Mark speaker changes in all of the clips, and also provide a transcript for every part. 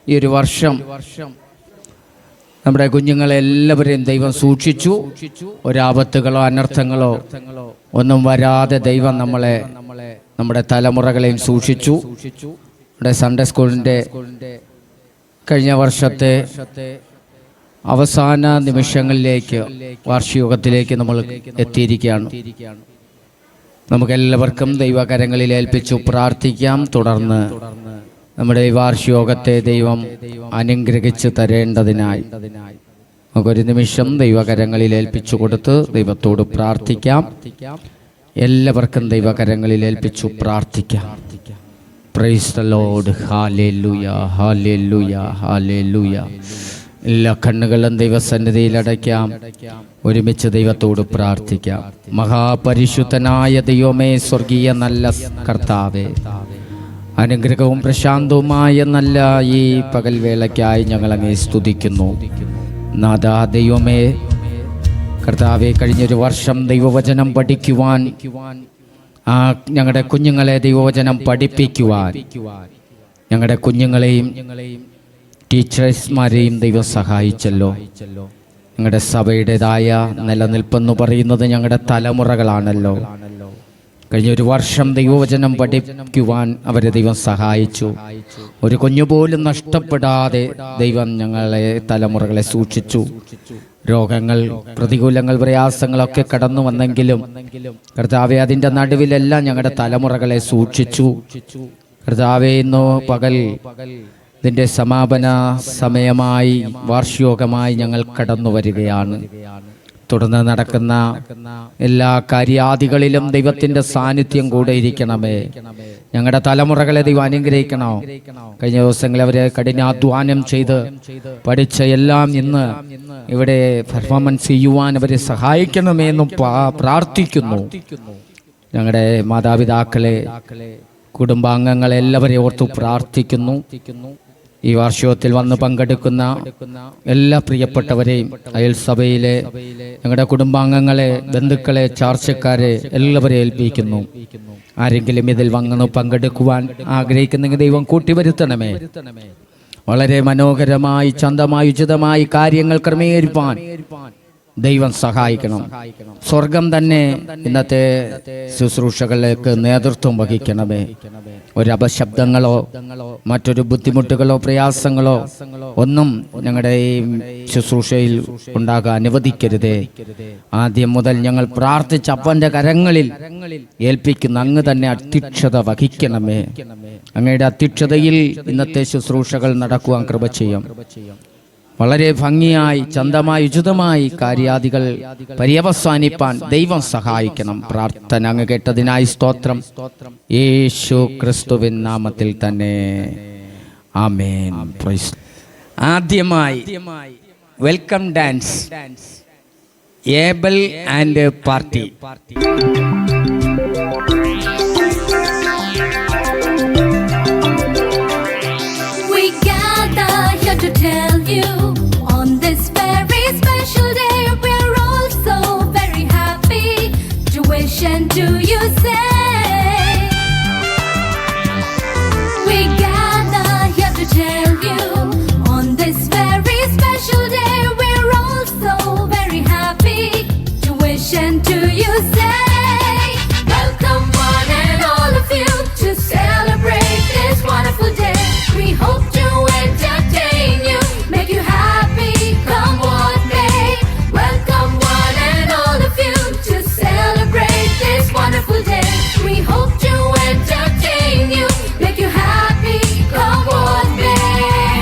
Speaker 1: ഈ ഒരു വർഷം നമ്മുടെ കുഞ്ഞുങ്ങളെല്ലാവരെയും ദൈവം സൂക്ഷിച്ചു. ഒരാപത്തുകളോ അനർത്ഥങ്ങളോ ഒന്നും വരാതെ ദൈവം നമ്മുടെ തലമുറകളെയും സൂക്ഷിച്ചു. നമ്മുടെ സൺഡേ സ്കൂളിൻ്റെ കഴിഞ്ഞ വർഷത്തെ അവസാന നിമിഷങ്ങളിലേക്ക് വാർഷികത്തിലേക്ക് നമ്മൾ എത്തിയിരിക്കുകയാണ്. നമുക്കെല്ലാവർക്കും ദൈവകരങ്ങളിൽ ഏൽപ്പിച്ചു പ്രാർത്ഥിക്കാം. തുടർന്ന് നമ്മുടെ ഈ വാർഷികത്തെ ദൈവം അനുഗ്രഹിച്ച് തരേണ്ടതിനായി നമുക്കൊരു നിമിഷം ദൈവകരങ്ങളിൽ ഏൽപ്പിച്ചു കൊടുത്ത് ദൈവത്തോട് പ്രാർത്ഥിക്കാം. എല്ലാവർക്കും ദൈവകരങ്ങളിൽ ഏൽപ്പിച്ചു പ്രാർത്ഥിക്കാം. Price the Lord. Hallelujah, hallelujah, hallelujah. എല്ലാ കണ്ണുകളും ദൈവസന്നിധിയിൽ അടയ്ക്കാം. ഒരുമിച്ച് ദൈവത്തോട് പ്രാർത്ഥിക്കാം. മഹാപരിശുദ്ധനായ ദൈവമേ, സ്വർഗീയ നല്ല കർത്താവേ, അനുഗ്രഹവും പ്രശാന്തവുമായ നല്ല ഈ പകൽവേളയ്ക്കായി ഞങ്ങളങ്ങേ സ്തുതിക്കുന്നു. നാഥാ ദൈവമേ, കർത്താവെ, കഴിഞ്ഞൊരു വർഷം ദൈവവചനം പഠിക്കുവാൻ, ഞങ്ങളുടെ കുഞ്ഞുങ്ങളെ ദൈവവചനം പഠിപ്പിക്കുവാൻ ഞങ്ങളുടെ കുഞ്ഞുങ്ങളെയും ടീച്ചേഴ്സ്മാരെയും ദൈവം സഹായിച്ചല്ലോ. ഞങ്ങളുടെ സഭയുടേതായ നിലനിൽപ്പെന്ന് പറയുന്നത് ഞങ്ങളുടെ തലമുറകളാണല്ലോ. കഴിഞ്ഞൊരു വർഷം ദൈവവചനം പഠിക്കുവാൻ അവരെ ദൈവം സഹായിച്ചു. ഒരു കുഞ്ഞുപോലും നഷ്ടപ്പെടാതെ ദൈവം ഞങ്ങളെ തലമുറകളെ സൂക്ഷിച്ചു. രോഗങ്ങൾ, പ്രതികൂലങ്ങൾ, പ്രയാസങ്ങളൊക്കെ കടന്നു വന്നെങ്കിലും കർത്താവെ, അതിൻ്റെ നടുവിലെല്ലാം ഞങ്ങളുടെ തലമുറകളെ സൂക്ഷിച്ചു. കർത്താവെ, ഇന്നു പകൽ ഇതിൻ്റെ സമാപന സമയമായി വാർഷികമായി ഞങ്ങൾ കടന്നു വരികയാണ്. തുടർന്ന് നടക്കുന്ന എല്ലാ കാര്യാദികളിലും ദൈവത്തിൻ്റെ സാന്നിധ്യം കൂടെ ഇരിക്കണമേ. ഞങ്ങളുടെ തലമുറകളെ ദൈവം അനുഗ്രഹിക്കണോ. കഴിഞ്ഞ ദിവസങ്ങളിൽ അവരെ കഠിനാധ്വാനം ചെയ്ത് പഠിച്ച എല്ലാം ഇന്ന് ഇവിടെ പെർഫോമൻസ് ചെയ്യുവാൻ അവരെ സഹായിക്കണമേ എന്നും പ്രാർത്ഥിക്കുന്നു. ഞങ്ങളുടെ മാതാപിതാക്കളെ, കുടുംബാംഗങ്ങളെ എല്ലാവരെയും ഓർത്തു പ്രാർത്ഥിക്കുന്നു. ഈ വാർഷികത്തിൽ വന്ന് പങ്കെടുക്കുന്ന എല്ലാ പ്രിയപ്പെട്ടവരെയും, അയൽ സഭയിലെ ഞങ്ങളുടെ കുടുംബാംഗങ്ങളെ, ബന്ധുക്കളെ, ചാർച്ചക്കാരെ എല്ലാവരെയും ഏൽപ്പിക്കുന്നു. ആരെങ്കിലും ഇതിൽ വന്നു പങ്കെടുക്കുവാൻ ആഗ്രഹിക്കുന്നെങ്കിൽ ദൈവം കൂട്ടിവരുത്തണമേ. വളരെ മനോഹരമായി, ചന്തമായി, ഉചിതമായി കാര്യങ്ങൾ ക്രമീകരിപ്പാൻ ദൈവം സഹായിക്കണം. സ്വർഗം തന്നെ ഇന്നത്തെ ശുശ്രൂഷകളിലേക്ക് നേതൃത്വം വഹിക്കണമേ. ഒരു അപശബ്ദങ്ങളോ മറ്റൊരു ബുദ്ധിമുട്ടുകളോ പ്രയാസങ്ങളോ ഒന്നും ഞങ്ങളുടെ ഈ ശുശ്രൂഷയിൽ ഉണ്ടാകാൻ അനുവദിക്കരുതേ. ആദ്യം മുതൽ ഞങ്ങൾ പ്രാർത്ഥിച്ച അപ്പന്റെ കരങ്ങളിൽ ഏൽപ്പിക്കുന്ന അങ്ങ് തന്നെ അധ്യക്ഷത വഹിക്കണമേ. അങ്ങയുടെ അധ്യക്ഷതയിൽ ഇന്നത്തെ ശുശ്രൂഷകൾ നടക്കുവാൻ കൃപ ചെയ്യും. വളരെ ഭംഗിയായി, ചന്തമായി, ഉചിതമായി കാര്യാദികൾ പര്യവസാനിപ്പാൻ ദൈവം സഹായിക്കണം. പ്രാർത്ഥന അങ്ങ് കേട്ടതിനായി സ്തോത്രം. യേശു ക്രിസ്തുവിൻ നാമത്തിൽ തന്നെ ആമേൻ. ആദ്യമായി welcome dance, Abel and party.
Speaker 2: To tell you on this very special day, we're all so very happy to wish and to you say, we gather here to tell you on this very special day, we're all so very happy to wish and to you say, welcome one and all of you to celebrate this wonderful day. We hope to entertain you, make you happy, come what may. Welcome one and all of you to celebrate this wonderful day. We hope to entertain you, make you happy, come what may.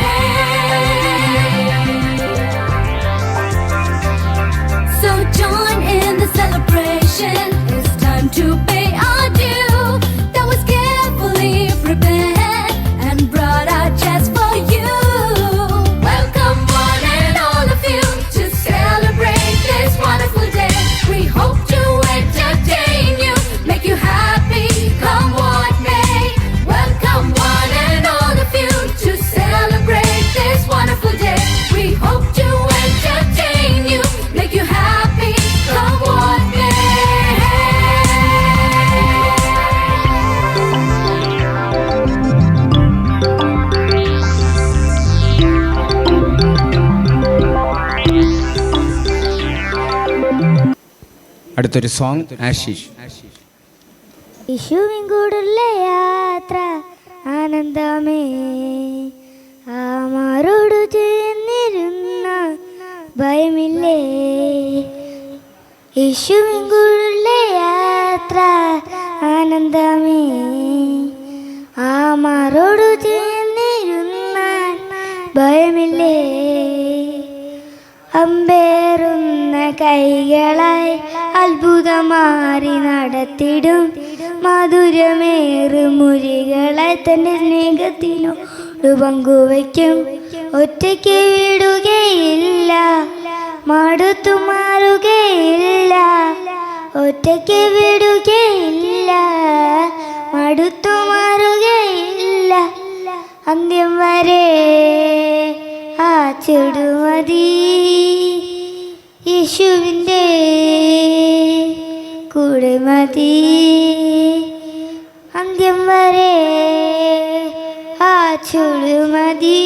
Speaker 1: അടുത്തൊരു song Ashish.
Speaker 3: യേശുവിൻ കൂടുള്ള യാത്ര ആനന്ദമേ, ആമാരോട് ചേർന്നിരുന്ന ഭയമില്ലേ. യേശുവിൻ കൂടുള്ള യാത്ര ആനന്ദമേ, ആമാരോട് ചേർന്നിരുന്ന ഭയമില്ലേ. അമ്പേറുന്ന കൈകളായി അത്ഭുതമാറി നടത്തിടും മധുരമേറു മുരികളെ തന്റെ സ്നേഹത്തിനോട് പങ്കുവയ്ക്കും. ഒറ്റയ്ക്ക് വിടുകയില്ല, മടുത്തു മാറുകയില്ല. ഒറ്റയ്ക്ക് വിടുകയില്ല, മടുത്തു മാറുകയില്ല. അന്ത്യം വരെ ആ ചെടുമതി യേശുവിൻ്റെ കൂടെ മതി. അന്ത്യം വരെ ആ ചെടുമതി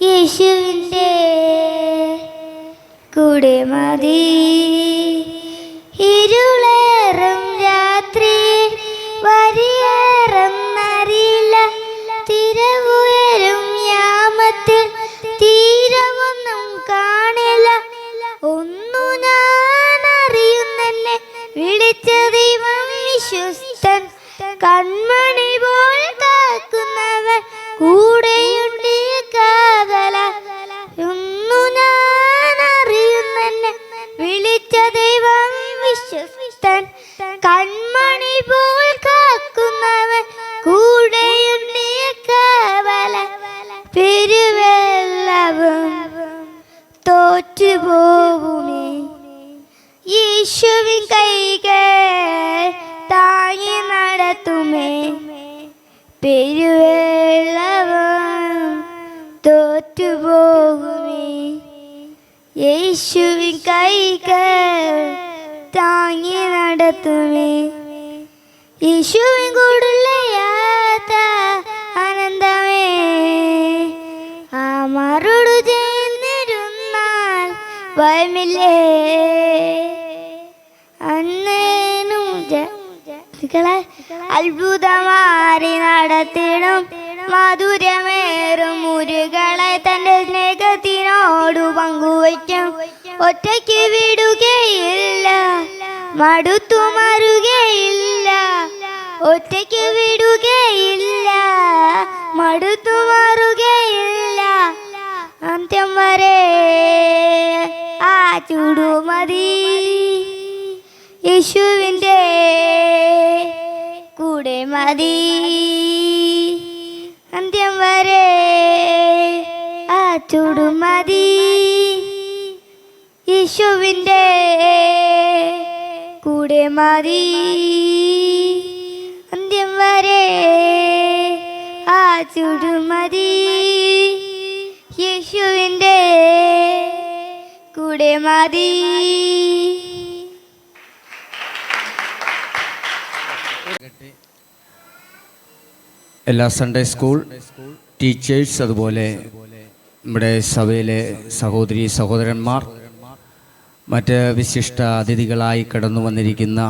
Speaker 3: യേശുവിൻ്റെ കൂടെ മതി. ഇരുളേറും രാത്രി വരിയേറും അറിയില്ല, തിരവുയരും യാമത്തിൽ തീരമൊന്നും കാണില്ല. ഒന്നു ഞാൻ അറിയുന്നെന്നെ വിളിച്ച ദൈവം വിശ്വസ്തൻ, കൺമണി പോൽ കാക്കുന്നവൻ കൂടെയുണ്ട് കാതല. ഒന്നു ഞാൻ അറിയുന്നെന്നെ വിളിച്ച ദൈവം വിശ്വസ്തൻ, കൺമണി പോൽ കാക്കുന്നവൻ കൂടെയുണ്ട് കാവല. പെരുവെള്ളവും തോറ്റുപോകുമേ, യേശുവിൻ കൈകൾ താങ്ങി നടത്തുമേ. പെരുവെള്ളവും തോറ്റുപോകുമേ, യേശുവിൻ കൈകൾ താങ്ങി നടത്തുമേ. യേശുവിൻ കൂടുള്ള യാത്ര ആനന്ദമേ, ആമാരോട് ചേർന്നിരുന്നാൽ ഭയമില്ലേ. അന്നേനും അത്ഭുതമാറി നടത്തിടും മധുരമേറും മുരുകളെ തന്റെ സ്നേഹത്തിനോട് പങ്കുവയ്ക്കും. ഒറ്റയ്ക്ക് വിടുകയില്ല, മടുത്തു മാറുകയില്ല. ഒറ്റയ്ക്ക് വിടുകയില്ല, മടുത്തു മാറുകയില്ല. അന്ത്യം വരെ ആ ചുടുമതി യേശുവിൻ്റെ കൂടെ മതി. അന്ത്യം വരെ ആ ചുടുമതി യേശുവിൻ്റെ കൂടെ മതി. അന്ത്യം വരെ ആ ചുടുമതി യേശുവിൻ്റെ കൂടെ മതി.
Speaker 1: എല്ലാ സൺഡേ സ്കൂൾ ടീച്ചേഴ്സ്, അതുപോലെ നമ്മുടെ സഭയിലെ സഹോദരി സഹോദരന്മാർ, മറ്റ് വിശിഷ്ട അതിഥികളായി കടന്നു വന്നിരിക്കുന്ന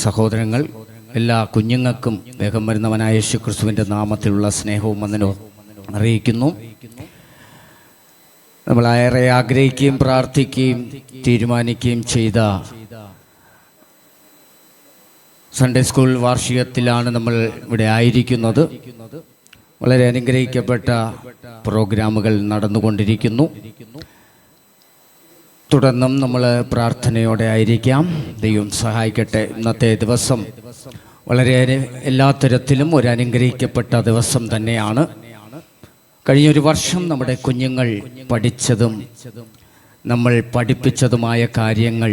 Speaker 1: സഹോദരങ്ങൾ, എല്ലാ കുഞ്ഞുങ്ങൾക്കും വേഗം വരുന്നവനായ യേശു ക്രിസ്തുവിൻ്റെ നാമത്തിലുള്ള സ്നേഹവും വന്ദനവും അറിയിക്കുന്നു. നമ്മൾ ഏറെ ആഗ്രഹിക്കുകയും പ്രാർത്ഥിക്കുകയും തീരുമാനിക്കുകയും ചെയ്ത സൺഡേ സ്കൂൾ വാർഷികത്തിലാണ് നമ്മൾ ഇവിടെ ആയിരിക്കുന്നത്. വളരെ അനുഗ്രഹിക്കപ്പെട്ട പ്രോഗ്രാമുകൾ നടന്നുകൊണ്ടിരിക്കുന്നു. തുടർന്നും നമ്മൾ പ്രാർത്ഥനയോടെ ആയിരിക്കാം. ദൈവം സഹായിക്കട്ടെ. ഇന്നത്തെ ദിവസം വളരെ എല്ലാ തരത്തിലും ഒരു അനുഗ്രഹിക്കപ്പെട്ട ദിവസം തന്നെയാണ്. കഴിഞ്ഞൊരു വർഷം നമ്മുടെ കുഞ്ഞുങ്ങൾ പഠിച്ചതും നമ്മൾ പഠിപ്പിച്ചതുമായ കാര്യങ്ങൾ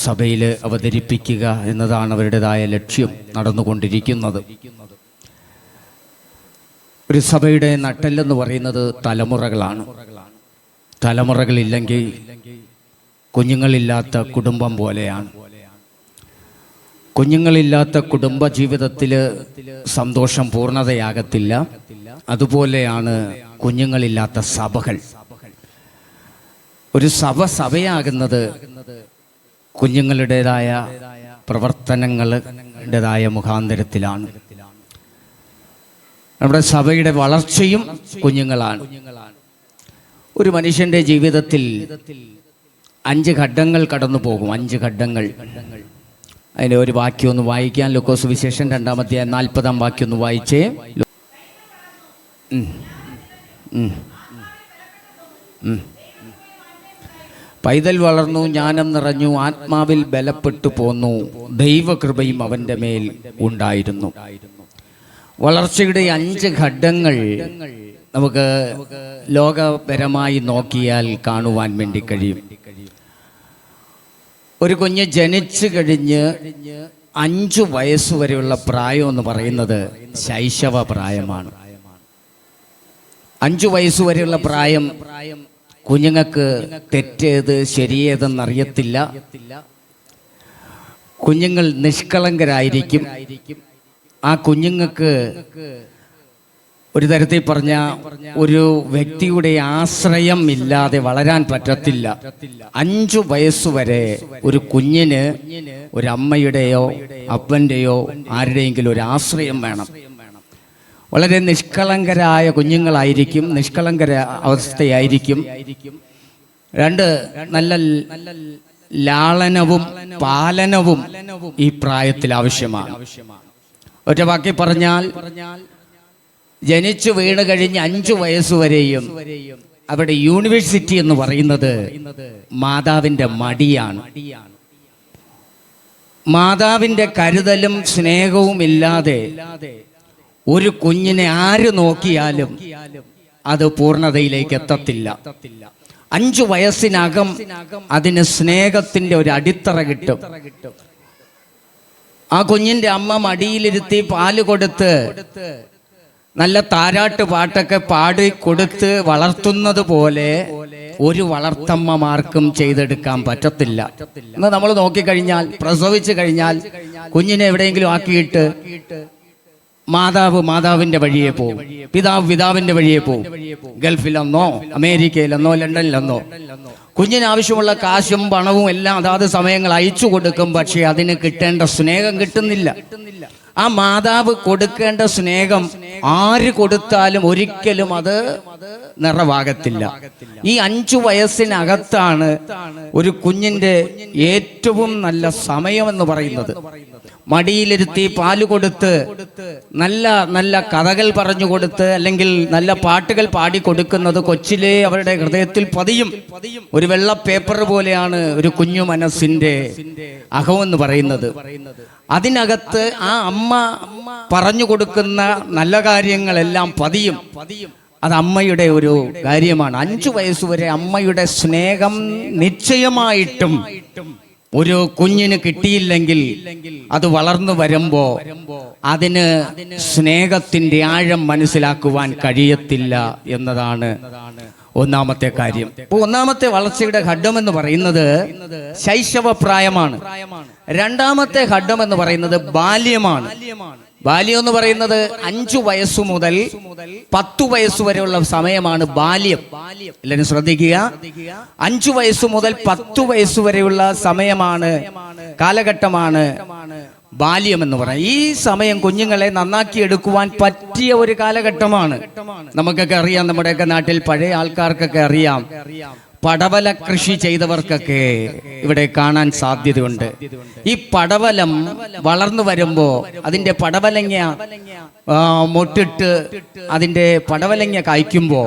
Speaker 1: സഭയിൽ അവതരിപ്പിക്കുക എന്നതാണ് അവരുടേതായ ലക്ഷ്യം നടന്നുകൊണ്ടിരിക്കുന്നത്. ഒരു സഭയുടെ നട്ടെല്ലെന്ന് പറയുന്നത് തലമുറകളാണ്. തലമുറകളില്ലെങ്കിൽ കുഞ്ഞുങ്ങളില്ലാത്ത കുടുംബം പോലെയാണ്. കുഞ്ഞുങ്ങളില്ലാത്ത കുടുംബ ജീവിതത്തിൽ സന്തോഷം പൂർണ്ണതയാകത്തില്ല. അതുപോലെയാണ് കുഞ്ഞുങ്ങളില്ലാത്ത സഭകൾ. ഒരു സഭ സഭയാകുന്നത് കുഞ്ഞുങ്ങളുടേതായ പ്രവർത്തനങ്ങളുടേതായ മുഖാന്തരത്തിലാണ്. നമ്മുടെ സഭയുടെ വളർച്ചയും കുഞ്ഞുങ്ങളാണ്. ഒരു മനുഷ്യൻ്റെ ജീവിതത്തിൽ 5 ഘട്ടങ്ങൾ കടന്നു പോകും. 5 ഘട്ടങ്ങൾ. അതിൻ്റെ ഒരു വാക്യം ഒന്ന് വായിക്കാൻ. ലൂക്കോസ് സുവിശേഷം 2-ാം വാക്യം ഒന്ന് വായിച്ചേ. പൈതൽ വളർന്നു, ജ്ഞാനം നിറഞ്ഞു, ആത്മാവിൽ ബലപ്പെട്ടു പോന്നു, ദൈവകൃപയും അവൻ്റെ മേൽ ഉണ്ടായിരുന്നു. വളർച്ചയുടെ 5 ഘട്ടങ്ങൾ നമുക്ക് ലോകപരമായി നോക്കിയാൽ കാണുവാൻ വേണ്ടി കഴിയും. ഒരു കുഞ്ഞ് ജനിച്ചു കഴിഞ്ഞ് 5 വയസ്സ് വരെയുള്ള പ്രായം എന്ന് പറയുന്നത് ശൈശവ പ്രായമാണ്. 5 വയസ്സ് വരെയുള്ള പ്രായം കുഞ്ഞുങ്ങൾക്ക് തെറ്റേത് ശരിയേതെന്നറിയത്തില്ല. കുഞ്ഞുങ്ങൾ നിഷ്കളങ്കരായിരിക്കും. ആ കുഞ്ഞുങ്ങൾക്ക് ഒരു തരത്തിൽ പറഞ്ഞ ഒരു വ്യക്തിയുടെ ആശ്രയം ഇല്ലാതെ വളരാൻ പറ്റത്തില്ല. 5 വയസ്സുവരെ ഒരു കുഞ്ഞിന് ഒരു അമ്മയുടെയോ അപ്പൻ്റെയോ ആരുടെയെങ്കിലും ഒരു ആശ്രയം വേണം. വളരെ നിഷ്കളങ്കരായ കുഞ്ഞുങ്ങളായിരിക്കും, നിഷ്കളങ്കര അവസ്ഥയായിരിക്കും. 2 നല്ല ലാളനവും പാലനവും ഈ പ്രായത്തിൽ ആവശ്യമാണ്. ഒറ്റ വാക്കി പറഞ്ഞാൽ, ജനിച്ചു വീണ് കഴിഞ്ഞ് 5 വയസ്സുവരെയും അവിടെ യൂണിവേഴ്സിറ്റി എന്ന് പറയുന്നത് മാതാവിൻ്റെ മടിയാണ്. മാതാവിൻ്റെ കരുതലും സ്നേഹവും ഇല്ലാതെ ഒരു കുഞ്ഞിനെ ആര് നോക്കിയാലും അത് പൂർണ്ണതയിലേക്ക് എത്തത്തില്ല. 5 വയസ്സിനകം അതിന് സ്നേഹത്തിന്റെ ഒരു അടിത്തറ കിട്ടും. ആ കുഞ്ഞിന്റെ അമ്മ മടിയിലിരുത്തി പാല് കൊടുത്ത് നല്ല താരാട്ട് പാട്ടൊക്കെ പാടി കൊടുത്ത് വളർത്തുന്നത് പോലെ ഒരു വളർത്തമ്മമാർക്കും ചെയ്തെടുക്കാൻ പറ്റത്തില്ല. എന്ന് നമ്മൾ നോക്കിക്കഴിഞ്ഞാൽ, പ്രസവിച്ചു കഴിഞ്ഞാൽ കുഞ്ഞിനെ എവിടെയെങ്കിലും ആക്കിയിട്ട് മാതാവിന്റെ വഴിയെ പോവും, പിതാവിന്റെ വഴിയെ പോവും. ഗൾഫിലെന്നോ അമേരിക്കയിലെന്നോ ലണ്ടനിലെന്നോ കുഞ്ഞിന് ആവശ്യമുള്ള കാശും പണവും എല്ലാം അതാത് സമയങ്ങൾ അയച്ചു കൊടുക്കും. പക്ഷെ അതിന് കിട്ടേണ്ട സ്നേഹം കിട്ടുന്നില്ല. ആ മാതാവ് കൊടുക്കേണ്ട സ്നേഹം ആര് കൊടുത്താലും ഒരിക്കലും അത് നിറവാകത്തില്ല. ഈ 5 വയസ്സിനകത്താണ് ഒരു കുഞ്ഞിന്റെ ഏറ്റവും നല്ല സമയമെന്ന് പറയുന്നത്. മടിയിലിരുത്തി പാല് കൊടുത്ത് നല്ല നല്ല കഥകൾ പറഞ്ഞു കൊടുത്ത് അല്ലെങ്കിൽ നല്ല പാട്ടുകൾ പാടി കൊടുക്കുന്നത് കൊച്ചിലെ അവരുടെ ഹൃദയത്തിൽ പതിയും. ഒരു വെള്ള പേപ്പർ പോലെയാണ് ഒരു കുഞ്ഞു മനസ്സിന്റെ അകമെന്ന് പറയുന്നത്. അതിനകത്ത് ആ അമ്മ പറഞ്ഞു കൊടുക്കുന്ന നല്ല കാര്യങ്ങളെല്ലാം പതിയും. അത് അമ്മയുടെ ഒരു കാര്യമാണ്. 5 വയസ്സുവരെ അമ്മയുടെ സ്നേഹം നിശ്ചയമായിട്ടും ഒരു കുഞ്ഞിന് കിട്ടിയില്ലെങ്കിൽ അത് വളർന്നു വരുമ്പോ അതിന് സ്നേഹത്തിന്റെ ആഴം മനസ്സിലാക്കുവാൻ കഴിയത്തില്ല എന്നതാണ് ഒന്നാമത്തെ കാര്യം. ഒന്നാമത്തെ വളർച്ചയുടെ ഘട്ടം എന്ന് പറയുന്നത് ശൈശവ പ്രായമാണ്. 2ാമത്തെ ഘട്ടം എന്ന് പറയുന്നത് ബാല്യമാണ്. ബാല്യം എന്ന് പറയുന്നത് 5 വയസ്സു മുതൽ 10 വയസ്സ് വരെയുള്ള സമയമാണ് ബാല്യം. എല്ലാവരും ശ്രദ്ധിക്കുക. 5 വയസ്സു മുതൽ 10 വയസ്സ് വരെയുള്ള സമയമാണ്, കാലഘട്ടമാണ് ബാല്യം എന്ന് പറയുന്നത്. ഈ സമയം കുഞ്ഞുങ്ങളെ നന്നാക്കി എടുക്കുവാൻ പറ്റിയ ഒരു കാലഘട്ടമാണ്. നമുക്കൊക്കെ അറിയാം, നമ്മുടെയൊക്കെ നാട്ടിൽ പഴയ ആൾക്കാർക്കൊക്കെ അറിയാം, പടവല കൃഷി ചെയ്തവർക്കൊക്കെ ഇവിടെ കാണാൻ സാധ്യതയുണ്ട്. ഈ പടവലം വളർന്നു വരുമ്പോ അതിന്റെ പടവലങ്ങ മൊട്ടിട്ട് അതിന്റെ പടവലങ്ങ കായ്ക്കുമ്പോ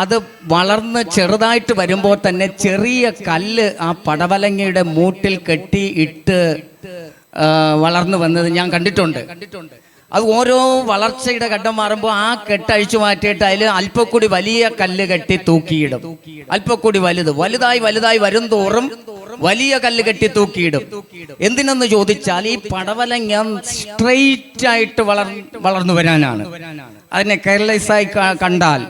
Speaker 1: അത് വളർന്ന് ചെറുതായിട്ട് വരുമ്പോ തന്നെ ചെറിയ കല്ല് ആ പടവലങ്ങയുടെ മൂട്ടിൽ കെട്ടി ഇട്ട് വളർന്നു വന്നത് ഞാൻ കണ്ടിട്ടുണ്ട്. അത് ഓരോ വളർച്ചയുടെ ഘട്ടം മാറുമ്പോൾ ആ കെട്ടഴിച്ചു മാറ്റിയിട്ട് അതിൽ അല്പക്കൂടി വലിയ കല്ല് കെട്ടി തൂക്കിയിടും. അല്പക്കൂടി വലുതായി വരും തോറും വലിയ കല്ല് കെട്ടി തൂക്കിയിടും. എന്തിനെന്ന് ചോദിച്ചാൽ ഈ പടവലങ്ങ സ്ട്രെയിറ്റ് ആയിട്ട് വളർന്നു വരാനാണ്. അതിനെ കെയർലെസ്സായി കണ്ടാൽ,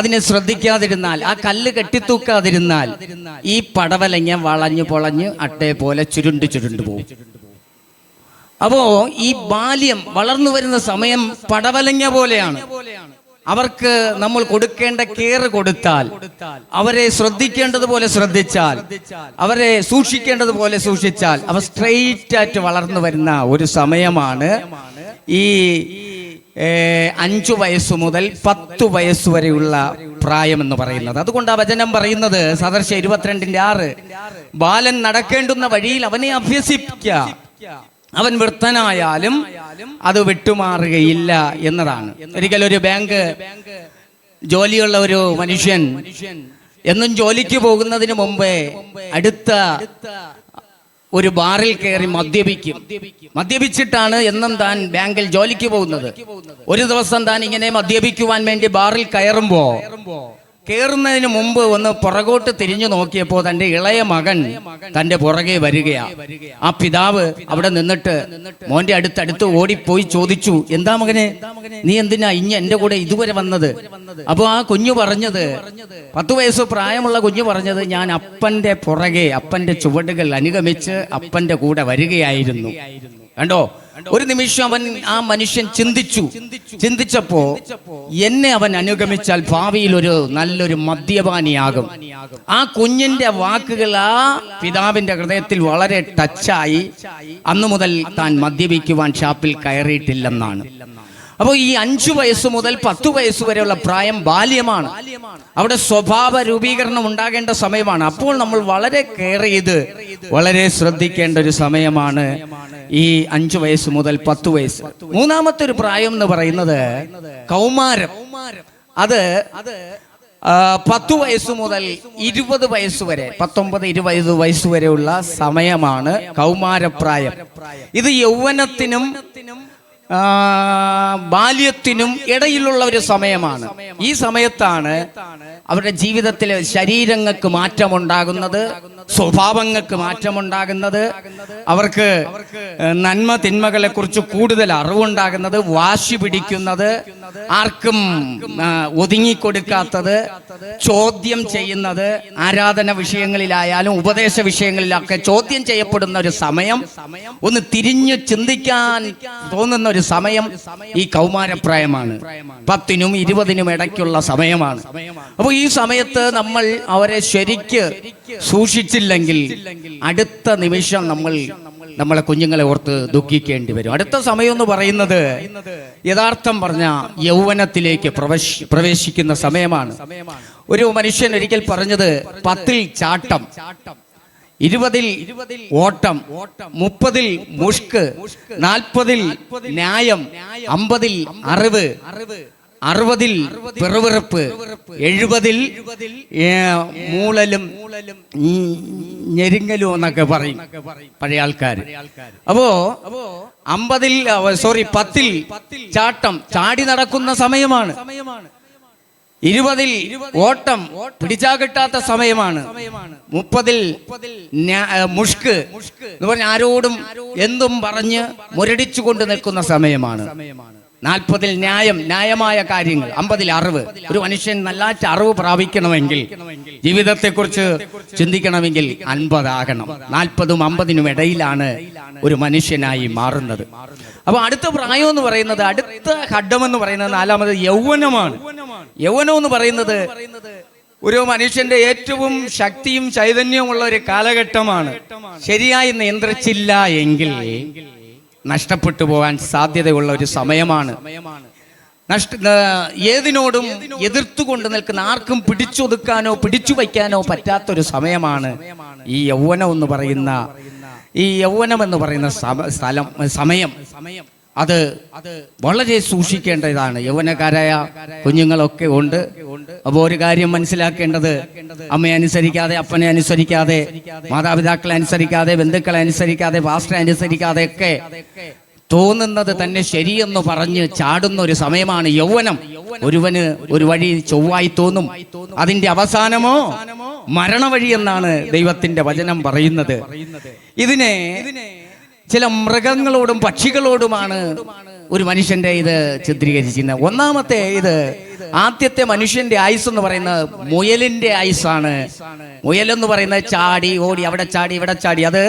Speaker 1: അതിനെ ശ്രദ്ധിക്കാതിരുന്നാൽ, ആ കല്ല് കെട്ടിത്തൂക്കാതിരുന്നാൽ ഈ പടവലങ്ങ വളഞ്ഞു പൊളഞ്ഞ് അട്ടയെ പോലെ ചുരുണ്ടു പോകും. അപ്പോ ഈ ബാല്യം വളർന്നു വരുന്ന സമയം പടവലങ്ങ പോലെയാണ്. അവർക്ക് നമ്മൾ കൊടുക്കേണ്ട കെയർ കൊടുത്താൽ, അവരെ ശ്രദ്ധിക്കേണ്ടതുപോലെ ശ്രദ്ധിച്ചാൽ, അവരെ സൂക്ഷിക്കേണ്ടതുപോലെ സൂക്ഷിച്ചാൽ, അവ സ്ട്രെയിറ്റ് ആയിട്ട് വളർന്നു വരുന്ന ഒരു സമയമാണ് ഈ 5 വയസ്സ് മുതൽ 10 വയസ്സ് വരെയുള്ള പ്രായം എന്ന് പറയുന്നത്. അതുകൊണ്ട് ആ വചനം പറയുന്നത് സദർശ 22:6, ബാലൻ നടക്കേണ്ടുന്ന വഴിയിൽ അവനെ അഭ്യസിപ്പിക്ക, അവൻ വൃദ്ധനായാലും അത് വിട്ടുമാറുകയില്ല എന്നതാണ്. ഒരിക്കലൊരു ബാങ്ക് ജോലിയുള്ള ഒരു മനുഷ്യൻ എന്നും ജോലിക്ക് പോകുന്നതിന് മുമ്പേ അടുത്ത ഒരു ബാറിൽ കയറി മദ്യപിച്ചിട്ടാണ് എന്നും താൻ ബാങ്കിൽ ജോലിക്ക് പോകുന്നത്. ഒരു ദിവസം താൻ ഇങ്ങനെ മദ്യപിക്കുവാൻ വേണ്ടി ബാറിൽ കയറുന്നതിന് മുമ്പ് ഒന്ന് പുറകോട്ട് തിരിഞ്ഞു നോക്കിയപ്പോൾ തന്റെ ഇളയ മകൻ തന്റെ പുറകെ വരികയാ. ആ പിതാവ് അവിടെ നിന്നിട്ട് മോന്റെ അടുത്തടുത്ത് ഓടിപ്പോയി ചോദിച്ചു, എന്താ മകനെ, നീ എന്തിനാ എന്റെ കൂടെ ഇതുവരെ വന്നത്? അപ്പൊ ആ കുഞ്ഞു പറഞ്ഞത്, 10 വയസ്സ് പ്രായമുള്ള കുഞ്ഞു പറഞ്ഞത്, ഞാൻ അപ്പന്റെ പുറകെ, അപ്പന്റെ ചുവടുകൾ അനുഗമിച്ച് അപ്പന്റെ കൂടെ വരികയായിരുന്നു. കണ്ടോ, ഒരു നിമിഷം ആ മനുഷ്യൻ ചിന്തിച്ചപ്പോ എന്നെ അവൻ അനുഗമിച്ചാൽ ഭാവിയിൽ ഒരു നല്ലൊരു മദ്യപാനിയാകും. ആ കുഞ്ഞിന്റെ വാക്കുകൾ ആ പിതാവിന്റെ ഹൃദയത്തിൽ വളരെ ടച്ചായി. അന്നു മുതൽ താൻ മദ്യപിക്കുവാൻ ഷാപ്പിൽ കയറിയിട്ടില്ലെന്നാണ്. അപ്പോൾ ഈ 5 വയസ്സ് മുതൽ 10 വയസ്സ് വരെയുള്ള പ്രായം ബാല്യമാണ്. അവിടെ സ്വഭാവ രൂപീകരണം ഉണ്ടാകേണ്ട സമയമാണ്. അപ്പോൾ നമ്മൾ വളരെ കെയർ ചെയ്ത് വളരെ ശ്രദ്ധിക്കേണ്ട ഒരു സമയമാണ് ഈ 5 വയസ്സ് മുതൽ 10 വയസ്സ്. മൂന്നാമത്തെ ഒരു പ്രായം എന്ന് പറയുന്നത് കൗമാരം. അത് 10 വയസ്സ് മുതൽ 20 വയസ്സ് വരെ, 19-20 വയസ്സ് വരെയുള്ള സമയമാണ് കൗമാരപ്രായം. ഇത് യൗവനത്തിനും ബാല്യത്തിനും ഇടയിലുള്ള ഒരു സമയമാണ്. ഈ സമയത്താണ് അവരുടെ ജീവിതത്തിലെ ശരീരങ്ങൾക്ക് മാറ്റമുണ്ടാകുന്നത്, സ്വഭാവങ്ങൾക്ക് മാറ്റമുണ്ടാകുന്നത്, അവർക്ക് നന്മ തിന്മകളെ കുറിച്ച് കൂടുതൽ അറിവുണ്ടാകുന്നത്, വാശി പിടിക്കുന്നത്, ആർക്കും ഒതുങ്ങിക്കൊടുക്കാത്തത്, ചോദ്യം ചെയ്യുന്നത്, ആരാധന വിഷയങ്ങളിലായാലും ഉപദേശ വിഷയങ്ങളിലൊക്കെ ചോദ്യം ചെയ്യപ്പെടുന്ന ഒരു സമയം, ഒന്ന് തിരിഞ്ഞു ചിന്തിക്കാൻ തോന്നുന്ന ഒരു സമയം ഈ കൗമാരപ്രായമാണ്. 10-നും 20-നും ഇടയ്ക്കുള്ള സമയമാണ്. അപ്പോൾ ഈ സമയത്ത് നമ്മൾ അവരെ ശരിക്ക് സൂക്ഷിച്ചില്ലെങ്കിൽ അടുത്ത നിമിഷം നമ്മളെ കുഞ്ഞുങ്ങളെ ഓർത്ത് ദുഃഖിക്കേണ്ടി വരും. അടുത്ത സമയം എന്ന് പറയുന്നത് യഥാർത്ഥം പറഞ്ഞ യൗവനത്തിലേക്ക് പ്രവേശിക്കുന്ന സമയമാണ്. ഒരു മനുഷ്യൻ ഒരിക്കൽ പറഞ്ഞത്, 10-ൽ ചാട്ടം, 20-ൽ ഓട്ടം, 30-ൽ മുഷ്ക്, 40-ൽ ന്യായം, 50-ൽ അറിവ്, 60-ൽ പിറുവിറുപ്പ്, 70-ൽ മൂളലും ഞെരുങ്ങലും എന്നൊക്കെ പറയും പഴയ ആൾക്കാർ. അപ്പോ 10-ൽ ചാട്ടം, ചാടി നടക്കുന്ന സമയമാണ്. 20-ൽ ഓട്ടം, പിടിച്ചാ കിട്ടാത്ത സമയമാണ്. 30-ൽ മുഷ്ക് എന്ന് പറഞ്ഞ ആരോടും എന്തും പറഞ്ഞ് മുരടിച്ചു കൊണ്ട് നിൽക്കുന്ന സമയമാണ്. 40-ൽ ന്യായമായ കാര്യങ്ങൾ, 50-ൽ അറിവ്. ഒരു മനുഷ്യൻ നല്ല അറിവ് പ്രാപിക്കണമെങ്കിൽ, ജീവിതത്തെക്കുറിച്ച് ചിന്തിക്കണമെങ്കിൽ 50 ആകണം. 40-നും 50-നും ഇടയിലാണ് ഒരു മനുഷ്യനായി മാറുന്നത്. അപ്പൊ അടുത്ത പ്രായം എന്ന് പറയുന്നത്, അടുത്ത ഘട്ടം എന്ന് പറയുന്നത് 4-മത് യൗവനമാണ്. യൗവനം എന്ന് പറയുന്നത് ഒരു മനുഷ്യന്റെ ഏറ്റവും ശക്തിയും ചൈതന്യവും ഉള്ള ഒരു കാലഘട്ടമാണ്. ശരിയായി നിയന്ത്രിച്ചില്ല എങ്കിൽ നഷ്ടപ്പെട്ടു പോകാൻ സാധ്യതയുള്ള ഒരു സമയമാണ്. ഏതിനോടും എതിർത്തുകൊണ്ട് നിൽക്കുന്ന, ആർക്കും പിടിച്ചൊതുക്കാനോ പിടിച്ചു വയ്ക്കാനോ പറ്റാത്തൊരു സമയമാണ് ഈ യൗവനം എന്ന് പറയുന്ന സമയം. അത് വളരെ സൂക്ഷിക്കേണ്ടതാണ്. യൗവനക്കാരായ കുഞ്ഞുങ്ങളൊക്കെ ഉണ്ട്. അപ്പോൾ ഒരു കാര്യം മനസ്സിലാക്കേണ്ടത്, അമ്മയെ അനുസരിക്കാതെ, അപ്പനെ അനുസരിക്കാതെ, മാതാപിതാക്കളെ അനുസരിക്കാതെ, ബന്ധുക്കളെ അനുസരിക്കാതെ, പാസ്റ്ററെ അനുസരിക്കാതെ ഒക്കെ തോന്നുന്നത് തന്നെ ശരിയെന്ന് പറഞ്ഞ് ചാടുന്ന ഒരു സമയമാണ് യൗവനം. ഒരുവന് ഒരു വഴി ചൊവ്വായി തോന്നും, അതിന്റെ അവസാനമോ മരണവഴി എന്നാണ് ദൈവത്തിന്റെ വചനം പറയുന്നത്. ഇതിനെ ചില മൃഗങ്ങളോടും പക്ഷികളോടുമാണ് ഒരു മനുഷ്യന്റെ ഇത് ചിത്രീകരിച്ചിരുന്നത്. ഒന്നാമത്തെ ആദ്യത്തെ മനുഷ്യന്റെ ആയുസ് എന്ന് പറയുന്നത് മുയലിന്റെ ആയുസാണ്. മുയലെന്ന് പറയുന്നത് ചാടി ഓടി, അവിടെ ചാടി ഇവിടെ ചാടി. അത്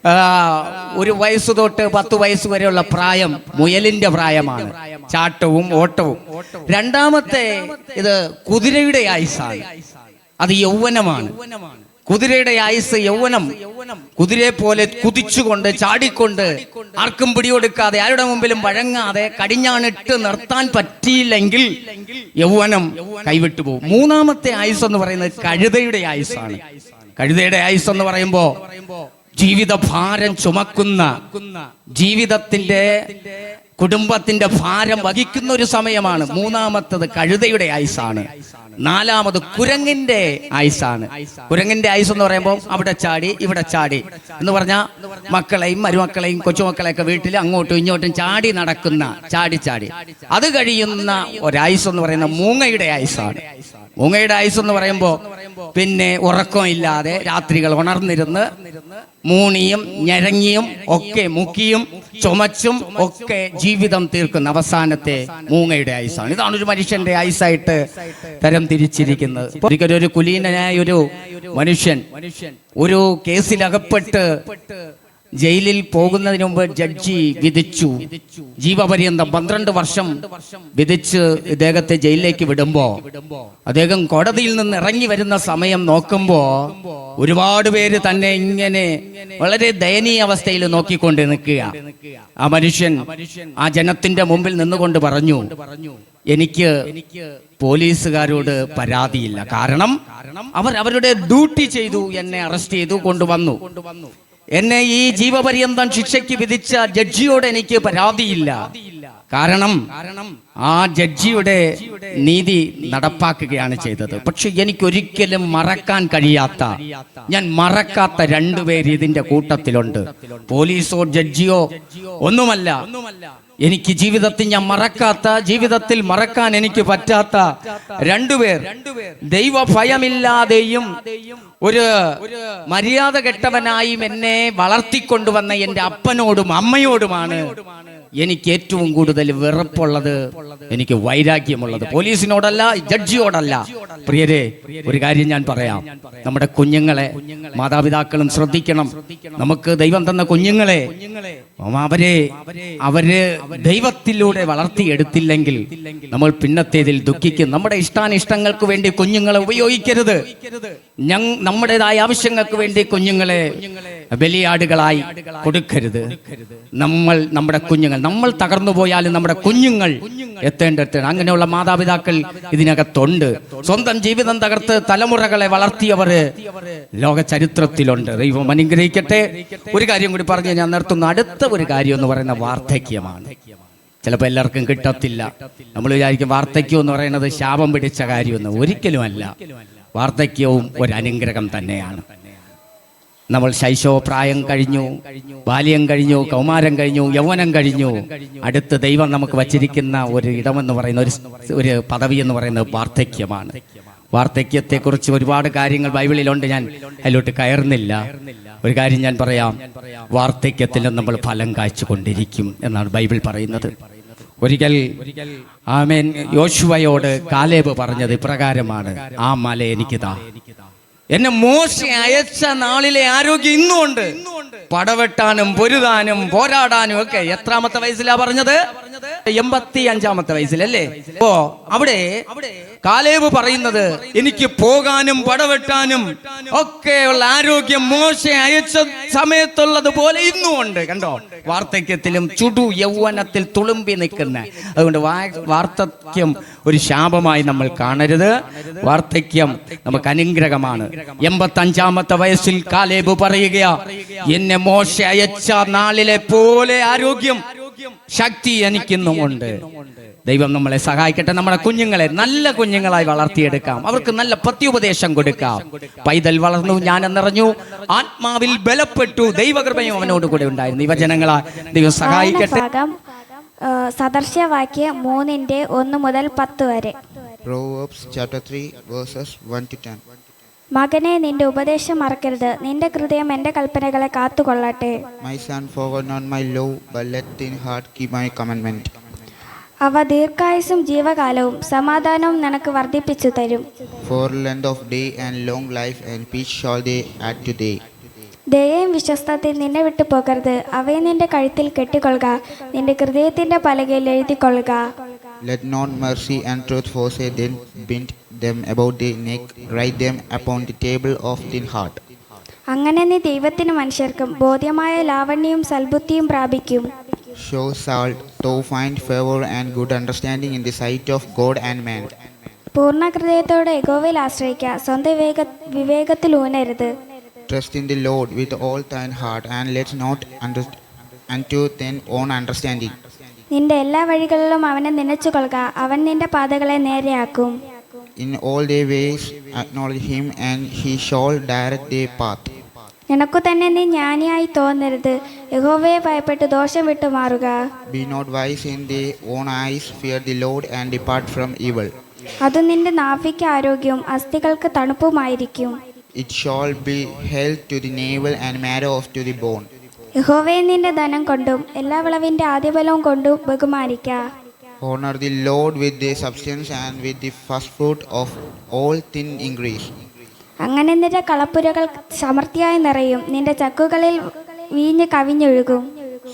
Speaker 1: 1 വയസ്സ് തൊട്ട് 10 വയസ്സ് വരെയുള്ള പ്രായം മുയലിന്റെ പ്രായമാണ്, ചാട്ടവും ഓട്ടവും. രണ്ടാമത്തെ ഇത് കുതിരയുടെ ആയുസ്സാണ്, അത് യൗവനമാണ്. കുതിരയുടെ ആയുസ് യൗവനം. കുതിരയെ പോലെ കുതിച്ചുകൊണ്ട് ചാടിക്കൊണ്ട് ആർക്കും പിടികൊടുക്കാതെ ആരുടെ മുമ്പിലും വഴങ്ങാതെ കടിഞ്ഞാണിട്ട് നിർത്താൻ പറ്റിയില്ലെങ്കിൽ യൗവനം കൈവിട്ടു പോകും. മൂന്നാമത്തെ ആയുസ് എന്ന് പറയുന്നത് കഴുതയുടെ ആയുസ്സാണ്. കഴുതയുടെ ആയുസ് എന്ന് പറയുമ്പോ ജീവിത ഭാരം ചുമക്കുന്ന, ജീവിതത്തിന്റെ കുടുംബത്തിന്റെ ഭാരം വഹിക്കുന്ന ഒരു സമയമാണ്. മൂന്നാമത്തത് കഴുതയുടെ ആയുസ്സാണ്. നാലാമത് കുരങ്ങിന്റെ ആയുസ്സാണ്. കുരങ്ങിന്റെ ആയുസ് എന്ന് പറയുമ്പോൾ അവിടെ ചാടി ഇവിടെ ചാടി എന്ന് പറഞ്ഞാൽ മക്കളെയും മരുമക്കളെയും കൊച്ചുമക്കളെയൊക്കെ വീട്ടിൽ അങ്ങോട്ടും ഇങ്ങോട്ടും ചാടി നടക്കുന്ന, ചാടി ചാടി അത് കഴിയുന്ന ഒരായുസ് എന്ന് പറയുന്ന മൂങ്ങയുടെ ആയുസ്സാണ്. മൂങ്ങയുടെ ആയുസ് എന്ന് പറയുമ്പോൾ പിന്നെ ഉറക്കമില്ലാതെ രാത്രികൾ ഉണർന്നിരുന്ന് മൂണിയും ഞരങ്ങിയും ഒക്കെ മുക്കിയും ചുമച്ചും ഒക്കെ ജീവിതം തീർക്കുന്ന അവസാനത്തെ മൂങ്ങയുടെ ആയുസ്സാണ്. ഇതാണ് ഒരു മനുഷ്യന്റെ ആയുസ്സായിട്ട് തരം തിരിച്ചിരിക്കുന്നത്. ഒരിക്കലും ഒരു കുലീനനായ ഒരു മനുഷ്യൻ ഒരു കേസിലകപ്പെട്ട് ജയിലിൽ പോകുന്നതിന് മുമ്പ് ജഡ്ജി വിധിച്ചു ജീവപര്യന്തം 12 വർഷം വിധിച്ച് ഇദ്ദേഹത്തെ ജയിലിലേക്ക് വിടുമ്പോ അദ്ദേഹം കോടതിയിൽ നിന്ന് ഇറങ്ങി വരുന്ന സമയം നോക്കുമ്പോ ഒരുപാട് പേര് തന്നെ ഇങ്ങനെ വളരെ ദയനീയ അവസ്ഥയിൽ നോക്കിക്കൊണ്ട് നിൽക്കുക. ആ മനുഷ്യൻ ആ ജനത്തിന്റെ മുമ്പിൽ നിന്നുകൊണ്ട് പറഞ്ഞു, എനിക്ക് പോലീസുകാരോട് പരാതിയില്ല, കാരണം അവർ അവരുടെ ഡ്യൂട്ടി ചെയ്തു, എന്നെ അറസ്റ്റ് ചെയ്തു കൊണ്ടുവന്നു. എന്നെ ഈ ജീവപര്യന്തം ശിക്ഷയ്ക്ക് വിധിച്ച ജഡ്ജിയോട് എനിക്ക് പരാതിയില്ല, കാരണം ആ ജഡ്ജിയുടെ നീതി നടപ്പാക്കുകയാണ് ചെയ്തത്. പക്ഷെ എനിക്കൊരിക്കലും മറക്കാൻ കഴിയാത്ത, ഞാൻ മറക്കാത്ത 2 പേര് ഇതിന്റെ കൂട്ടത്തിലുണ്ട്. പോലീസോ ജഡ്ജിയോ ഒന്നുമല്ല, എനിക്ക് ജീവിതത്തിൽ ഞാൻ മറക്കാത്ത, ജീവിതത്തിൽ മറക്കാൻ എനിക്ക് പറ്റാത്ത 2 പേർ. ദൈവഭയമില്ലാതെയും ഒരു മര്യാദ കെട്ടവനായും എന്നെ വളർത്തിക്കൊണ്ടുവന്ന എൻ്റെ അപ്പനോടും അമ്മയോടുമാണ് എനിക്ക് ഏറ്റവും കൂടുതൽ വെറുപ്പുള്ളത്, എനിക്ക് വൈരാഗ്യമുള്ളത്. പോലീസിനോടല്ല, ജഡ്ജിയോടല്ല. പ്രിയരെ, ഒരു കാര്യം ഞാൻ പറയാം, നമ്മുടെ കുഞ്ഞുങ്ങളെ മാതാപിതാക്കളും ശ്രദ്ധിക്കണം. നമുക്ക് ദൈവം തന്ന കുഞ്ഞുങ്ങളെ അവര് ദൈവത്തിലൂടെ വളർത്തിയെടുത്തില്ലെങ്കിൽ നമ്മൾ പിന്നത്തേതിൽ ദുഃഖിക്കും. നമ്മുടെ ഇഷ്ടാനിഷ്ടങ്ങൾക്ക് വേണ്ടി കുഞ്ഞുങ്ങളെ ഉപയോഗിക്കരുത്. നമ്മുടേതായ ആവശ്യങ്ങൾക്ക് വേണ്ടി കുഞ്ഞുങ്ങളെ ബലിയാടുകളായി കൊടുക്കരുത്. നമ്മുടെ കുഞ്ഞുങ്ങൾ, നമ്മൾ തകർന്നു പോയാലും നമ്മുടെ കുഞ്ഞുങ്ങൾ എത്തേണ്ടതാണ്. അങ്ങനെയുള്ള മാതാപിതാക്കൾ ഇതിനകത്തുണ്ട്. സ്വന്തം ജീവിതം തകർത്ത് തലമുറകളെ വളർത്തിയവർ ലോക ചരിത്രത്തിലുണ്ട്. ദൈവം അനുഗ്രഹിക്കട്ടെ. ഒരു കാര്യം കൂടി പറഞ്ഞ് ഞാൻ നിർത്തുന്നു. അടുത്ത ഒരു കാര്യം എന്ന് പറയുന്ന വാർദ്ധക്യമാണ്. ചിലപ്പോൾ എല്ലാവർക്കും കിട്ടത്തില്ല. നമ്മൾ വിചാരിക്കും വാർദ്ധക്യം എന്ന് പറയുന്നത് ശാപം പിടിച്ച കാര്യമൊന്നും. ഒരിക്കലുമല്ല. വാർദ്ധക്യവും ഒരു അനുഗ്രഹം തന്നെയാണ്. നമ്മൾ ശൈശവപ്രായം കഴിഞ്ഞു, ബാല്യം കഴിഞ്ഞു, കൗമാരം കഴിഞ്ഞു, യൗവനം കഴിഞ്ഞു. അടുത്ത് ദൈവം നമുക്ക് വച്ചിരിക്കുന്ന ഒരു ഇടമെന്ന് പറയുന്ന ഒരു പദവി എന്ന് പറയുന്നത് വാർദ്ധക്യമാണ്. വാർദ്ധക്യത്തെക്കുറിച്ച് ഒരുപാട് കാര്യങ്ങൾ ബൈബിളിലുണ്ട്. ഞാൻ അതിലോട്ട് കയറുന്നില്ല. ഒരു കാര്യം ഞാൻ പറയാം, വാർദ്ധക്യത്തിലും നമ്മൾ ഫലം കായ്ച്ചുകൊണ്ടിരിക്കും എന്നാണ് ബൈബിൾ പറയുന്നത്. ഒരിക്കൽ ആമേൻ യോശുവയോട് കാലേബ് പറഞ്ഞത് ഇപ്രകാരമാണ്, ആ മല എനിക്കിതാ. എന്നെ മോശെ അയച്ച നാളിലെ ആരോഗ്യം ഇന്നുമുണ്ട്. പടവെട്ടാനും പൊരുതാനും പോരാടാനും ഒക്കെ. എത്രാമത്തെ വയസ്സിലാ പറഞ്ഞത്? 85-ാമത്തെ വയസ്സിലല്ലേ? ഓ, അവിടെ കാലേബ് പറയുന്നത് എനിക്ക് പോകാനും പടവെട്ടാനും ഒക്കെയുള്ള ആരോഗ്യം മോശെ അയച്ച സമയത്തുള്ളത് പോലെ ഇന്നുമുണ്ട്. കണ്ടോ? വാർദ്ധക്യത്തിലും ചുടു യൗവനത്തിൽ തുളുമ്പി നിൽക്കുന്ന. അതുകൊണ്ട് വാർദ്ധക്യം ഒരു ശാപമായി നമ്മൾ കാണരുത്. വാർദ്ധക്യം നമുക്ക് അനുഗ്രഹമാണ്. 85-ാമത്തെ വയസ്സിൽ കാലേബ് പറയുകയാ, എന്നെ മോശെ അയച്ച നാളിലെ പോലെ ആരോഗ്യം, ശക്തി എനിക്കിന്നുമുണ്ട്. ദൈവം നമ്മളെ സഹായിക്കട്ടെ. നമ്മുടെ കുഞ്ഞുങ്ങളെ നല്ല കുഞ്ഞുങ്ങളായി വളർത്തിയെടുക്കാം. അവർക്ക് നല്ല പ്രത്യുപദേശം കൊടുക്കാം. പൈതൽ വളർന്നു, ജ്ഞാനം നിറഞ്ഞു, ആത്മാവിൽ ബലപ്പെട്ടു, ദൈവകൃപയും അവനോട് കൂടെ ഉണ്ടായിരുന്നു. യുവജനങ്ങളെ ദൈവം സഹായിക്കട്ടെ.
Speaker 3: സദൃശ്യവാക്യം 3:1 മുതൽ 10 വരെ.
Speaker 4: Proverbs chapter 3 verses 1 to 10.
Speaker 3: മകനെ, നിന്റെ ഉപദേശം മറക്കരുത്, നിന്റെ ഹൃദയം എന്റെ കൽപ്പനകളെ കാത്തുകൊള്ളട്ടെ.
Speaker 4: My son, forget not my law, but let thine heart keep my commandment.
Speaker 3: അവ ദീർഘായുസ്സും ജീവകാലവും സമാധാനവും നിനക്ക് വർദ്ധിപ്പിച്ചു തരും.
Speaker 4: For length of day and long life and peace shall they add to thee.
Speaker 3: ദയയും വിശ്വസ്തതയും നിന്നെ വിട്ടു പോകരുത്. അവയെ നിന്റെ കഴുത്തിൽ കെട്ടിക്കൊള്ളുക, നിന്റെ ഹൃദയത്തിന്റെ പലകയിൽ എഴുതിക്കൊള്ളുക.
Speaker 4: Let not mercy and truth forsake them, bind them about the neck, write them upon the table of thine heart.
Speaker 3: അങ്ങനെ നീ ദൈവത്തിനും മനുഷ്യർക്കും ബോധ്യമായ ലാവണ്യവും സൽബുദ്ധിയും പ്രാപിക്കും.
Speaker 4: Show salt, thou find favor and good understanding in the sight of God and man.
Speaker 3: പൂർണ്ണ ഹൃദയത്തോടെ യഹോവയിൽ ആശ്രയിക്കുക, സ്വന്തം വിവേകത്തിൽ ഊന്നരുത്.
Speaker 4: Trust in the Lord with all thine heart, and let not unto thine own understanding.
Speaker 3: നിന്റെ എല്ലാ വഴികളിലും അവനെ നനച്ചുകൊള്ളുക, അവൻ നിന്റെ പാതകളെ നേരെയാക്കും.
Speaker 4: In all their ways acknowledge him, and he shall direct their path.
Speaker 3: നിനക്കു തന്നെ നീ ജ്ഞാനിയായി തോന്നരുത്, യഹോവയെ ഭയപ്പെട്ട് ദോഷം വിട്ടു മാറുക.
Speaker 4: Be not wise in their own eyes, fear the Lord and depart from evil.
Speaker 3: അത് നിന്റെ നാഭിക്ക് ആരോഗ്യവും അസ്ഥികൾക്ക് തണുപ്പുമായിരിക്കും.
Speaker 4: It shall be health to the navel and marrow to the bone.
Speaker 3: യഹോവയെ നിന്റെ ധനം കൊണ്ടും എല്ലാ വിളവിന്റെ ആദ്യഫലവും കൊണ്ടും ബഹുമാനിക്ക.
Speaker 4: Honor the Lord with the substance and with the first fruit of all thin increase.
Speaker 3: അങ്ങനെ നിന്റെ കളപ്പുരകൾ സമൃദ്ധിയായി നിറയും, നിന്റെ ചക്കുകളിൽ വീഞ്ഞ് കവിഞ്ഞൊഴുകും.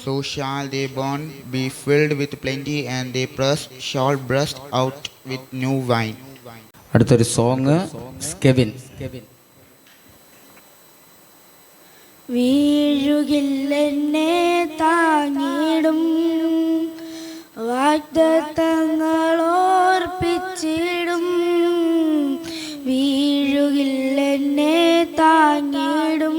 Speaker 4: So shall their barn be filled with plenty, and their press shall burst out with new wine.
Speaker 1: അടുത്തൊരു song സ്കെവിൻ.
Speaker 5: വീഴുകില്ലെന്നെ താങ്ങിടും, വാഗ്ദത്തങ്ങളോർപ്പിച്ചിടും. വീഴുകില്ലെന്നെ താങ്ങിടും,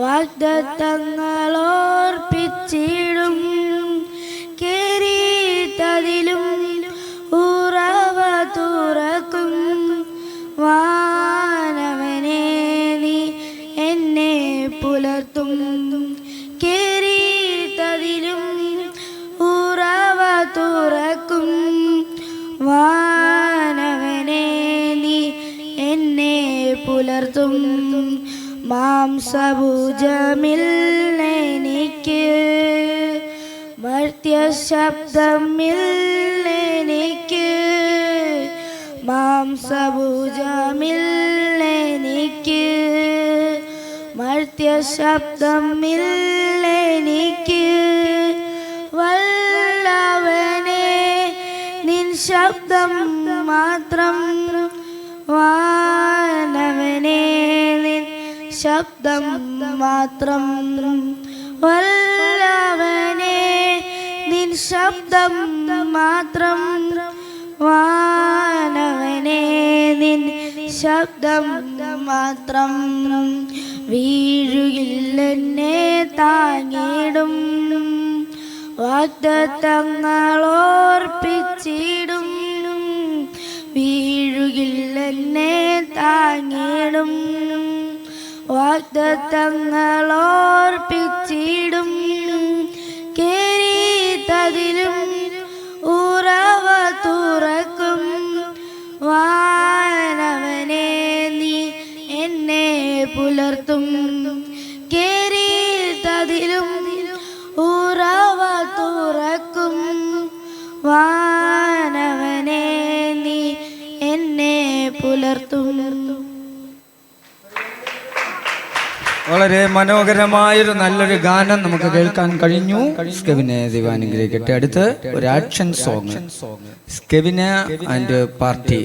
Speaker 5: വാഗ്ദത്തങ്ങളോർപ്പിച്ചിടും. കേറിത്തതിലും ഉറവ തുറക്കും, വാനവനെ നീ എന്നെ പുലർത്തും. കേറിത്തതിലും ഉറവ തുറക്കും, വാനവനെ നീ എന്നെ പുലർത്തും. മാംസഭുജമില്ലെനിക്ക്, മർത്യശബ്ദമില്ലെനിക്ക്. മാംസഭുജമില്ലെനിക്ക്, മർത്യശബ്ദമില്ലെനിക്ക്. വല്ലവനെ നിൻ ശബ്ദം മാത്രം, വാനവനെ നിൻ ശബ്ദം മാത്രം. വല്ലവനെ നിൻ ശബ്ദം മാത്രം, വാനവനെ നിൻ ശബ്ദം മാത്രം. വീഴുകില്ലെന്നെ താങ്ങിടും, വാഗ്ദത്തങ്ങളോർപ്പിച്ചിടും. വീഴുകില്ലെന്നെ താങ്ങിടും, വാഗ്ദത്തങ്ങളോർപ്പിച്ചിടും. കേറിത്തതിലും ഉറവ തുറക്കും, വാനവനെ നീ എന്നെ പുലർത്തും. കേറിത്തതിലും ഉറവ തുറക്കും, വാനവനെ നീ എന്നെ പുലർത്തും.
Speaker 1: വളരെ മനോഹരമായൊരു നല്ലൊരു ഗാനം നമുക്ക് കേൾക്കാൻ കഴിഞ്ഞു. സ്കെവിനെ ദൈവാനുഗ്രഹിക്കട്ടെ. അടുത്ത് ഒരു ആക്ഷൻ സോങ്, സ്കെവിന ആൻഡ് പാർട്ടി.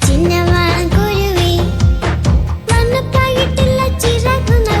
Speaker 2: ചിന്നവാളം കുരുവി, വന്നപ്പായിട്ടില്ല ചിറകുകൾ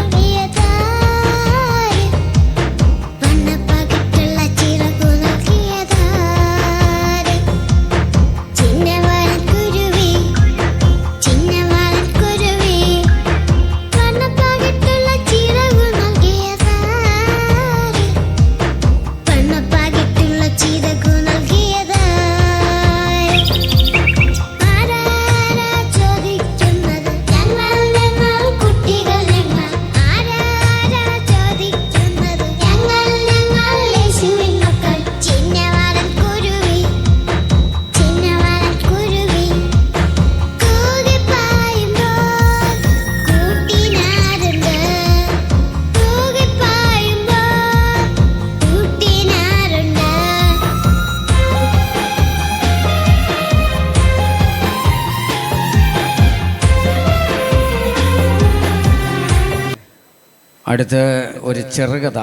Speaker 1: അടുത്ത് ഒരു ചെറുകഥ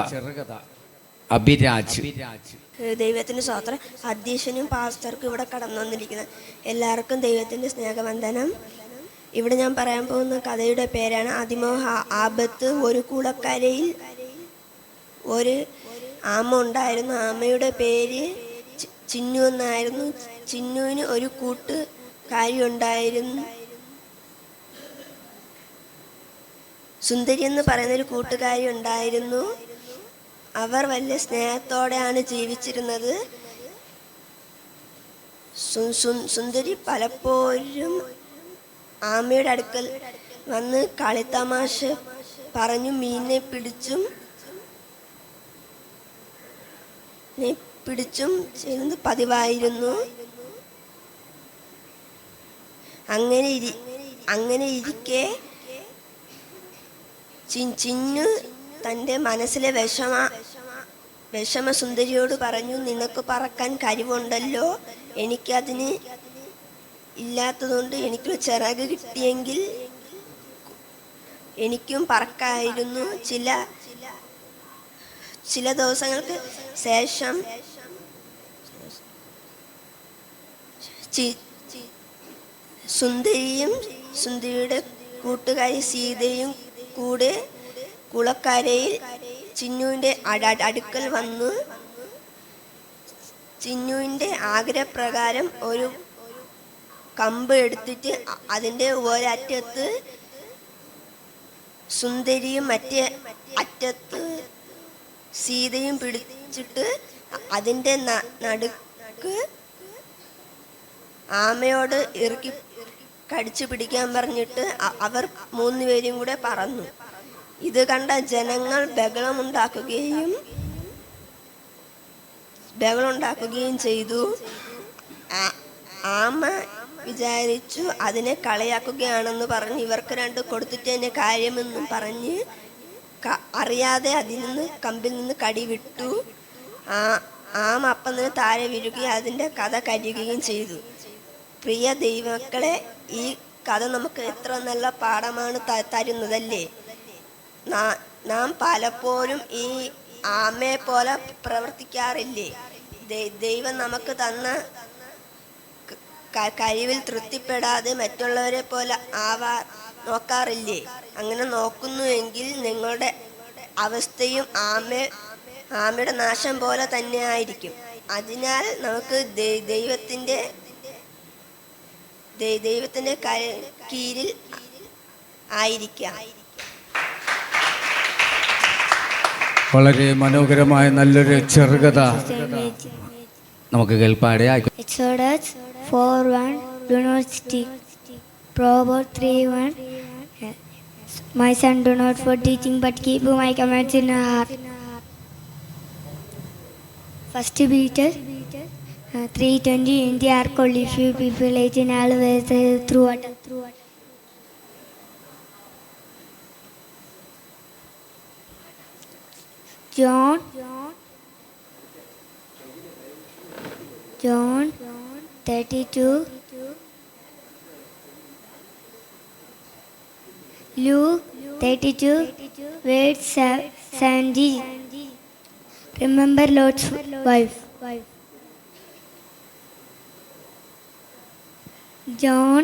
Speaker 1: അഭിരാജ്.
Speaker 6: ദൈവത്തിൻ്റെ സ്തോത്രം. അധ്യക്ഷനും പാസ്റ്റർക്കും ഇവിടെ കടന്നു വന്നിരിക്കുന്നത് എല്ലാവർക്കും ദൈവത്തിൻ്റെ സ്നേഹവന്ദനം. ഇവിടെ ഞാൻ പറയാൻ പോകുന്ന കഥയുടെ പേരാണ് അതിമോഹ ആപത്ത്. ഒരു കുളക്കരയിൽ ഒരു ആമ ഉണ്ടായിരുന്നു. ആമയുടെ പേര് ചിന്നു എന്നായിരുന്നു. ചിന്നുവിന് ഒരു കൂട്ടുകാരി ഉണ്ടായിരുന്നു. സുന്ദരി എന്ന് പറയുന്നൊരു കൂട്ടുകാരി ഉണ്ടായിരുന്നു. അവർ വലിയ സ്നേഹത്തോടെയാണ് ജീവിച്ചിരുന്നത്. സുന്ദരി പലപ്പോഴും ആമയുടെ അടുക്കൽ വന്ന് കളിത്തമാശ പറഞ്ഞു മീനിനെ പിടിച്ചും ചെയ്യുന്നത് പതിവായിരുന്നു. അങ്ങനെ ഇരിക്കെ ചിന്നു തൻ്റെ മനസ്സിലെ വിഷമ സുന്ദരിയോട് പറഞ്ഞു, നിനക്ക് പറക്കാൻ കഴിവുണ്ടല്ലോ, എനിക്കതിന് ഇല്ലാത്തതുകൊണ്ട് എനിക്കൊരു ചിറക് കിട്ടിയെങ്കിൽ എനിക്കും പറക്കായിരുന്നു. ചില ദിവസങ്ങൾക്ക് ശേഷം സുന്ദരിയും സുന്ദരിയുടെ കൂട്ടുകാരി സീതയും കൂടെ കുളക്കരയിൽ ചിന്നുവിൻ്റെ അടുക്കൽ വന്നു. ചിന്നുവിൻ്റെ ആഗ്രഹപ്രകാരം ഒരു കമ്പ് എടുത്തിട്ട് അതിൻ്റെ ഒരറ്റത്ത് സുന്ദരിയും മറ്റേ അറ്റത്ത് സീതയും പിടിച്ചിട്ട് അതിൻ്റെ നടുക്ക് ആമയോട് ഇറുക്കി കടിച്ചു പിടിക്കാൻ പറഞ്ഞിട്ട് അവർ മൂന്നുപേരും കൂടെ പറന്നു. ഇത് കണ്ട ജനങ്ങൾ ബഹളമുണ്ടാക്കുകയും ചെയ്തു. ആമ വിചാരിച്ചു അതിനെ കളയാക്കുകയാണെന്ന് പറഞ്ഞ് ഇവർക്ക് രണ്ട് കൊടുത്തിട്ട് തന്നെ കാര്യമെന്നും പറഞ്ഞ് അറിയാതെ കമ്പിൽ നിന്ന് കടി വിട്ടു. ആമ അപ്പം തന്നെ താഴെ വീഴുകയും അതിൻ്റെ കഥ കരിയുകയും ചെയ്തു. പ്രിയ ദൈവമക്കളെ, ഈ കഥ നമുക്ക് എത്ര നല്ല പാഠമാണ് തരുന്നതല്ലേ. നാം പലപ്പോഴും ഈ ആമയെ പോലെ പ്രവർത്തിക്കാറില്ലേ? ദൈവം നമുക്ക് തന്ന കഴിവിൽ തൃപ്തിപ്പെടാതെ മറ്റുള്ളവരെ പോലെ നോക്കാറില്ലേ? അങ്ങനെ നോക്കുന്നുവെങ്കിൽ നിങ്ങളുടെ അവസ്ഥയും ആമയുടെ നാശം പോലെ തന്നെ ആയിരിക്കും. അതിനാൽ നമുക്ക് ദൈവത്തിൻ്റെ കീഴിൽ ആയിരിക്കാം.
Speaker 1: വളരെ മനോഹരമായ നല്ലൊരു ചെറുകഥ നമുക്ക് കേൾപ്പാടെ.
Speaker 5: Exodus 4:1 Do not steal. Proverbs 3:1 My son, do not for teaching, but keep my commands in your heart. First Peter 3:20 In the ark only few people ate in all ways through water. John 32 Luke 32 verse 70 Remember Lord's wife. John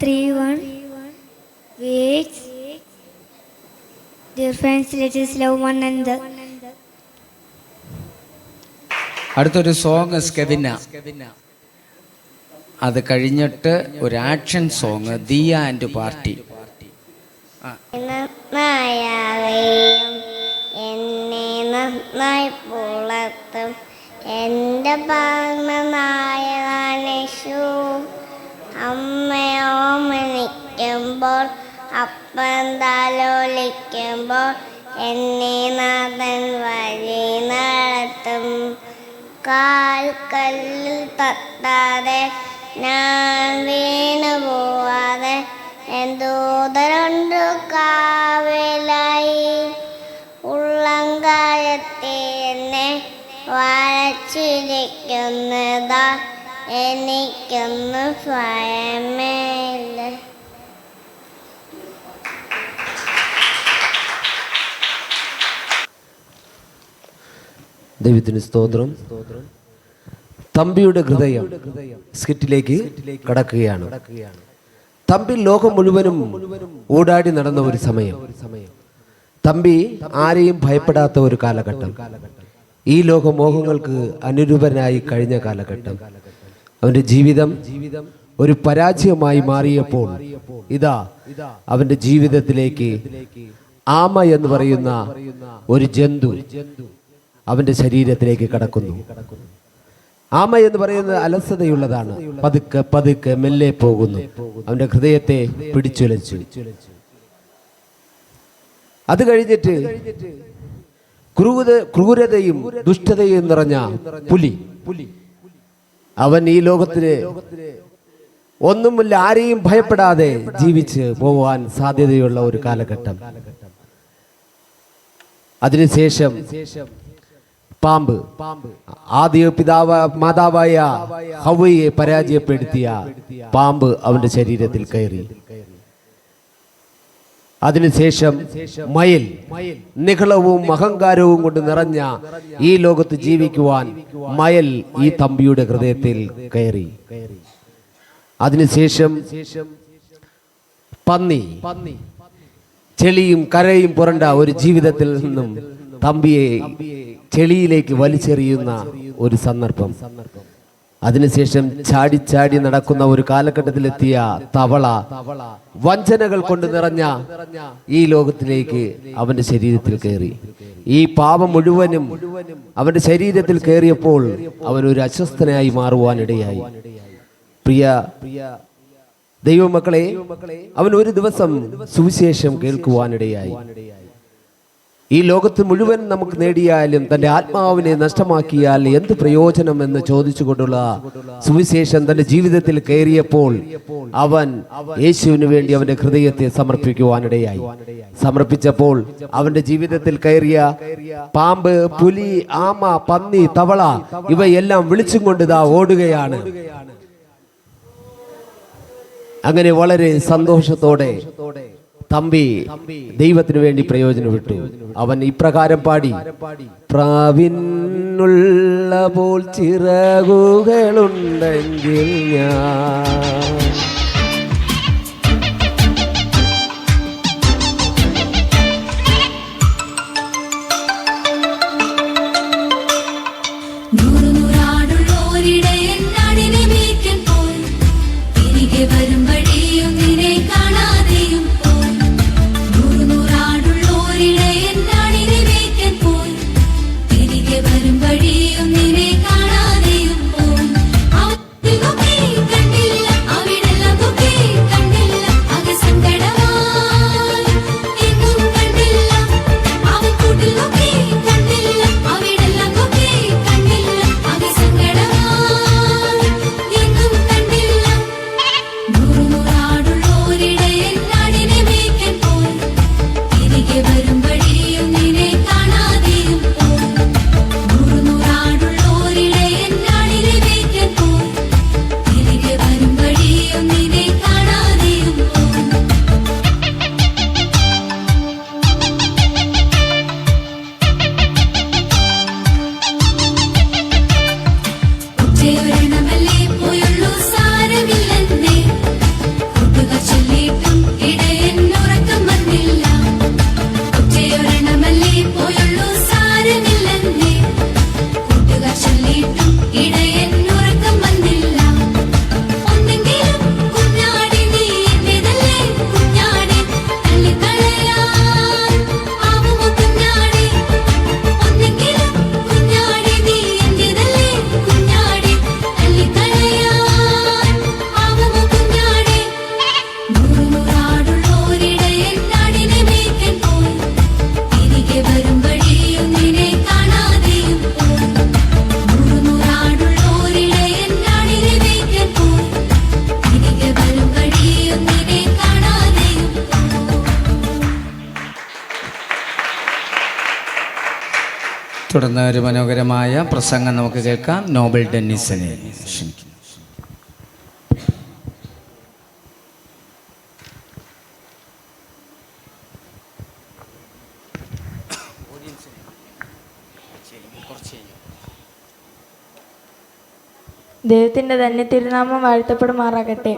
Speaker 5: 3:1 Wait. Dear friends, let us love one another.
Speaker 1: അടുത്തൊരു song സ്കെവിന. അത് കഴിഞ്ഞിട്ട് ഒരു action song Diya and party.
Speaker 7: എന്നെ നന്നായി പുലർത്തും എൻ്റെ പാർണനായശു അമ്മയോമനിക്കുമ്പോൾ അപ്പം താലോലിക്കുമ്പോൾ എന്നെ നാഥൻ വഴി നടത്തും. കാൽക്കല്ലിൽ തട്ടാതെ ഞാൻ വീണു പോവാതെ എന്തോതരുണ്ടു കാവലായി. ഉള്ളങ്കായത്തെ എന്നെ വരച്ചിരിക്കുന്നതാ എനിക്കൊന്നും സ്വയമേ ഇല്ല.
Speaker 8: ദൈവത്തിന് സ്തോത്രം. തമ്പിയുടെ ഹൃദയം സ്കിറ്റിലേക്ക് കടക്കുകയാണ്. തമ്പി ലോകം മുഴുവനും ഓടാടി നടന്ന ഒരു സമയം. തമ്പി ആരെയും ഭയപ്പെടാത്ത ഒരു കാലഘട്ടം. ഈ ലോകമോഹങ്ങൾക്ക് അനുരൂപനായി കഴിഞ്ഞ കാലഘട്ടം. അവന്റെ ജീവിതം ഒരു പരാജയമായി മാറിയപ്പോൾ ഇതാ അവന്റെ ജീവിതത്തിലേക്ക് ആമ എന്ന് പറയുന്ന ഒരു ജന്തു അവന്റെ ശരീരത്തിലേക്ക് കടക്കുന്നു. ആമ എന്ന് പറയുന്നത് അലസതയുള്ളതാണ്. പതുക്കെ പതുക്കെ മെല്ലെ പോകുന്നു. അവന്റെ ഹൃദയത്തെ പിടിച്ചുലച്ചു. അത് കഴിഞ്ഞിട്ട് ക്രൂരതയും ദുഷ്ടതയും നിറഞ്ഞ പുലി. അവൻ ഈ ലോകത്തില് ഒന്നുമില്ല, ആരെയും ഭയപ്പെടാതെ ജീവിച്ച് പോവാൻ സാധ്യതയുള്ള ഒരു കാലഘട്ടം. അതിനുശേഷം പാമ്പ്, ആദ്യ മാതാവായ ഹവ്വയെ പരാജയപ്പെടുത്തിയ പാമ്പ് അവന്റെ ശരീരത്തിൽ കയറി. അതിനുശേഷം മയിൽ, നിഗളവും അഹങ്കാരവും കൊണ്ട് നിറഞ്ഞ ഈ ലോകത്ത് ജീവിക്കുവാൻ മയിൽ ഈ തമ്പിയുടെ ഹൃദയത്തിൽ കയറി. അതിനുശേഷം പന്നി, ചെളിയും കരയും പുരണ്ട ഒരു ജീവിതത്തിൽ നിന്നും തമ്പിയെ ചെളിയിലേക്ക് വലിച്ചെറിയുന്ന ഒരു സന്ദർഭം. അതിനുശേഷം ചാടി ചാടി നടക്കുന്ന ഒരു കാലഘട്ടത്തിലെത്തിയ തവള, വഞ്ചനകൾ കൊണ്ട് നിറഞ്ഞ ഈ ലോകത്തിലേക്ക് അവന്റെ ശരീരത്തിൽ കയറി. ഈ പാപം മുഴുവനും അവന്റെ ശരീരത്തിൽ കയറിയപ്പോൾ അവൻ ഒരു അസ്വസ്ഥനായി മാറുവാനിടയായി. പ്രിയ ദൈവമക്കളെ, അവൻ ഒരു ദിവസം സുവിശേഷം കേൾക്കുവാനിടയായി. ഈ ലോകത്ത് മുഴുവൻ നമുക്ക് നേടിയാലും തന്റെ ആത്മാവിനെ നഷ്ടമാക്കിയാൽ എന്ത് പ്രയോജനം എന്ന് ചോദിച്ചുകൊണ്ടുള്ള സുവിശേഷം തന്റെ ജീവിതത്തിൽ കയറിയപ്പോൾ അവൻ യേശുവിന് വേണ്ടി അവന്റെ ഹൃദയത്തെ സമർപ്പിക്കുവാനിടയായി. സമർപ്പിച്ചപ്പോൾ അവന്റെ ജീവിതത്തിൽ കയറിയ പാമ്പ്, പുലി, ആമ, പന്നി, തവള ഇവയെല്ലാം വിളിച്ചും കൊണ്ട് ഇതാ ഓടുകയാണ്. അങ്ങനെ വളരെ സന്തോഷത്തോടെ തമ്പി ദൈവത്തിനു വേണ്ടി പ്രയോജനപ്പെട്ടു. അവൻ ഇപ്രകാരം പാടി: പ്രാവിനുള്ള പോൽ ചിറകുകളുണ്ടെങ്കിൽ ഞാൻ
Speaker 1: തുടർന്ന് ഒരു മനോഹരമായ പ്രസംഗം നമുക്ക് കേൾക്കാം. നോബൽ ഡെന്നിസിനെ ക്ഷണിക്കുന്നു.
Speaker 3: ദൈവത്തിൻ്റെ തന്നെ തിരുനാമം വാഴ്ത്തപ്പെടുമാറാകട്ടെ.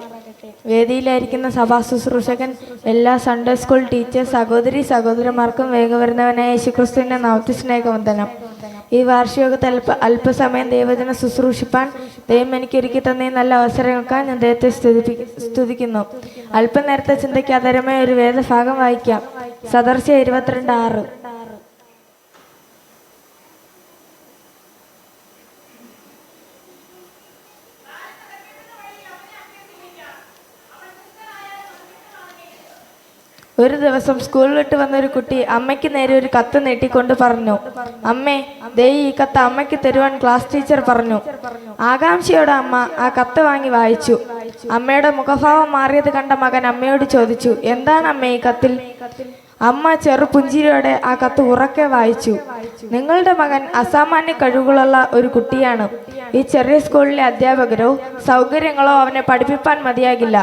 Speaker 3: വേദിയിലായിരിക്കുന്ന സഭാ ശുശ്രൂഷകൻ, എല്ലാ സൺഡേ സ്കൂൾ ടീച്ചേഴ്സ്, സഹോദരി സഹോദരന്മാർക്കും വേഗവരുന്നവനായ യേശുക്രിസ്തുവിൻ്റെ നാമത്തിൽ സ്നേഹവന്ദനം. ഈ വാർഷികത്തിൽ അല്പസമയം ദൈവജന ശുശ്രൂഷിപ്പാൻ ദൈവം എനിക്ക് ഒരുക്കി തന്ന നല്ല അവസരങ്ങൾക്കാൻ ഞാൻ ദൈവത്തെ സ്തുതിക്കുന്നു. അല്പനേരത്തെ ചിന്തയ്ക്ക് ആധാരമായ ഒരു വേദഭാഗം വായിക്കാം. സദർശ്യ 22:6. ഒരു ദിവസം സ്കൂൾ വിട്ട് വന്നൊരു കുട്ടി അമ്മയ്ക്ക് നേരെ ഒരു കത്ത് നീട്ടിക്കൊണ്ട് പറഞ്ഞു, അമ്മേ, ദേ ഈ കത്ത് അമ്മയ്ക്ക് തരുവാൻ ക്ലാസ് ടീച്ചർ പറഞ്ഞു. ആകാംക്ഷയോടെ അമ്മ ആ കത്ത് വാങ്ങി വായിച്ചു. അമ്മയുടെ മുഖഭാവം മാറിയത് കണ്ട മകൻ അമ്മയോട് ചോദിച്ചു, എന്താണ് അമ്മ ഈ കത്തിൽ? അമ്മ ചെറുപുഞ്ചിരിയോടെ ആ കത്ത് ഉറക്കെ വായിച്ചു. നിങ്ങളുടെ മകൻ അസാമാന്യ കഴിവുകളുള്ള ഒരു കുട്ടിയാണ്. ഈ ചെറിയ സ്കൂളിലെ അധ്യാപകരോ സൗകര്യങ്ങളോ അവനെ പഠിപ്പിക്കാൻ മതിയാകില്ല.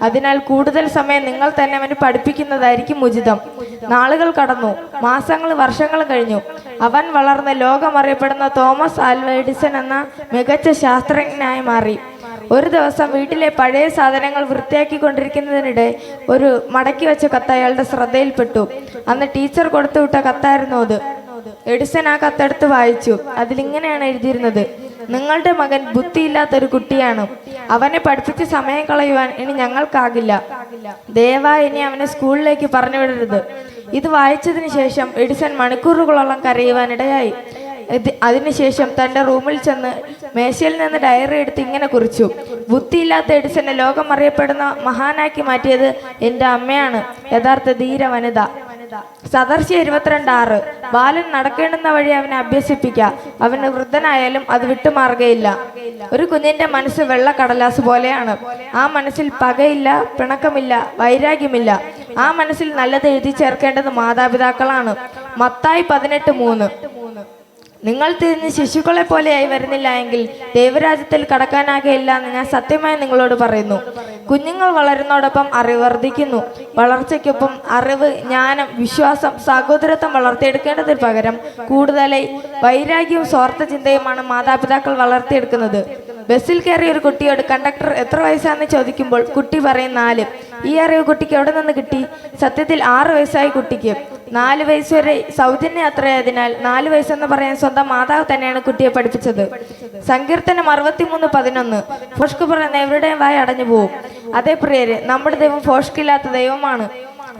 Speaker 3: അതിനാൽ കൂടുതൽ സമയം നിങ്ങൾ തന്നെ അവന് പഠിപ്പിക്കുന്നതായിരിക്കും ഉചിതം. നാളുകൾ കടന്നു, മാസങ്ങൾ വർഷങ്ങൾ കഴിഞ്ഞു. അവൻ വളർന്ന് ലോകമറിയപ്പെടുന്ന തോമസ് ആൽവ എഡിസൺ എന്ന മികച്ച ശാസ്ത്രജ്ഞനായി മാറി. ഒരു ദിവസം വീട്ടിലെ പഴയ സാധനങ്ങൾ വൃത്തിയാക്കിക്കൊണ്ടിരിക്കുന്നതിനിടെ ഒരു മടക്കി വെച്ച കത്ത് അയാളുടെ ശ്രദ്ധയിൽപ്പെട്ടു. അന്ന് ടീച്ചർ കൊടുത്തുവിട്ട കത്തായിരുന്നു അത്. എഡിസൺ ആ കത്തെടുത്ത് വായിച്ചു. അതിലിങ്ങനെയാണ് എഴുതിയിരുന്നത്, നിങ്ങളുടെ മകൻ ബുദ്ധിയില്ലാത്തൊരു കുട്ടിയാണ്. അവനെ പഠിപ്പിച്ച് സമയം കളയുവാൻ ഇനി ഞങ്ങൾക്കാകില്ല. ദയവായി ഇനി അവനെ സ്കൂളിലേക്ക് പറഞ്ഞു വിടരുത്. ഇത് വായിച്ചതിന് ശേഷം എഡിസൺ മണിക്കൂറുകളോളം കരയുവാനിടയായി. അതിനുശേഷം തൻ്റെ റൂമിൽ ചെന്ന് മേശയിൽ നിന്ന് ഡയറി എടുത്ത് ഇങ്ങനെ കുറിച്ചു, ബുദ്ധിയില്ലാത്ത എഡിസനെ ലോകം അറിയപ്പെടുന്ന മഹാനാക്കി മാറ്റിയത് എൻ്റെ അമ്മയാണ്, യഥാർത്ഥ ധീര വനിത. സദർശ്യ 22:6. ബാലൻ നടക്കേണ്ടുന്ന വഴി അവനെ അഭ്യസിപ്പിക്കുക. അവന് വൃദ്ധനായാലും അത് വിട്ടുമാറുകയില്ല. ഒരു കുഞ്ഞിന്റെ മനസ്സ് വെള്ളക്കടലാസ് പോലെയാണ്. ആ മനസ്സിൽ പകയില്ല, പിണക്കമില്ല, വൈരാഗ്യമില്ല. ആ മനസ്സിൽ നല്ലത് എഴുതി ചേർക്കേണ്ടത് മാതാപിതാക്കളാണ്. മത്തായി 18:3. നിങ്ങൾ തിരിഞ്ഞ് ശിശുക്കളെ പോലെയായി വരുന്നില്ല എങ്കിൽ ദൈവരാജ്യത്തിൽ കടക്കാനാകയില്ല എന്ന് ഞാൻ സത്യമായി നിങ്ങളോട് പറയുന്നു. കുഞ്ഞുങ്ങൾ വളരുന്നതോടൊപ്പം അറിവ് വർദ്ധിക്കുന്നു. വളർച്ചയ്ക്കൊപ്പം അറിവ്, ജ്ഞാനം, വിശ്വാസം, സഹോദരത്വം വളർത്തിയെടുക്കേണ്ടതിന് പകരം കൂടുതലായി വൈരാഗ്യവും സ്വാർത്ഥ ചിന്തയുമാണ് മാതാപിതാക്കൾ വളർത്തിയെടുക്കുന്നത്. ബസ്സിൽ കയറിയ ഒരു കുട്ടിയോട് കണ്ടക്ടർ എത്ര വയസ്സാണെന്ന് ചോദിക്കുമ്പോൾ കുട്ടി പറയും 4. ഈ അറിവ് കുട്ടിക്ക് എവിടെ നിന്ന് കിട്ടി? സത്യത്തിൽ 6 വയസ്സായി കുട്ടിക്ക്. 4 വയസ്സ് വരെ സൗജന്യ യാത്രയായതിനാൽ 4 വയസ്സെന്ന് പറയാൻ സ്വന്തം മാതാവ് തന്നെയാണ് കുട്ടിയെ പഠിപ്പിച്ചത്. സങ്കീർത്തനം 63:11. ഫോഷ്ക്ക് പറയുന്ന എവരുടെയും വായ അടഞ്ഞു പോവും. അതേ പ്രിയരെ, നമ്മുടെ ദൈവം ഫോഷ്കില്ലാത്ത ദൈവമാണ്.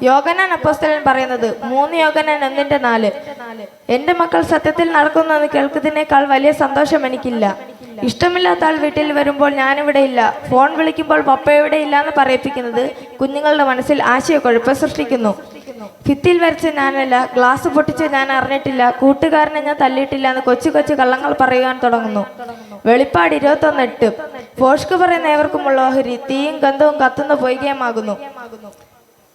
Speaker 3: യോഹന്നാൻ അപ്പോസ്തലൻ പറയുന്നത് 3 യോഹന്നാൻ 1:4. എൻ്റെ മക്കൾ സത്യത്തിൽ നടക്കുന്നു എന്ന് കേൾക്കുന്നതിനേക്കാൾ വലിയ സന്തോഷം എനിക്കില്ല. ഇഷ്ടമില്ലാത്ത ആൾ വീട്ടിൽ വരുമ്പോൾ ഞാനിവിടെ ഇല്ല, ഫോൺ വിളിക്കുമ്പോൾ പപ്പ ഇവിടെ ഇല്ല എന്ന് പറയിപ്പിക്കുന്നത് കുഞ്ഞുങ്ങളുടെ മനസ്സിൽ ആശയക്കുഴപ്പം സൃഷ്ടിക്കുന്നു. ഭിത്തിയിൽ വരച്ച് ഞാനല്ല, ഗ്ലാസ് പൊട്ടിച്ച് ഞാൻ അറിഞ്ഞിട്ടില്ല, കൂട്ടുകാരനെ ഞാൻ തല്ലിയിട്ടില്ല എന്ന് കൊച്ചു കൊച്ചു കള്ളങ്ങൾ പറയുവാൻ തുടങ്ങുന്നു. വെളിപ്പാട് 21:8. ഫോഷ്ക്ക് പറയുന്ന ഏവർക്കുമുള്ള ഓഹരി തീയും ഗന്ധവും കത്തുന്ന പൊയ്കയുമാകുന്നു.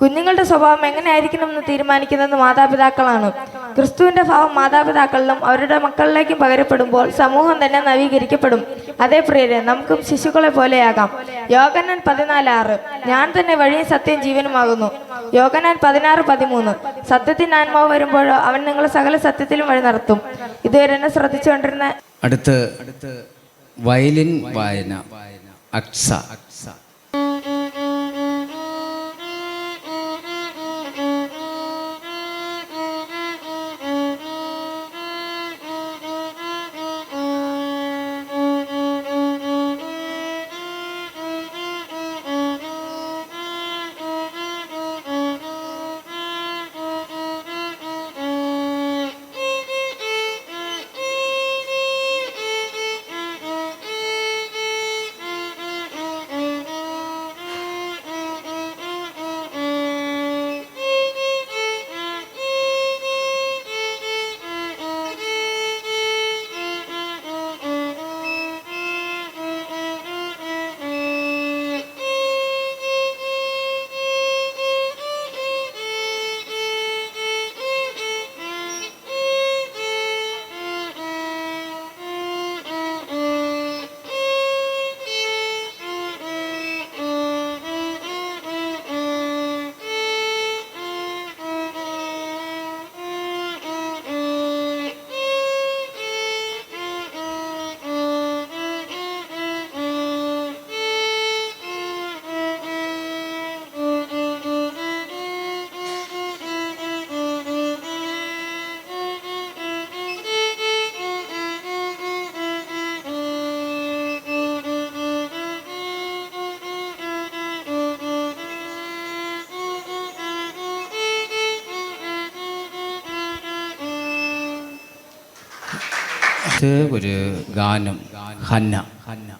Speaker 3: കുഞ്ഞുങ്ങളുടെ സ്വഭാവം എങ്ങനെയായിരിക്കണമെന്ന് തീരുമാനിക്കുന്നത് മാതാപിതാക്കളാണ്. ക്രിസ്തുവിന്റെ ഭാവം മാതാപിതാക്കളിലും അവരുടെ മക്കളിലേക്കും പകരപ്പെടുമ്പോൾ സമൂഹം തന്നെ നവീകരിക്കപ്പെടും. അതേ പ്രിയരെ, നമുക്കും ശിശുക്കളെ പോലെയാകാം. യോഹന്നാൻ 14:6. ഞാൻ തന്നെ വഴിയും സത്യം ജീവനുമാകുന്നു. യോഹന്നാൻ 16:13. സത്യത്തിന് ആത്മാവ് വരുമ്പോഴോ അവൻ നിങ്ങളെ സകല സത്യത്തിലും വഴി നടത്തും. ഇതുവരെ എന്നെ ശ്രദ്ധിച്ചുകൊണ്ടിരുന്ന
Speaker 1: അടുത്ത് വയലിൻ വായന അക്സ. ഒരു ഗാനം ഹന്ന.
Speaker 2: ും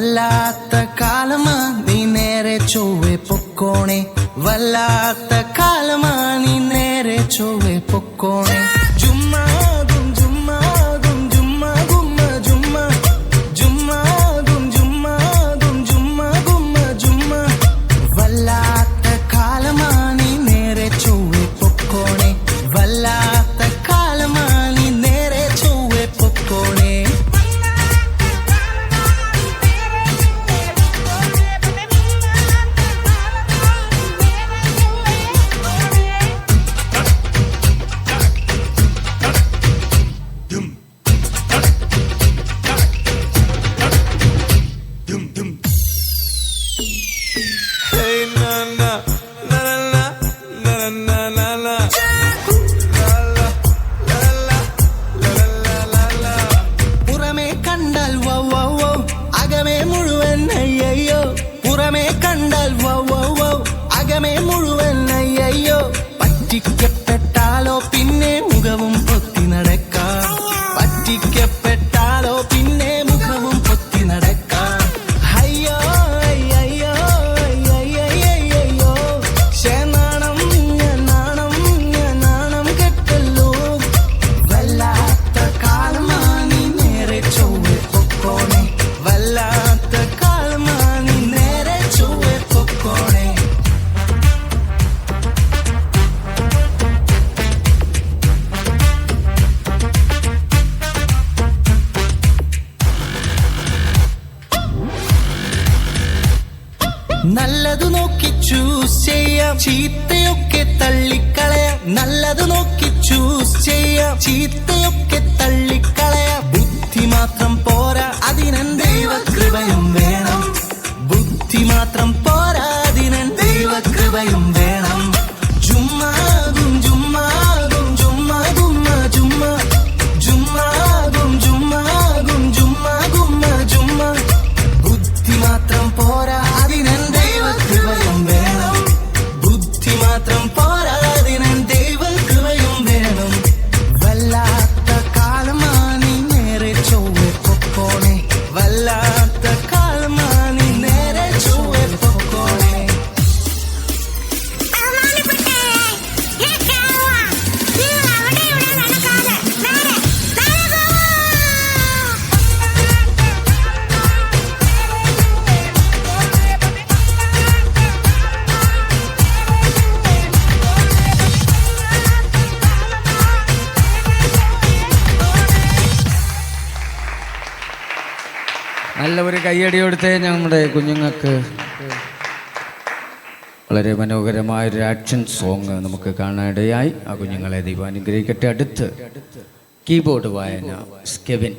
Speaker 9: വല്ലാത്ത കാലമാ നീ നേരെ ചൊവ്വെ പൊക്കോണേ, വല്ലാത്ത കാലമാ നീ നേരെ ചൊവ്വെ പൊക്കോണേ. ജുമ്മാകും ജുമ്മാകും ജുമ്മാ ഗുമ്മ ജുമ്മ, ജുമ്മാകും ജുമ്മാകും ജുമ്മാ ഗുമ്മ ജുമ്മ. വല്ലാത്ത കാലമാ നീ നേരെ ചൊവ്വെ പൊക്കോണേ, വല്ലാത്ത കാലമാ നീ നേരെ ചൊവ്വെ പൊക്കോണേ. പുറമേ കണ്ടാൽ വൗ വൗ വൗ, അകമേ മുഴുവൻ അയ്യയ്യോ. പുറമേ കണ്ടാൽ വൗ വൗ വൗ, അകമേ മുഴുവൻ അയ്യയ്യോ. പറ്റിക്കപ്പെട്ടാലോ പിന്നെ മുഖവും പൊത്തി നടക്കാം, പറ്റിക്കപ്പെട്ടാലോ പിന്നെ മുഖവും പൊത്തി നടക്കാം. അയ്യോ അയ്യോ അയ്യോ, നാണം ഞാൻ നാണം ഞാൻ നാണം കെട്ടല്ലോ. വല്ലാത്ത കാലമാ നീ നേരെ ചൊവ്വെ പൊക്കോണേ, വല്ലാത്ത കാലമാ നീ നേരെ ചൊവ്വെ പൊക്കോണേ. നല്ലതു നോക്കി ചൂസ് ചെയ്യാം, ചീത്തയൊക്കെ തള്ളിക്കളയാം. നല്ലതു നോക്കി ചൂസ് ചെയ്യാം, ചീത്തയൊക്കെ തള്ളിക്കളയാം. ബുദ്ധി മാത്രം പോരാ, അതിനൻ ദൈവകൃപയും വേണം. ബുദ്ധി മാത്രം പോരാ, അതിനൻ ദൈവകൃപയും വേണം. ജുമ്മാകും ജുമ്മാകും ജുമ്മാ ഗുമ്മ ജുമ്മ, ജുമ്മാകും ജുമ്മാകും ജുമ്മാ ഗുമ്മ ജുമ്മ. ബുദ്ധി മാത്രം പോരാ, അതിനൻ ദൈവകൃപയും വേണം. ബുദ്ധി മാത്രം പോരാ, അതിനൻ ദൈവകൃപയും വേണം. വല്ലാത്ത കാലമാ നീ നേരെ ചൊവ്വെ പൊക്കോണേ, വല്ലാത്ത കാലമാ നീ നേരെ ചൊവ്വെ പൊക്കോണേ.
Speaker 1: നല്ല ഒരു കയ്യടി കൊടുത്തേ നമ്മുടെ കുഞ്ഞുങ്ങൾക്ക്. വളരെ മനോഹരമായൊരു ആക്ഷൻ സോങ് നമുക്ക് കാണാനിടയായി. ആ കുഞ്ഞുങ്ങളെ ദൈവം അനുഗ്രഹിക്കട്ടെ. അടുത്ത് കീബോർഡ് വായന കെവിൻ.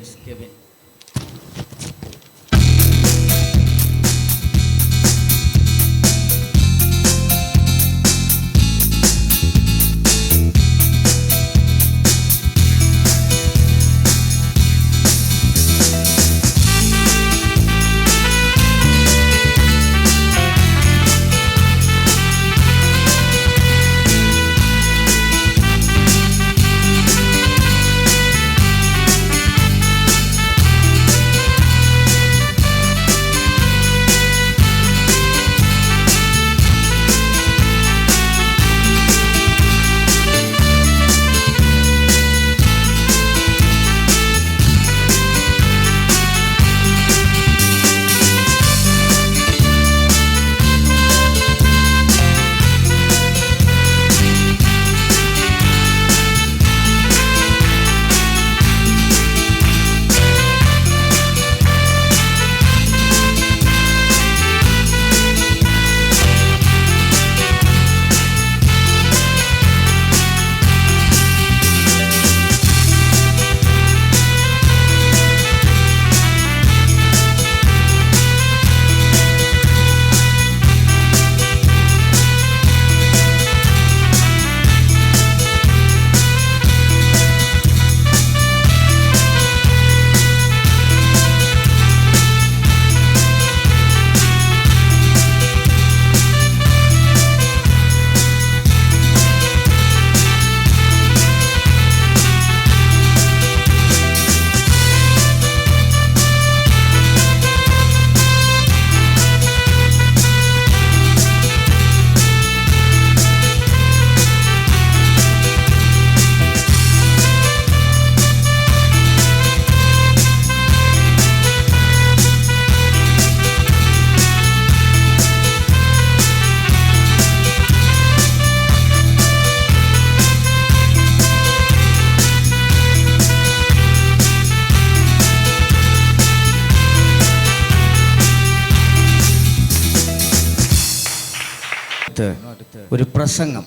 Speaker 1: ഒരു പ്രസംഗം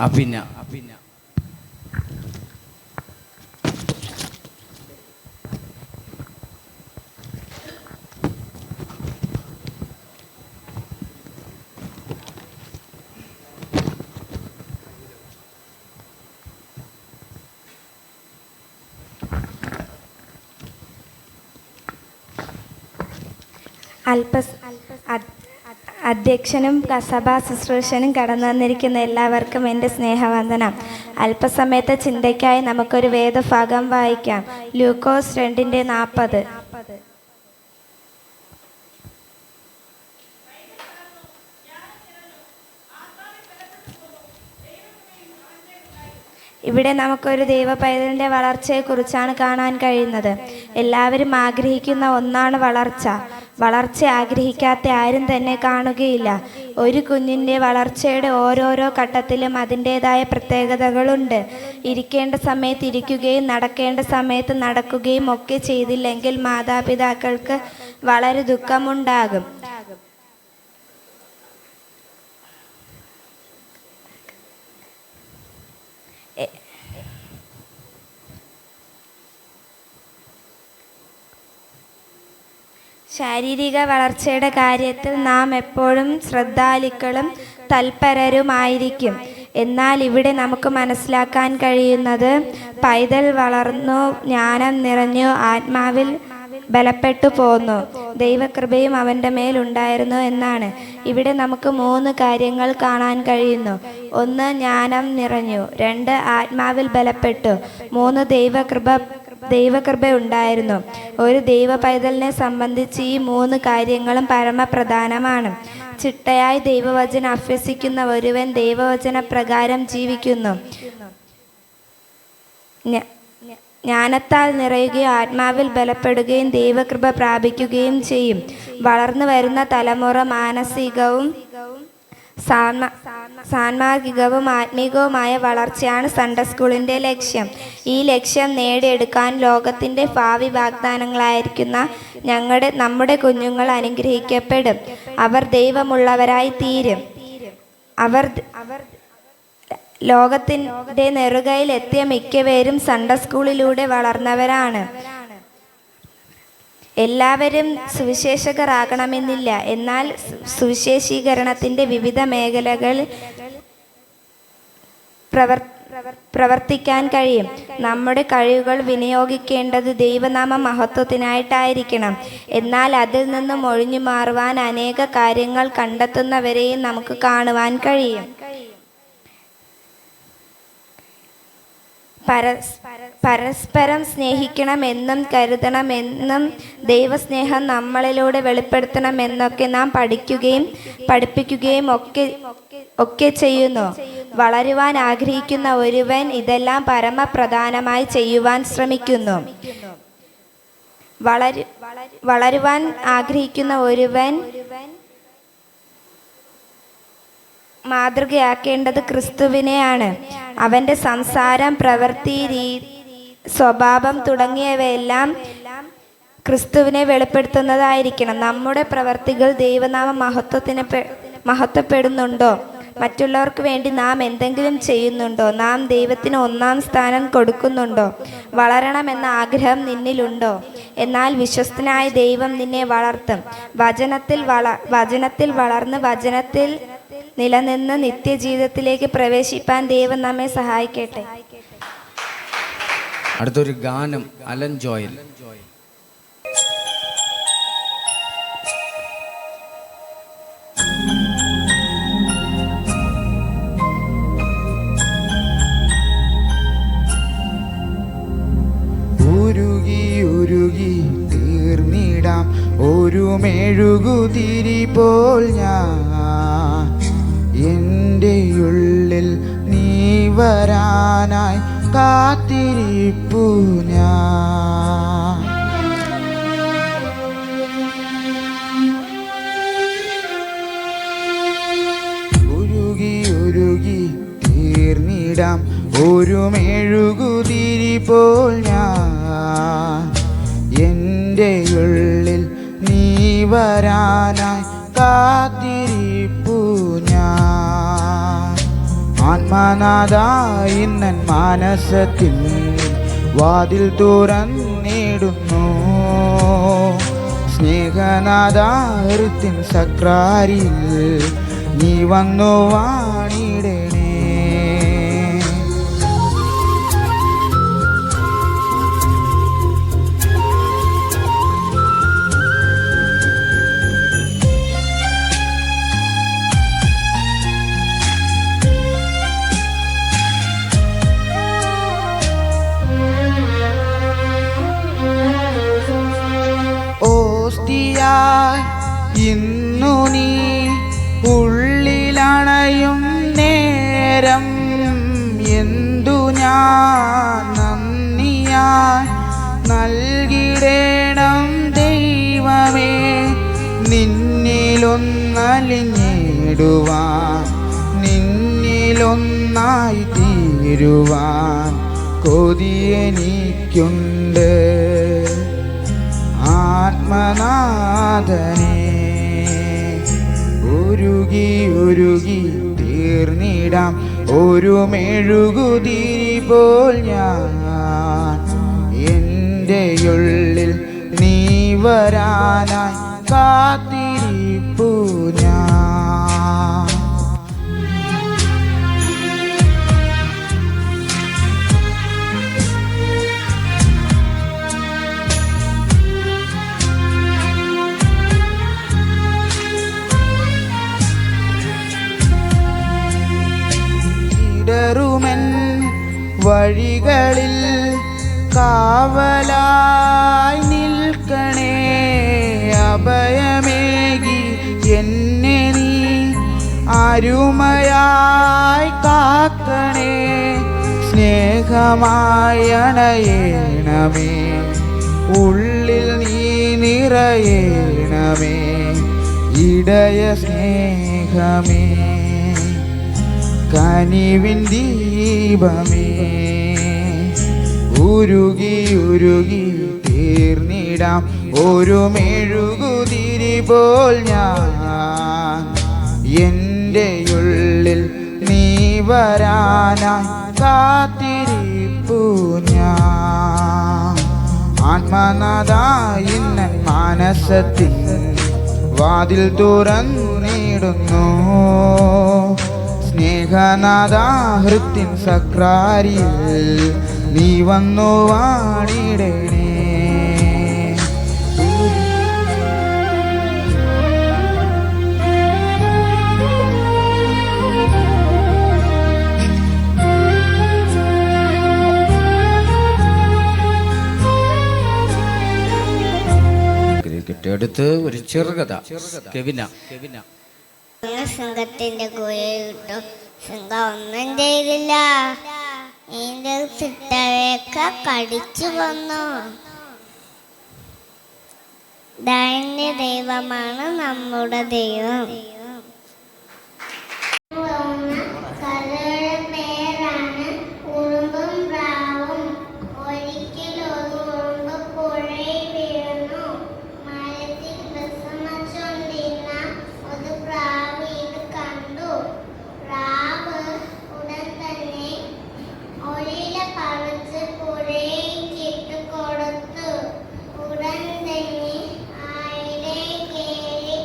Speaker 1: അഭിന
Speaker 5: അധ്യക്ഷനും സഭാ ശുശ്രൂഷനും കടന്നു വന്നിരിക്കുന്ന എല്ലാവർക്കും എൻ്റെ സ്നേഹവന്ദനം. അല്പസമയത്തെ ചിന്തയ്ക്കായി നമുക്കൊരു വേദഭാഗം വായിക്കാം. ലൂക്കോസ് 2:40. ഇവിടെ നമുക്കൊരു ദൈവ പൈതലിൻ്റെ വളർച്ചയെക്കുറിച്ചാണ് കാണാൻ കഴിയുന്നത്. എല്ലാവരും ആഗ്രഹിക്കുന്ന ഒന്നാണ് വളർച്ച ആഗ്രഹിക്കാത്ത ആരും തന്നെ കാണുകയില്ല. ഒരു കുഞ്ഞിൻ്റെ വളർച്ചയുടെ ഓരോരോ ഘട്ടത്തിലും അതിൻ്റേതായ പ്രത്യേകതകളുണ്ട്. ഇരിക്കേണ്ട സമയത്ത് ഇരിക്കുകയും നടക്കേണ്ട സമയത്ത് നടക്കുകയും ഒക്കെ ചെയ്തില്ലെങ്കിൽ മാതാപിതാക്കൾക്ക് വളരെ ദുഃഖമുണ്ടാകും. ശാരീരിക വളർച്ചയുടെ കാര്യത്തിൽ നാം എപ്പോഴും ശ്രദ്ധാലുക്കളും തൽപരരുമായിരിക്കും. എന്നാൽ ഇവിടെ നമുക്ക് മനസ്സിലാക്കാൻ കഴിയുന്നത് പൈതൽ വളർന്നു, ജ്ഞാനം നിറഞ്ഞു, ആത്മാവിൽ ബലപ്പെട്ടു പോന്നു, ദൈവകൃപയും അവൻ്റെ മേലുണ്ടായിരുന്നു എന്നാണ്. ഇവിടെ നമുക്ക് 3 കാര്യങ്ങൾ കാണാൻ കഴിയുന്നു. 1, ജ്ഞാനം നിറഞ്ഞു. 2, ആത്മാവിൽ ബലപ്പെട്ടു. 3, ദൈവകൃപ ഉണ്ടായിരുന്നു. ഒരു ദൈവ പൈതലിനെ സംബന്ധിച്ച് ഈ 3 കാര്യങ്ങളും പരമപ്രധാനമാണ്. ചിട്ടയായി ദൈവവചനം അഭ്യസിക്കുന്ന ഒരുവൻ ദൈവവചന പ്രകാരം ജീവിക്കുന്നു, ജ്ഞാനത്താൽ നിറയുകയും ആത്മാവിൽ ബലപ്പെടുകയും ദൈവകൃപ പ്രാപിക്കുകയും ചെയ്യും. വളർന്നു വരുന്ന തലമുറ മാനസികവും സാന്മാർഗികവും ആത്മീകവുമായ വളർച്ചയാണ് സൺഡേ സ്കൂളിൻ്റെ ലക്ഷ്യം. ഈ ലക്ഷ്യം നേടിയെടുക്കാൻ ലോകത്തിൻ്റെ ഭാവി വാഗ്ദാനങ്ങളായിരിക്കുന്ന നമ്മുടെ കുഞ്ഞുങ്ങൾ അനുഗ്രഹിക്കപ്പെടും. അവർ ദൈവമുള്ളവരായി തീരും. അവർ ലോകത്തിൻ്റെ നെറുകയിൽ എത്തിയ മിക്കവരും സൺഡേ സ്കൂളിലൂടെ വളർന്നവരാണ്. എല്ലാവരും സുവിശേഷകരാകണമെന്നില്ല, എന്നാൽ സുവിശേഷീകരണത്തിൻ്റെ വിവിധ മേഖലകളിൽ പ്രവർത്തിക്കാൻ കഴിയും. നമ്മുടെ കഴിവുകൾ വിനിയോഗിക്കേണ്ടത് ദൈവനാമ മഹത്വത്തിനായിട്ടായിരിക്കണം. എന്നാൽ അതിൽ നിന്നും ഒഴിഞ്ഞു മാറുവാൻ അനേക കാര്യങ്ങൾ കണ്ടെത്തുന്നവരെയും നമുക്ക് കാണുവാൻ കഴിയും. പരസ്പരം സ്നേഹിക്കണമെന്നും കരുതണമെന്നും ദൈവസ്നേഹം നമ്മളിലൂടെ വെളിപ്പെടുത്തണമെന്നൊക്കെ നാം പഠിപ്പിക്കുകയും ഒക്കെ ചെയ്യുന്നു. വളരുവാൻ ആഗ്രഹിക്കുന്ന ഒരുവൻ ഇതെല്ലാം പരമപ്രധാനമായി ചെയ്യുവാൻ ശ്രമിക്കുന്നു. വളരുവാൻ ആഗ്രഹിക്കുന്ന ഒരുവൻ മാതൃകയാക്കേണ്ടത് ക്രിസ്തുവിനെയാണ്. അവൻ്റെ സംസാരം, പ്രവൃത്തി, സ്വഭാവം തുടങ്ങിയവയെല്ലാം ക്രിസ്തുവിനെ വെളിപ്പെടുത്തുന്നതായിരിക്കണം. നമ്മുടെ പ്രവൃത്തികൾ ദൈവനാമ മഹത്വപ്പെടുന്നുണ്ടോ? മറ്റുള്ളവർക്ക് വേണ്ടി നാം എന്തെങ്കിലും ചെയ്യുന്നുണ്ടോ? നാം ദൈവത്തിന് 1-ാം സ്ഥാനം കൊടുക്കുന്നുണ്ടോ? വളരണമെന്ന ആഗ്രഹം നിന്നിലുണ്ടോ? എന്നാൽ വിശ്വസ്തനായ ദൈവം നിന്നെ വളർത്തും. വചനത്തിൽ വളർന്ന് വചനത്തിൽ നിലനിന്ന് നിത്യജീവിതത്തിലേക്ക് പ്രവേശിപ്പാൻ ദൈവം നമ്മെ സഹായിക്കട്ടെ.
Speaker 1: അടുത്തൊരു ഗാനം അലൻ ജോയൽ.
Speaker 4: ഉരുകി തീർന്നിടാം ഒരു മെഴുകുതിരി പോൽ ഞാൻ, എൻ്റെ ഉള്ളിൽ നീ വരാനായി കാത്തിരിപ്പു ഞാൻ. ഉരുകി തീർന്നിടാം ഒരു മെഴുകുതിരി പോൽ ഞാൻ, എൻ്റെ ഉള്ളിൽ നീ വരാനായി കാത്തിരിപ്പു ആത്മനാഥ ഇന്നൻ മാനസത്തിൽ വാതിൽ തുറന്നിടുന്നു. സ്നേഹനാഥ ഹൃത്തിൻ സക്രാരിൽ നീ വന്നു വാണിടണേ. ഇന്നു നീ ഉള്ളിലണയും നേരം എന്തു ഞാൻ നന്ദിയായി നൽകിടേണം ദൈവമേ. നിന്നിലൊന്നലിഞ്ഞിടുവാൻ നിന്നിലൊന്നായി തീരുവാൻ കൊതിയെനിക്കുണ്ട്. ആത്മനാഥനെ ഉരുകി ഉരുകി തീർന്നിടാം ഒരു മെഴുകുതിരി പോൽ ഞാൻ. എൻ്റെ ഉള്ളിൽ നീ വരാനായി കാത്തിരിപ്പു ഞാൻ. ഇടറുമെൻ വഴികളിൽ കാവലായി നിൽക്കണേ. അഭയമേകി എന്നെ നീ അരുമയായി കാക്കണേ. സ്നേഹമായി അണയണമേ ഉള്ളിൽ നീ നിറയണമേ. ഇടയ സ്നേഹമേ കനിവിൻ ദീപമേ ഉരുകി ഉരുകി തീർന്നിടാം ഒരു മെഴുകുതിരി പോൽ ഞാൻ. എൻ്റെ ഉള്ളിൽ നീ വരാനായി കാത്തിരിപ്പു ഞാൻ. ആത്മനാഥ ഇന്നൻ മാനസത്തിൽ വാതിൽ തുറന്നിടുന്നു. സ്നേഹനാഥ ഹൃത്തിൻ സക്രാരിൽ നീ വന്നു വാണിടണേ.
Speaker 1: അടുത്ത് ഒരു ചെറുകഥ. കെവിന
Speaker 7: സിംഹത്തിന്റെ കുഴയിൽ കിട്ടും. സിംഹം ഒന്നും ചെയ്തില്ല. ഇതിന്റെ സിട്ടയൊക്കെ കടിച്ചു കൊന്നു. ദൈന്യ ദൈവമാണ് നമ്മുടെ ദൈവം. കഥയുടെ പേരാണ് ഉറുമ്പും പ്രാവും. ഒരിക്കൽ ഒരു ഉറുമ്പ് പുഴയിൽ വീഴുന്നു. മരത്തിൽ വിശ്രമിച്ചുകൊണ്ടിരുന്ന ഒരു പ്രാവ് ഇത് കണ്ടു. പ്രാവ് ഉടൻ തന്നെ ഒരില പറിച്ച് പുഴയിലേക്ക് ഇട്ട് കൊടുത്തു. ഉടൻ തന്നെ ആയിലെ കേറി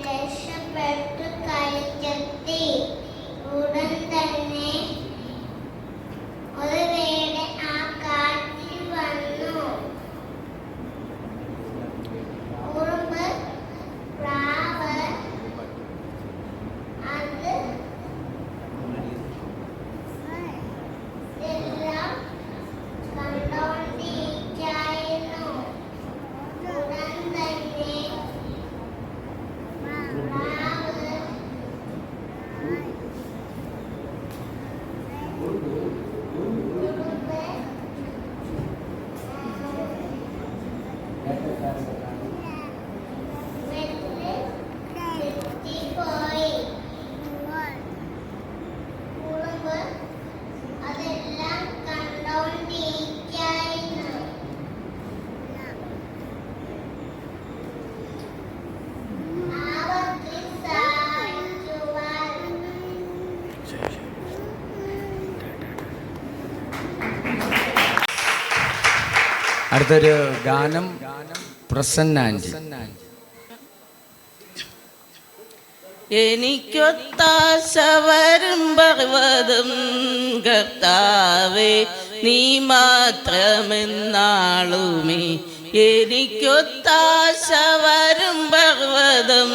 Speaker 7: രക്ഷപ്പെട്ടു കരയ്ക്കെത്തി. ഉടൻ തന്നെ ഒരു വേട ആ കാട്ടിൽ വന്നു. ഉറുമ്പ് പ്രാവ് അത് എല്ലാം കണ്ടോണ്ടിരിക്കായിരുന്നു. ഉടൻ തന്നെ പ്രാവ് പോയി. ഉറുമ്പ് അതെല്ലാം കണ്ടോണ്ടിരിക്കായിരുന്നു. ആപത്തിൽ സഹായിക്കുവാൻ
Speaker 1: അടുത്തൊരു ഗാനം പ്രസന്ന ആൻറ്റി.
Speaker 10: എനിക്കൊത്താശ വരും പർവ്വതം കർത്താവേ നീ മാത്രമെന്നാളുമേ. എനിക്കൊത്താശ വരും പർവ്വതം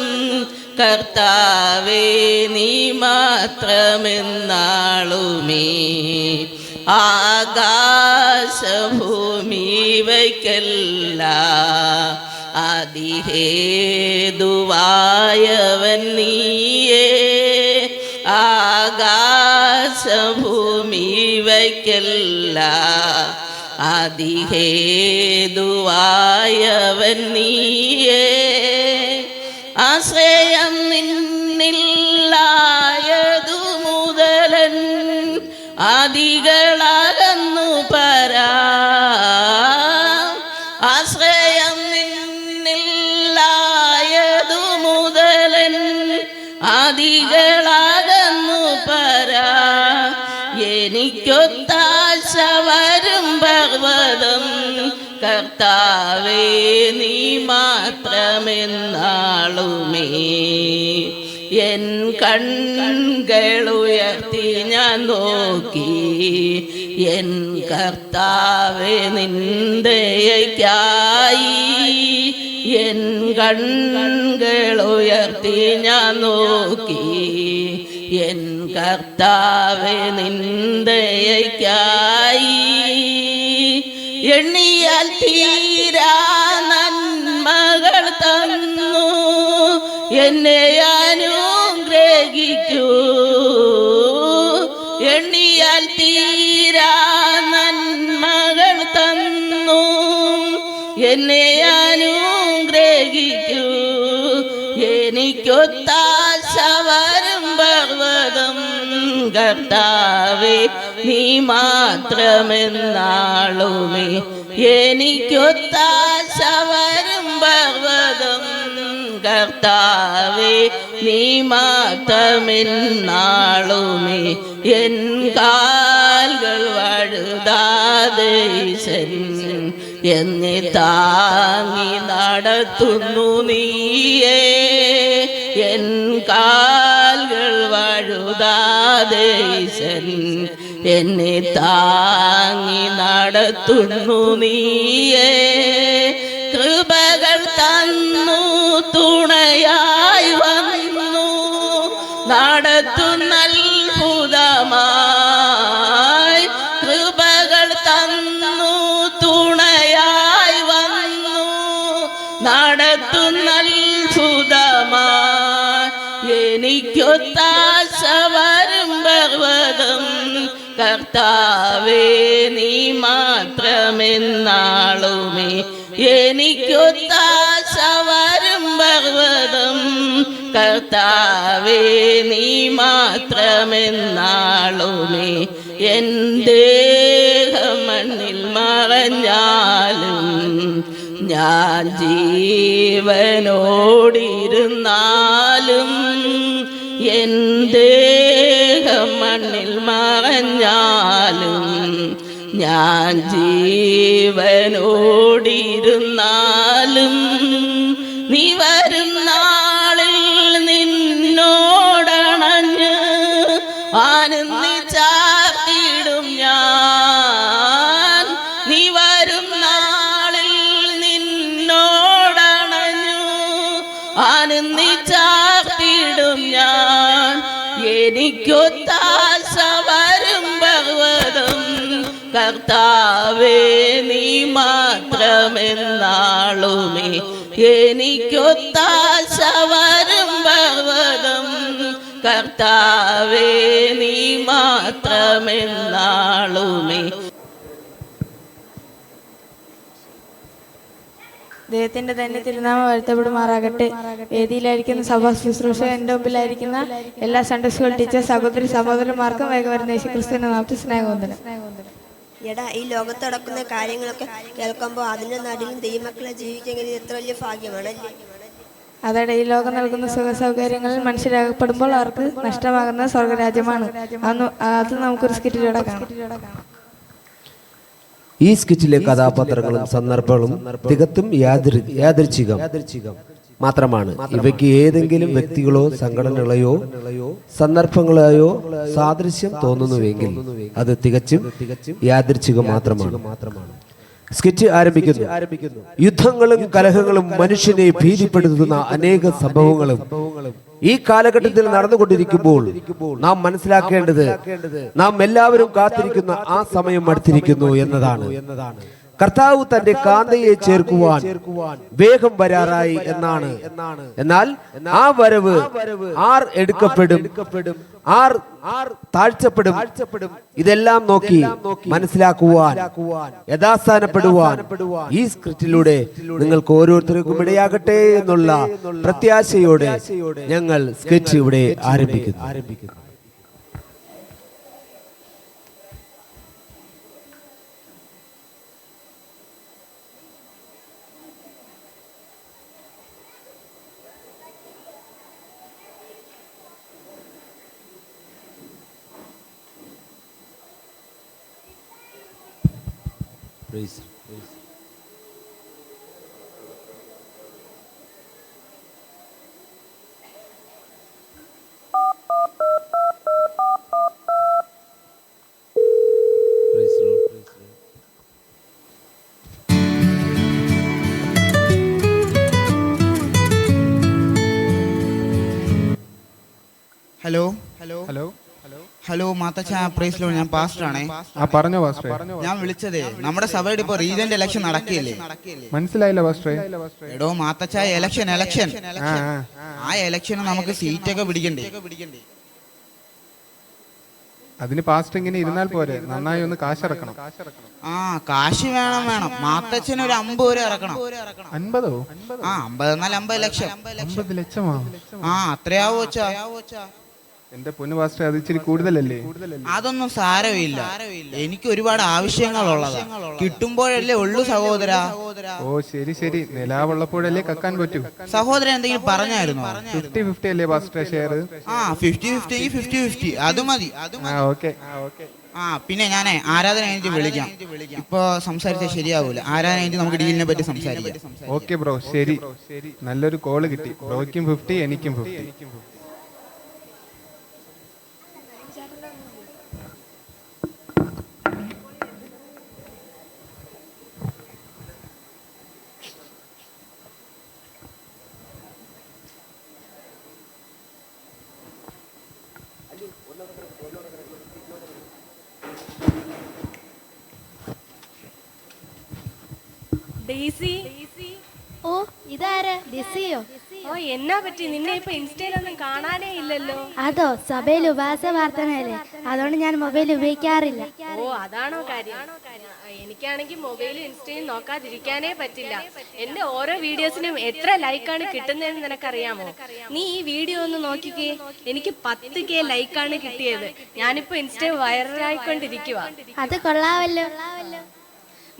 Speaker 10: കർത്താവേ നീ മാത്രമെന്നാളുമേ. ആകാശഭൂമി വയ്ക്കല്ല അതിഹേതുവായവൻ നീയേ. ആകാശഭൂമി വയ്ക്കല്ല അതിഹേതുവായവൻ നീയേ. ആശ്രയം നിന്നില്ലായതു മുതലൻ ആദികളകന്നു പരാ. ആശ്രയം നിന്നില്ലായതു മുതലൻ ആദികളകന്നു പരാ. എനിക്കൊത്താശ വരും പർവ്വതം കർത്താവേ നീ മാത്രമെന്നാളുമേ. എൻ കൺകളുയർത്തി ഞാൻ നോക്കി എൻ കർത്താവേ നിന്ദയ്ക്കായി. എൻ കൺകളുയർത്തി ഞാൻ നോക്കി എൻ കർത്താവേ നിന്ദയ്ക്കായി. എണ്ണിയാൽ തീരാ നന്മകൾ തന്നു എന്നെ അനുഗ്രഹിക്കൂ. എണ്ണിയാൽ തീരാ നന്മകൾ തന്നു എന്നെ അനുഗ്രഹിക്കൂ. എനിക്കൊത്താശ വരും പർവ്വതം കർത്താവേ നീ മാത്രമെന്നാളുമേ. എനിക്കൊത്താശ വരും പർവ്വതം കർത്താവേ നീ മാത്രമെന്നാളുമേ. എൻ കാൽകൾ വഴുതാതെ എന്നെ താങ്ങി നടത്തുന്നു നീയേ. എൻ കാൽകൾ വഴുതാതെ എന്നെ താങ്ങി നടത്തുന്നു നീയേ. കൃപകൾ തന്നു തുണയായി വന്നു നടത്തുന്ന അത്ഭുതമായി. കൃപകൾ തന്നു തുണയായി വന്നു നടത്തുന്ന അത്ഭുതമായി. എനിക്കൊത്താശ വരും പർവ്വതം കർത്താവേ നീ മാത്രമെന്നാളുമേ. എനിക്കൊത്താശ വരും പർവ്വതം കർത്താവേ നീ മാത്രമെന്നാളുമേ. എൻ ദേഹം മണ്ണിൽ മറഞ്ഞാലും ഞാൻ ജീവനോടിരുന്നാലും എൻ ദേഹം മണ്ണിൽ മറഞ്ഞാലും ഞാൻ ജീവനോടിരുന്നാലും നീ വരും നാളിൽ നിന്നോടണഞ്ഞ് ആനന്ദിച്ചാർത്തിടും ഞാൻ. നീ വരും നാളിൽ നിന്നോടണഞ്ഞു ആനന്ദിച്ചാർത്തിടും ഞാൻ. എനിക്കൊത്താശ വരും പർവ്വതം കർത്താവേ നീ മാത്രമെന്നാളുമേ. എനിക്കൊത്താശ വരും പർവ്വതം കർത്താവേ നീ മാത്രമെന്നാളുമേ.
Speaker 3: ദൈവത്തിന്റെ തന്നെ തിരുനാമം വാഴ്ത്തപ്പെടുമാറാകട്ടെ. വേദിയിലായിരിക്കുന്ന സഭാ ശുശ്രൂഷ എൻ്റെ മുമ്പിലായിരിക്കുന്ന എല്ലാ സൺഡേ സ്കൂൾ ടീച്ചർ സഹോദരി സഹോദരന്മാർക്കും വേഗവരുന്ന യേശുക്രിസ്തുവിന്റെ നാമത്തിൽ സ്നേഹവന്ദനം.
Speaker 6: എടാ ഈ ലോകത്ത് നടക്കുന്ന കാര്യങ്ങളൊക്കെ കേൾക്കുമ്പോൾ അതിൻ്റെ നടുവിൽ ദൈവമക്കളെ ജീവിച്ചെങ്കിൽ എത്ര വലിയ ഭാഗ്യമാണല്ലേ.
Speaker 3: അതോടെ ഈ ലോകം നൽകുന്ന സുഖ സൗകര്യങ്ങളിൽ മനുഷ്യരകപ്പെടുമ്പോൾ അവർക്ക് നഷ്ടമാകുന്ന സ്വർഗരാജ്യമാണ്. അത് നമുക്കൊരു സ്കിറ്റിലൂടെ കാണാം.
Speaker 8: ഈ സ്കിറ്റിലെ കഥാപാത്രങ്ങളും സന്ദർഭങ്ങളും തികച്ചും യാദൃച്ഛികം മാത്രമാണ്. ഇവയ്ക്ക് ഏതെങ്കിലും വ്യക്തികളോ സംഘടനകളെയോ സന്ദർഭങ്ങളെയോ സാദൃശ്യം തോന്നുന്നുവെങ്കിൽ അത് തികച്ചും യാദൃച്ഛികം മാത്രമാണ്. സ്കിറ്റ് ആരംഭിക്കുന്നു. യുദ്ധങ്ങളും കലഹങ്ങളും മനുഷ്യനെ ഭീതിപ്പെടുത്തുന്ന അനേക സംഭവങ്ങളും ഈ കാലഘട്ടത്തിൽ നടന്നുകൊണ്ടിരിക്കുമ്പോൾ നാം മനസ്സിലാക്കേണ്ടത് നാം എല്ലാവരും കാത്തിരിക്കുന്ന ആ സമയം അടുത്തിരിക്കുന്നു എന്നതാണ്. കർത്താവ് തന്റെ കാന്തയെ ചേർക്കുവാൻ വേഗം വരാറായി എന്നാണ്. എന്നാൽ ആ വരവ് ആർ എടുക്കപ്പെടും, ആർ താഴ്ചപ്പെടും, ഇതെല്ലാം നോക്കി മനസ്സിലാക്കുവാൻ, യഥാസ്ഥാനപ്പെടുവാൻ ഈ സ്ക്രിപ്റ്റിലൂടെ നിങ്ങൾക്ക് ഓരോരുത്തർക്കും ഇടയാകട്ടെ എന്നുള്ള പ്രത്യാശയോടെ ഞങ്ങൾ സ്കെച്ച് ഇവിടെ ആരംഭിക്കുന്നു.
Speaker 4: ഹലോ മാത്തച്ഛ, പ്രൈസ് ലോർഡ്. ഞാൻ പാസ്റ്ററാണേ.
Speaker 11: പറഞ്ഞോ പാസ്റ്ററെ.
Speaker 4: ഞാൻ വിളിച്ചതേ, നമ്മുടെ സഭയുടെ ഇപ്പൊ റീജന്റ് ഇലക്ഷൻ നടക്കില്ലേ?
Speaker 11: മനസ്സിലായില്ല പാസ്റ്ററെ.
Speaker 4: എടോ മാത്തച്ഛ, ഇലക്ഷൻ ആ ഇലക്ഷന് നമുക്ക് സീറ്റൊക്കെ പിടിക്കണ്ടേ?
Speaker 11: അതിന് പാസ്റ്റർ ഇങ്ങനെ ഇരുന്നാൽ പോരെ, നന്നായി ഒന്ന് കാശിറക്കണം.
Speaker 4: കാശ് വേണം. മാത്തച്ഛന് ഒരു 50 വരെ ഇറക്കണം.
Speaker 11: 50?
Speaker 4: 50 എന്നാൽ 50 ലക്ഷം.
Speaker 11: 50 ലക്ഷമാ?
Speaker 4: അത്രയാവോ?
Speaker 11: എന്റെ പൊന്നു പാസ്റ്റർ, അത് ഇച്ചിരി കൂടുതലല്ലേ?
Speaker 4: അതൊന്നും സാരമില്ല, എനിക്ക് ഒരുപാട് ആവശ്യങ്ങളുള്ളതാ. കിട്ടുമ്പോഴല്ലേ ഉള്ളു സഹോദര.
Speaker 11: ഓ ശരി, നിലാവുള്ളപ്പോഴല്ലേ കക്കാൻ പറ്റൂ.
Speaker 4: സഹോദരൻ എന്തെങ്കിലും പറഞ്ഞായിരുന്നോ?
Speaker 11: 50-50 അല്ലേ പാസ്റ്റർ ഷെയർ?
Speaker 4: 50-50 അത് മതി.
Speaker 11: ഓക്കെ.
Speaker 4: പിന്നെ ഞാനേ ആരാധന കഴിഞ്ഞിട്ട് വിളിക്കാം. ഇപ്പൊ സംസാരിച്ചാൽ ശരിയാവൂല. ആരാധന കഴിഞ്ഞിട്ട് നമുക്ക് ഡീലിനെ പറ്റി സംസാരിക്കാം.
Speaker 11: ഓക്കെ ബ്രോ, ശരി. നല്ലൊരു കോള് കിട്ടി. ബ്രോയ്ക്കും 50, എനിക്കും 50.
Speaker 12: ഓ ഇതാരാ? ഡിസിയോ?
Speaker 3: ഓ എന്നാ പറ്റി? നിന്നെ ഇപ്പൊ ഇൻസ്റ്റയിലൊന്നും കാണാനേ ഇല്ലല്ലോ.
Speaker 12: അതോ, സഭയിൽ ഉപവാസ പ്രാർത്ഥനയല്ലേ, അതുകൊണ്ട് ഞാൻ മൊബൈൽ ഉപയോഗിക്കാറില്ല.
Speaker 3: ഓ അതാണോ കാര്യം? എനിക്കാണെങ്കിൽ മൊബൈലും ഇൻസ്റ്റയും നോക്കാതിരിക്കാനേ പറ്റില്ല. എന്റെ ഓരോ വീഡിയോസിനും എത്ര ലൈക്കാണ് കിട്ടുന്നതെന്ന് നിനക്കറിയാമോ? നീ ഈ വീഡിയോ ഒന്ന് നോക്കിക്കേ, എനിക്ക് 10K ലൈക്കാണ് കിട്ടിയത്. ഞാനിപ്പോ ഇൻസ്റ്റ വൈറലായിക്കൊണ്ടിരിക്കുക.
Speaker 12: അത് കൊള്ളാവല്ലോ.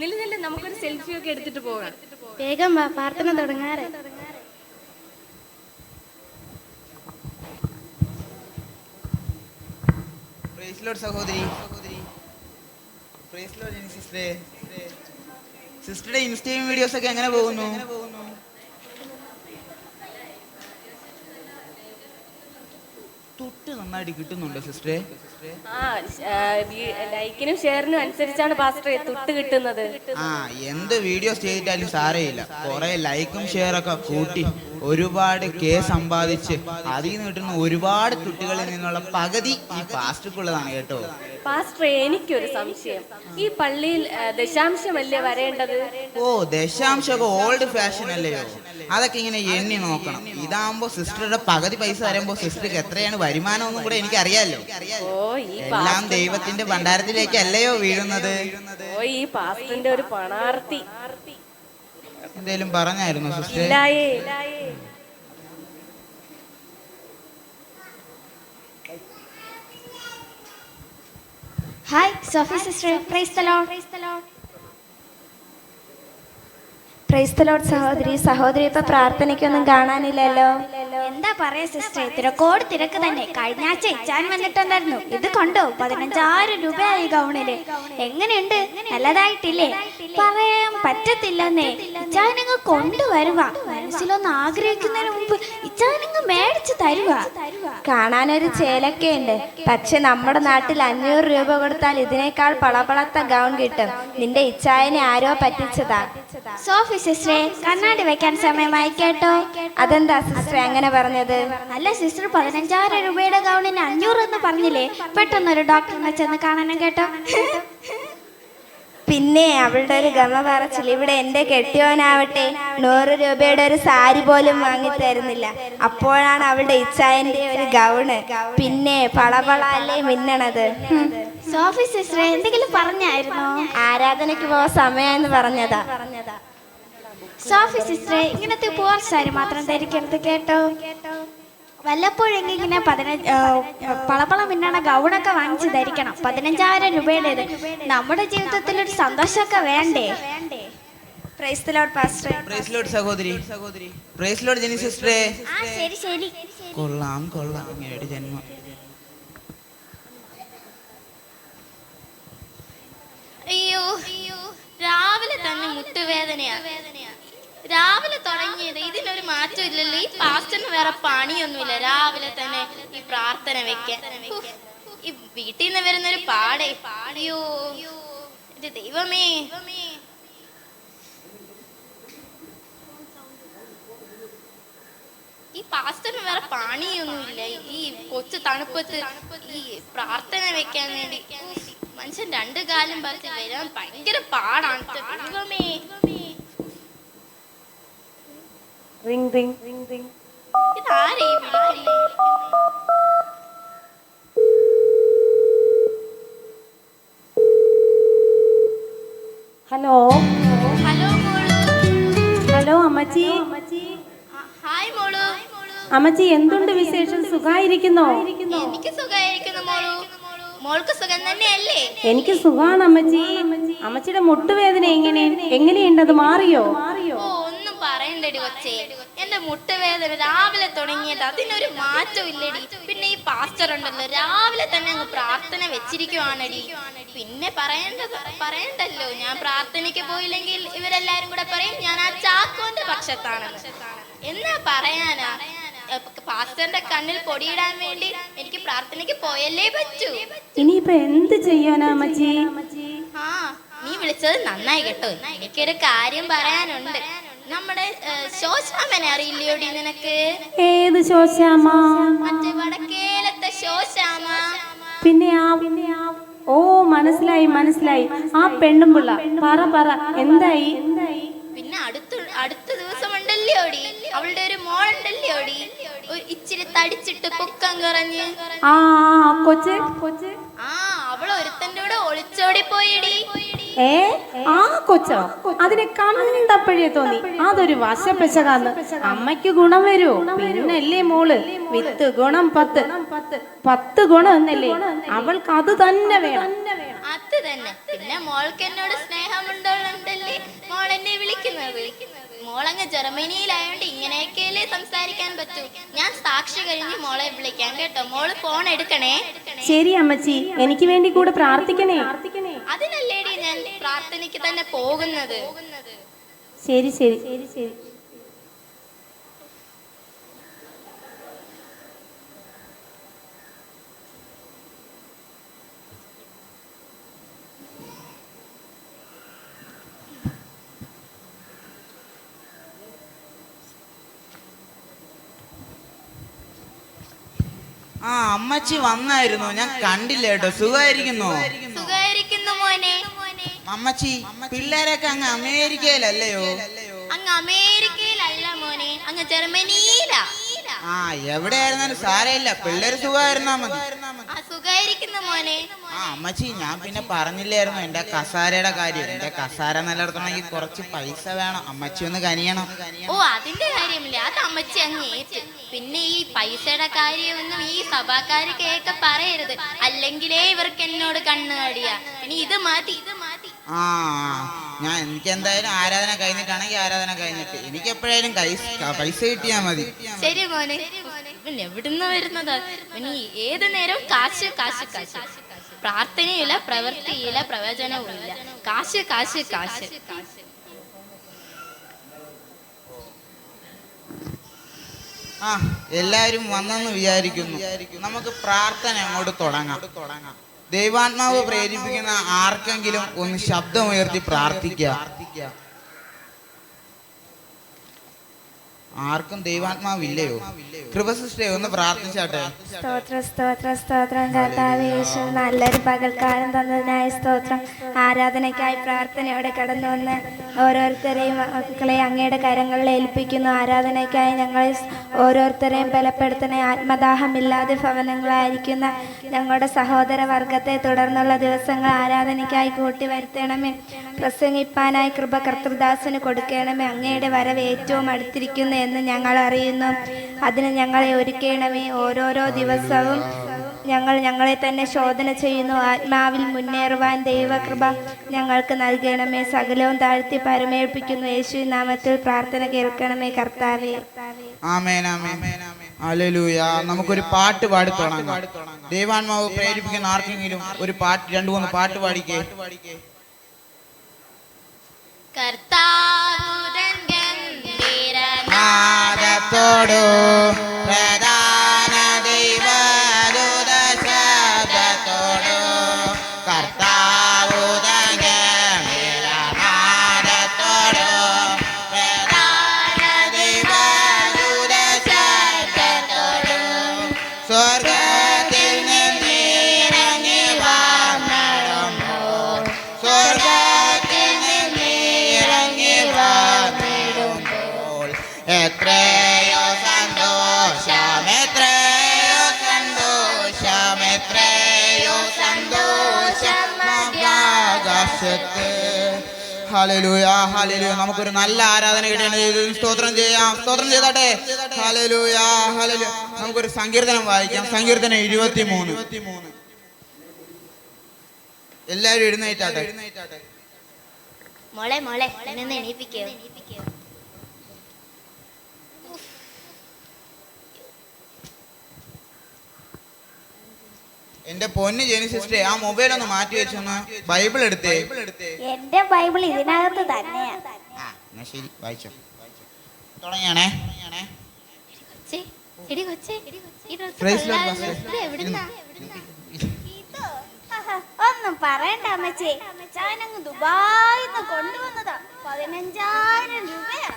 Speaker 3: നില്ല, നമുക്കൊരു സെൽഫി ഒക്കെ എടുത്തിട്ട് പോകാം.
Speaker 12: വേഗം വാ, പ്രാർത്ഥന തുടങ്ങാറ്.
Speaker 4: പ്രൈസ് ലോർഡ് സഹോദരി. പ്രൈസ് ലോർഡ് സിസ്റ്ററെ. സിസ്റ്ററുടെ ഇൻസ്റ്റയും വീഡിയോസ് ഒക്കെ എങ്ങനെ പോകുന്നു? തൊട്ട് നന്നായിട്ട് കിട്ടുന്നുണ്ടോ സിസ്റ്ററെ?
Speaker 3: ലൈക്കിനും ഷെയറിനും അനുസരിച്ചാണ് പാസ്റ്ററെ തൊട്ട് കിട്ടുന്നത്.
Speaker 4: എന്ത് വീഡിയോസ് ചെയ്തിട്ടാലും സാരമില്ല, കുറെ ലൈക്കും ഷെയറൊക്കെ കൂട്ടി ഒരുപാട് സമ്പാദിച്ച് അതിൽ നിന്ന് കിട്ടുന്ന ഒരുപാട് തുട്ടികളിൽ നിന്നുള്ള പകുതി ഈ പാസ്റ്റർക്കുള്ളതാണ് കേട്ടോ.
Speaker 3: പാസ്റ്ററെ, എനിക്കൊരു സംശയം. ഈ പള്ളിയിൽ ദശാംശമല്ലേ വരേണ്ടത്?
Speaker 4: ഓ, ദശാംശമൊക്കെ ഓൾഡ് ഫാഷൻ അല്ലയോ? അതൊക്കെ ഇങ്ങനെ എണ്ണി നോക്കണം. ഇതാകുമ്പോ സിസ്റ്ററുടെ പകുതി പൈസ തരുമ്പോ സിസ്റ്റർക്ക് എത്രയാണ് വരുമാനം ഒന്നും കൂടെ എനിക്ക് അറിയാലോ. എല്ലാം ദൈവത്തിന്റെ ഭണ്ഡാരത്തിലേക്ക് അല്ലയോ വീഴുന്നത്?
Speaker 3: ഓ, ഈ പാസ്റ്ററിന്റെ ഒരു പണാർത്തി.
Speaker 4: എന്തേലും പറഞ്ഞായിരുന്നു sister?
Speaker 12: Hi Sophie sister, praise the Lord.
Speaker 5: Praise the Lord സഹോദരി. സഹോദരി ഇപ്പൊ പ്രാർത്ഥനയ്ക്കൊന്നും കാണാനില്ലല്ലോ.
Speaker 12: എന്താ പറയാ സിസ്റ്റർ, തിരക്കോട് തിരക്ക് തന്നെ. കഴിഞ്ഞ ആഴ്ച ഇച്ചാൻ വന്നിട്ടുണ്ടായിരുന്നു. ഇത് കൊണ്ടോ 15,000 രൂപയായി ഗൗണില്. എങ്ങനെയുണ്ട്? നല്ലതായിട്ടില്ലേ? പറയാൻ പറ്റത്തില്ലെന്നേ. ഇച്ചാനങ്ങ് കൊണ്ടുവരുക. മനസ്സിലൊന്ന് ആഗ്രഹിക്കുന്നതിന് മുമ്പ് ഇച്ചാനങ്ങ് മേടിച്ചു തരുക.
Speaker 5: കാണാനൊരു ചേലൊക്കെ ഉണ്ട്, പക്ഷെ നമ്മുടെ നാട്ടിൽ 500 രൂപ കൊടുത്താൽ ഇതിനേക്കാൾ പളപളത്ത ഗൗൺ കിട്ടും. നിന്റെ ഇച്ചായനെ ആരോ പറ്റിച്ചതാ.
Speaker 12: സോഫി സിസ്റ്ററെ, കണ്ണാടി വെക്കാൻ സമയമായി കേട്ടോ.
Speaker 5: അതെന്താ സിസ്റ്റർ അങ്ങനെ പറഞ്ഞത്?
Speaker 12: അല്ല സിസ്റ്റർ, 15,000 രൂപയുടെ ഗൗണിന് 500 എന്ന് പറഞ്ഞില്ലേ? പെട്ടെന്നൊരു ഡോക്ടറിനെ ചെന്ന് കാണണം കേട്ടോ.
Speaker 5: പിന്നെ അവളുടെ ഒരു ഗമ പറച്ചിൽ. ഇവിടെ എന്റെ കെട്ടിയോനാവട്ടെ 100 രൂപയുടെ ഒരു സാരി പോലും വാങ്ങി തരുന്നില്ല. അപ്പോഴാണ് അവളുടെ ഇച്ചായന്റെ ഒരു ഗൗണ്. പിന്നെ പളപളല്ലേ മിന്നണത്.
Speaker 12: സോഫി സിസ്റ്ററെ, എന്തെങ്കിലും പറഞ്ഞായിരുന്നോ?
Speaker 5: ആരാധനയ്ക്ക് പോവാൻ സമയമെന്ന് പറഞ്ഞതാ.
Speaker 12: സോഫി സിസ്റ്ററെ, ഇങ്ങനത്തെ പൂവർ സാരി മാത്രം ധരിക്കരുത് കേട്ടോ. വല്ലപ്പോഴെങ്കിലും ഇങ്ങനെ പളപള മിന്നണ ഗൗണൊക്കെ വാങ്ങിച്ച് ധരിക്കണം. 15,000 രൂപയുടേത്. നമ്മുടെ ജീവിതത്തിൽ ഒരു സന്തോഷമൊക്കെ വേണ്ടേ?
Speaker 5: Praise the Lord pastor.
Speaker 4: Praise Lord സഹോദരി. പ്രൈസ് ലോർഡ് ജെനി സിസ്റ്ററെ.
Speaker 12: ശരി ശരി.
Speaker 4: കൊള്ളാം കൊള്ളാം, അങ്ങയുടെ ജന്മം.
Speaker 13: അയ്യോ, രാവിലെ തന്നെ മുട്ടുവേദനയാ. രാവിലെ തുടങ്ങിയത്, ഇതിനൊരു മാറ്റം ഇല്ലല്ലോ. ഈ പാസ്റ്ററിന് വേറെ പണിയൊന്നുമില്ല. രാവിലെ തന്നെ ഈ പ്രാർത്ഥന വെക്കാൻ ഈ വീട്ടിൽ നിന്ന് വരുന്നൊരു പാടേ. അയ്യോ എന്റെ ദൈവമേ. ഈ പാസ്റ്ററിന് വേറെ പണിയൊന്നുമില്ല. ഈ കൊച്ചു തണുപ്പത്ത് ഈ പ്രാർത്ഥന വെക്കാൻ വേണ്ടി മനുഷ്യൻ 2 കാലും പറിച്ച് വരാൻ ഭയങ്കര പാടാണ്. ദൈവമേ. ഇതാരേ വിളിക്കുന്നേ?
Speaker 14: ഹലോ
Speaker 13: ഹലോ മോളു.
Speaker 14: ഹലോ അമ്മച്ചി.
Speaker 13: ഹായ് മോളു.
Speaker 14: അമ്മച്ചി എന്തുണ്ട് വിശേഷം? സുഖായിരിക്കുന്നോ?
Speaker 13: എനിക്ക് സുഖായിരിക്കുന്നു മോളു. മോൾക്ക് സുഖം തന്നെയല്ലേ?
Speaker 14: എനിക്ക് സുഖാണ് അമ്മച്ചി. അമ്മച്ചിയുടെ മുട്ടുവേദന എങ്ങനെയുണ്ട്? അത് മാറിയോ?
Speaker 13: ഓ, ഒന്നും പറയണ്ടടി കൊച്ചേ. എന്റെ മുട്ടുവേദന രാവിലെ തുടങ്ങിയത്, അതിനൊരു മാറ്റം ഇല്ലടി. പിന്നെ ഈ പാസ്റ്റർ ഉണ്ടല്ലോ, രാവിലെ തന്നെ അങ്ങ് പ്രാർത്ഥന വെച്ചിരിക്കുവാണടി. പിന്നെ പറയണ്ടല്ലോ, ഞാൻ പ്രാർത്ഥനയ്ക്ക് പോയില്ലെങ്കിൽ ഇവരെല്ലാരും കൂടെ പറയും ഞാൻ ആ ചാക്കോന്റെ പക്ഷത്താണെന്ന്. എന്നാ പറയാനാ? പാസ്റ്ററിന്റെ കണ്ണിൽ പൊടിയിടാൻ വേണ്ടി എനിക്ക് പ്രാർത്ഥനയ്ക്ക് പോയല്ലേ പറ്റൂ.
Speaker 14: ഇനിയിപ്പൊ എന്ത് ചെയ്യാനാ അമ്മച്ചി?
Speaker 13: ആ, നീ വിളിച്ചത് നന്നായി കേട്ടോ. എനിക്കൊരു കാര്യം പറയാനുണ്ട്. നമ്മുടെ ശോശാമനെ അറിയില്ലയോടി നിനക്ക്?
Speaker 14: ഏത് ശോശാമ?
Speaker 13: മറ്റേ വടക്കേലത്തെ ശോശാമ.
Speaker 14: പിന്നെ ഓ മനസ്സിലായി. ആ പെണ്ണുമ്പിള്ള. പറ എന്തായി?
Speaker 13: പിന്നെ അടുത്ത ദിവസം ഉണ്ടല്ലോടി, അവളുടെ ഒരു മോളുണ്ടല്ലോടി, ഇച്ചിരി തടിച്ചിട്ട് പൊക്കം കുറഞ്ഞ്.
Speaker 14: ആ കൊച്ച്.
Speaker 13: ആ, അവള് ഒരുത്തന്റെ കൂടെ ഒളിച്ചോടി പോയിടി.
Speaker 14: ആ കൊച്ചോ? അതിനെ കണ്ടപ്പോഴേ തോന്നി അതൊരു വശപ്പശകാന്ന്. അമ്മയ്ക്ക് ഗുണം വരൂ. പിന്നല്ലേ മോള് വിത്ത് ഗുണം 10 ഗുണം എന്നല്ലേ? അവൾക്ക് അത് തന്നെ വേണം.
Speaker 13: അത് തന്നെ. പിന്നെ മോൾക്ക് എന്നോട് സ്നേഹമുണ്ടോണ്ടല്ലേ മോൾ എന്നെ വിളിക്കുന്നത്. മോളങ്ങ് ജർമ്മനിയിലായോണ്ട് ഇങ്ങനെയൊക്കെയല്ലേ സംസാരിക്കാൻ പറ്റൂ. ഞാൻ സാക്ഷി കഴിഞ്ഞ് മോളെ വിളിക്കാം കേട്ടോ. മോള് ഫോൺ എടുക്കണേ.
Speaker 14: ശരി അമ്മച്ചി, എനിക്ക് വേണ്ടി കൂടെ പ്രാർത്ഥിക്കണേ.
Speaker 13: അതിനല്ലേടി ഞാൻ പ്രാർത്ഥനയ്ക്ക് തന്നെ പോകുന്നത്.
Speaker 14: ശരി.
Speaker 4: ആ, അമ്മച്ചി വന്നായിരുന്നു, ഞാൻ കണ്ടില്ല കേട്ടോ. സുഖമായിരിക്കുന്നു
Speaker 13: മോനെ.
Speaker 4: അമ്മച്ചി, പിള്ളേരൊക്കെ അങ്ങ് അമേരിക്കയിലല്ലയോ?
Speaker 13: അങ്ങ് അമേരിക്കയിലല്ല മോനെ, അങ്ങ് ജർമ്മനിയിലാ.
Speaker 4: ആ, എവിടെയായിരുന്നാലും സാരമില്ല, പിള്ളേര് സുഖമായിരുന്നാ മതി.
Speaker 13: സുഖായിരിക്കുന്നു മോനെ.
Speaker 4: ആ അമ്മച്ചി, ഞാൻ പിന്നെ പറഞ്ഞില്ലായിരുന്നു എന്റെ കസാരയുടെ കാര്യം. എന്റെ കസാര നിലനിർത്തണമെങ്കിൽ കുറച്ച് പൈസ വേണം. അമ്മച്ചി ഒന്ന് കനിയണം.
Speaker 13: ഓ, അതിന്റെ കാര്യമില്ല, അത് അമ്മച്ചി അങ്ങ് ഏറ്റു. പിന്നെ ഈ പൈസയുടെ കാര്യമൊന്നും ഈ സഭാക്കാര് കേൾക്ക പറയരുത്, അല്ലെങ്കിലേ ഇവർക്ക് എന്നോട് കണ്ണു കടിയാ. പിന്നെ ഇത് മതി.
Speaker 4: ആ, എനിക്ക് എന്തായാലും ആരാധന കഴിഞ്ഞിട്ടാണെങ്കിൽ ആരാധന കഴിഞ്ഞിട്ട് എനിക്ക് എപ്പോഴായാലും പൈസ കിട്ടിയാ മതി.
Speaker 13: ശരി മോനെ. ഇവൻ എവിടുന്ന് വരുന്നത്? ഇവന് ഏത് നേരവും കാശ് കാശ് കാശ്. പ്രാർത്ഥനയില്ല, പ്രവൃത്തിയില്ല, പ്രവചനവും ഇല്ല. കാശ് കാശ് കാശ്.
Speaker 4: ആ, എല്ലാവരും വന്നെന്ന് വിചാരിക്കുന്നു. നമുക്ക് പ്രാർത്ഥന അങ്ങോട്ട് തുടങ്ങാം. ദൈവാത്മാവ് പ്രേരിപ്പിക്കുന്ന ആർക്കെങ്കിലും ഒന്ന് ശബ്ദമുയർത്തി പ്രാർത്ഥിക്കുക. ആർക്കും ദൈവാത്മാവില്ലയോ? കൃപ സിസ്റ്ററെ ഒന്ന് പ്രാർത്ഥിച്ചാട്ടെ.
Speaker 5: സ്തോത്രം സ്തോത്രം സ്തോത്രം കർത്താവേ യേശു, നല്ലൊരു പകൽക്കാലം തന്നതിനായി സ്തോത്രം. ആരാധനയ്ക്കായി പ്രാർത്ഥനയോടെ കടന്നു വന്ന് ഓരോരുത്തരെയും മക്കളെ അങ്ങയുടെ കരങ്ങളിൽ ഏൽപ്പിക്കുന്നു. ആരാധനയ്ക്കായി ഞങ്ങളെ ഓരോരുത്തരെയും ബലപ്പെടുത്തണേ. ആത്മദാഹമില്ലാതെ ഭവനങ്ങളായിരിക്കുന്ന ഞങ്ങളുടെ സഹോദര വർഗത്തെ തുടർന്നുള്ള ദിവസങ്ങൾ ആരാധനയ്ക്കായി കൂട്ടി വരുത്തണമേ. പ്രസംഗിപ്പാനായി കൃപ കർത്തൃദാസന് കൊടുക്കണമേ. അങ്ങയുടെ വരവ് ഏറ്റവും അടുത്തിരിക്കുന്നു എന്ന് ഞങ്ങൾ അറിയുന്നു. അതിന് ഞങ്ങളെ ഒരുക്കണമേ. ഓരോരോ ദിവസവും ഞങ്ങളെ തന്നെ ശോധന ചെയ്യുന്നു. ആത്മാവിൽ മുന്നേറുവാൻ ദൈവകൃപ ഞങ്ങൾക്ക് നൽകണമേ. സകലവും താഴ്ത്തി പരമേൽപ്പിക്കുന്നു. യേശു നാമത്തിൽ പ്രാർത്ഥന കേൾക്കണമേ കർത്താവേ.
Speaker 4: ആമേൻ ആമേൻ ഹല്ലേലൂയ. നമുക്കൊരു പാട്ട് പാടി തുടങ്ങാം. ദൈവാത്മാവ് പ്രേരിപ്പിക്കുന്ന ആർക്കെങ്കിലും ഒരു പാട്ട്, 2-3 പാട്ട് പാടിക്കേ. നാദത്തോടു പ്രധാന ദൈവദൂത ശബ്ദത്തോടു കർത്താവുതൻ ഗംഭീരനാദത്തോടു പ്രധാന ദൈവദൂത ശബ്ദത്തോടു സ്വർഗ്ഗത്തിൽ നിന്നിറങ്ങി വന്നിടുമ്പോൾ സ്വർഗ്ഗത്തിൽ നിന്നിറങ്ങി വന്നിടുമ്പോൾ എത്രയോ സന്തോഷം എത്രയോ സന്തോഷം എത്രയോ സന്തോഷം ആകാശത്ത്. Hallelujah hallelujah. നമുക്കൊരു നല്ല ആരാധന കിട്ടേണ്ടത് സ്തോത്രം ചെയ്യാം. സ്തോത്രം ചെയ്താട്ടെ. Hallelujah hallelujah. നമുക്കൊരു സങ്കീർത്തനം വായിക്കാം. സങ്കീർത്തനം 23. എല്ലാവരും എഴുന്നേറ്റാട്ടെ.
Speaker 13: മോളെ മോളെ എന്നെ എണീപ്പിക്കോ?
Speaker 4: എന്റെ പൊന്ന് ജെനി സിസ്റ്ററെ, ആ മൊബൈൽ ഒന്ന് മാറ്റി വെച്ചൊന്ന് ബൈബിൾ എടുത്തേ.
Speaker 12: എന്റെ ബൈബിൾ ഇതിനകത്ത് തന്നെയാ.
Speaker 4: ശരി, വായിച്ചോ. തുടങ്ങിയാണേ.
Speaker 12: ഒന്നും പറയണ്ട അമ്മച്ചി, ഞാനങ്ങ് ദുബായിന്ന് കൊണ്ടുവന്നതാ. 15,000 രൂപയാ.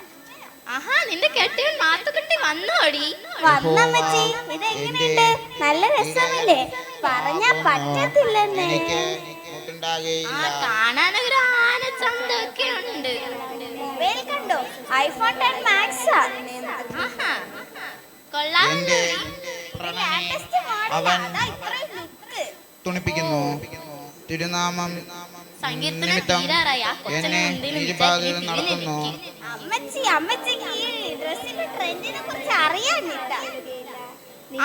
Speaker 13: ആഹാ, നിന്റെ കെട്ടിയവൻ മാത്തുക്കുട്ടി വന്നോടി?
Speaker 12: വന്നമ്മച്ചി, ഇതെങ്ങനെയുണ്ട്? നല്ല രസമില്ലേ? പറഞ്ഞാ പറ്റത്തില്ലെന്നേ.
Speaker 13: കാണാനൊരു ആനച്ചന്തൊക്കെ ഉണ്ട്.
Speaker 12: മൊബൈൽ കണ്ടോ? IPhone 10 max.
Speaker 13: കൊള്ളാം.
Speaker 4: അവൻ തുണിപ്പിക്കുന്നു. തിരുനാമം നിമിത്തം എന്നെ ഇരുപാതയിൽ നടത്തുന്നു.
Speaker 12: അമ്മച്ചിക്ക് ഈ ഡ്രസ്സിന്റെ ട്രെൻഡിനെ കുറിച്ച് അറിയാനില്ല.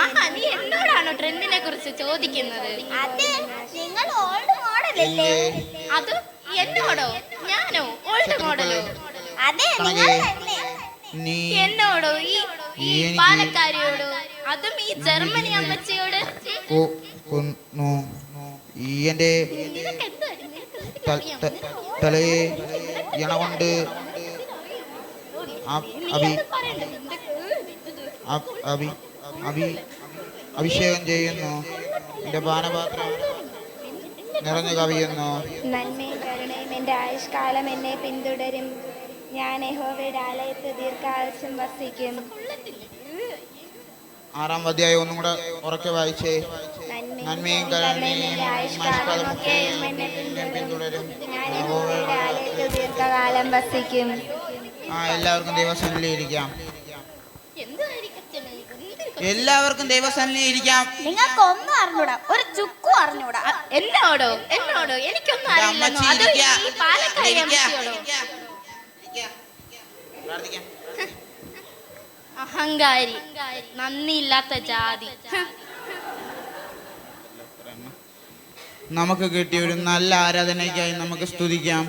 Speaker 13: ആഹാ, നീ എന്നോടാണോ ട്രെൻഡിനെ കുറിച്ച് ചോദിക്കുന്നത്?
Speaker 12: അതെ, നിങ്ങൾ ഓൾഡ് മോഡലല്ലേ?
Speaker 13: അത് എന്നോടോ? ഞാനോ ഓൾഡ് മോഡലോ?
Speaker 12: അതെ, നിങ്ങൾ തന്നെ.
Speaker 13: എന്നോടോ? ഈ പാലക്കാരിയോടോ? അതും ഈ ജർമ്മനി അമ്മച്ചിയോട്?
Speaker 4: എന്റെ തലയെ ഇണ കൊണ്ട് അഭിഷേകം ചെയ്യുന്നു. എന്റെ പാനപാത്രം നിറഞ്ഞു കവിയുന്നു.
Speaker 5: നന്മയും കരുണയും എൻ്റെ ആയുഷ്കാലം എന്നെ പിന്തുടരും. ഞാൻ യഹോവയുടെ ആലയത്തിൽ ദീർഘായുസ്സും വസിക്കും.
Speaker 4: 6-ാം അധ്യായം ഒന്നും കൂടെ ഉറക്കെ വായിച്ചേ. നന്മയും കരുണയും പിന്തുടരും.
Speaker 5: ദീർഘകാലം വസിക്കും.
Speaker 4: എല്ലാവർക്കും ദൈവസന്നിധിയിൽ ഇരിക്കാം. എല്ലാവർക്കും ദൈവസന്നിധിയിൽ ഇരിക്കാം.
Speaker 12: നിങ്ങൾക്കൊന്നും അറിഞ്ഞൂടാ, ഒരു ചുക്കും അറിഞ്ഞൂടാ.
Speaker 13: എന്നോടോ? എനിക്കൊന്നും അറിയില്ലെന്നോ? അത് ഈ പാലക്കാരി അമ്മച്ചിയോടോ? അഹങ്കാരി, നന്ദിയില്ലാത്ത ജാതി.
Speaker 4: നമുക്ക് കിട്ടിയ ഒരു നല്ല ആരാധനയ്ക്കായി നമുക്ക് സ്തുതിക്കാം.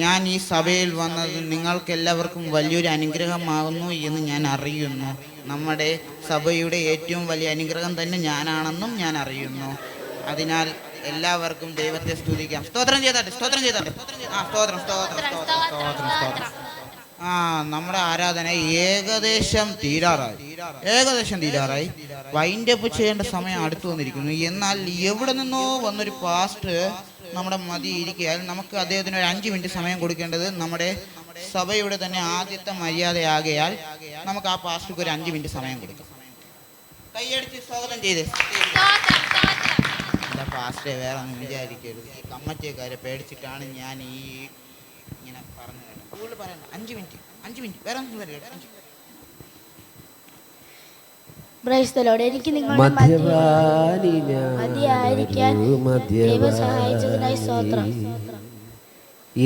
Speaker 4: ഞാൻ ഈ സഭയിൽ വന്നത് നിങ്ങൾക്ക് എല്ലാവർക്കും വലിയൊരു അനുഗ്രഹമാകുന്നു എന്ന് ഞാൻ അറിയുന്നു. നമ്മുടെ സഭയുടെ ഏറ്റവും വലിയ അനുഗ്രഹം തന്നെ ഞാനാണെന്നും ഞാൻ അറിയുന്നു. അതിനാൽ എല്ലാവർക്കും ദൈവത്തെ സ്തുതിക്കാം. സ്തോത്രം ചെയ്താട്ടെ, സ്തോത്രം ചെയ്താട്ടെ. സ്തോത്രം സ്തോത്രം സ്തോത്രം സ്തോത്രം സ്തോത്രം. നമ്മുടെ ആരാധന ഏകദേശം തീരാറായി. വൈൻഡ് അപ്പ് ചെയ്യേണ്ട സമയം അടുത്തു വന്നിരിക്കുന്നു. എന്നാൽ എവിടെ നിന്നോ വന്നൊരു പാസ്റ്റർ നമ്മുടെ മതി ഇരിക്കുകയാൽ നമുക്ക് അദ്ദേഹത്തിന് ഒരു 5 മിനിറ്റ് സമയം കൊടുക്കേണ്ടത് നമ്മുടെ സഭയുടെ തന്നെ ആദ്യത്തെ മര്യാദയാകയാൽ നമുക്ക് ആ പാസ്റ്റർക്ക് ഒരു 5 മിനിറ്റ് സമയം കൊടുക്കാം. കൈയടിച്ച് സ്വാഗതം ചെയ്തേ. എന്താ പാസ്റ്ററെ വേറെ ഒന്നും വിചാരിക്കരുത്, കമ്മറ്റിക്കാരെ പേടിച്ചിട്ടാണ് ഞാൻ ഇങ്ങനെ പറഞ്ഞു കൂടുതൽ പറയണ്ട. 5 മിനിറ്റ് വേറെ ഒന്നും വരിക.
Speaker 15: എനിക്ക് നിങ്ങളുടെ മതിയായിരിക്കാൻ ദൈവം സഹായിച്ചതിനായി സ്തോത്രം.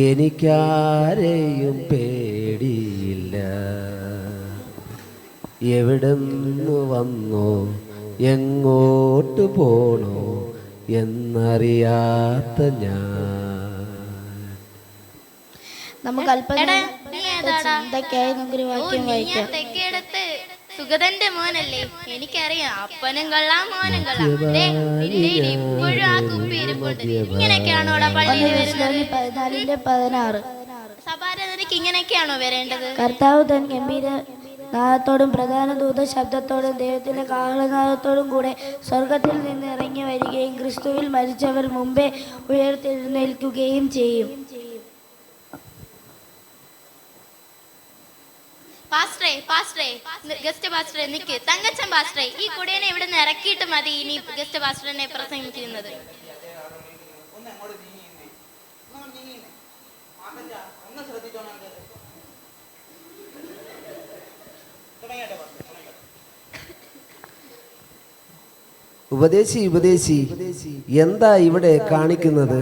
Speaker 8: എനിക്കാരെയും പേടിയില്ല, എവിടുന്ന് വന്നോ എങ്ങോട്ട് പോണോ എന്നറിയാത്ത ഞാൻ.
Speaker 15: നമുക്ക് ചിന്തയ്ക്കായി നമുക്കൊരു വാക്യം വായിക്കാം.
Speaker 13: സുഗതന്റെ മോനല്ലേ? എനിക്കറിയാം, അപ്പനും കൊള്ളാം മോനും കൊള്ളാം. ഇപ്പോഴും ആ കുപ്പി ഇരിപ്പുണ്ട്. ഇങ്ങനെയൊക്കെയാണോടാ പള്ളിയിൽ വരുന്നത്?
Speaker 15: 14:16
Speaker 13: സഭാരാധനയ്ക്ക് ഇങ്ങനെയൊക്കെയാണോ വരേണ്ടത്?
Speaker 15: കർത്താവ് തൻ ഗംഭീര നാദത്തോടും പ്രധാന ദൂത ശബ്ദത്തോടും ദൈവത്തിന്റെ കാഹളനാദത്തോടും കൂടെ സ്വർഗത്തിൽ നിന്ന് ഇറങ്ങി വരികയും ക്രിസ്തുവിൽ മരിച്ചവർ മുമ്പേ ഉയർത്തെഴുന്നേൽക്കുകയും ചെയ്യും.
Speaker 13: ഗസ്റ്റ് പാസ്റ്ററെ നിക്ക്. തങ്കച്ചൻ പാസ്റ്ററെ, ഈ കുടിയനെ ഇവിടെ നിന്ന് ഇറക്കിയിട്ട് മതി ഇനി ഗസ്റ്റ് പാസ്റ്ററിനെ പ്രസംഗിക്കുന്നത്.
Speaker 8: ഉപദേശി എന്താ ഇവിടെ കാണിക്കുന്നത്?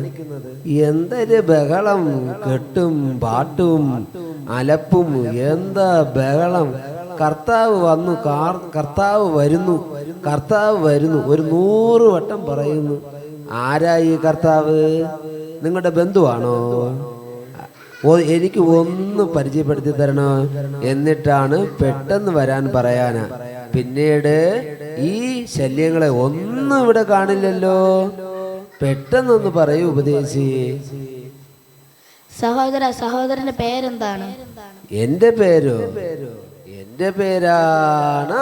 Speaker 8: എന്തൊരു ബഹളം, കെട്ടും പാട്ടും അലപ്പും, എന്താ ബഹളം! കർത്താവ് വന്നു, കർത്താവ് വരുന്നു ഒരു 100 വട്ടം പറയുന്നു. ആരാ ഈ കർത്താവ്? നിങ്ങളുടെ ബന്ധുവാണോ? എനിക്ക് ഒന്ന് പരിചയപ്പെടുത്തി തരണോ? എന്നിട്ടാണ് പെട്ടെന്ന് വരാൻ പറയാനാ. പിന്നീട് ഈ ശല്യങ്ങളെ ഒന്നും ഇവിടെ കാണില്ലല്ലോ. പെട്ടെന്നൊന്ന് പറയൂ ഉപദേശി.
Speaker 15: സഹോദരന്റെ പേരെന്താണ്?
Speaker 8: എന്റെ പേരാണ്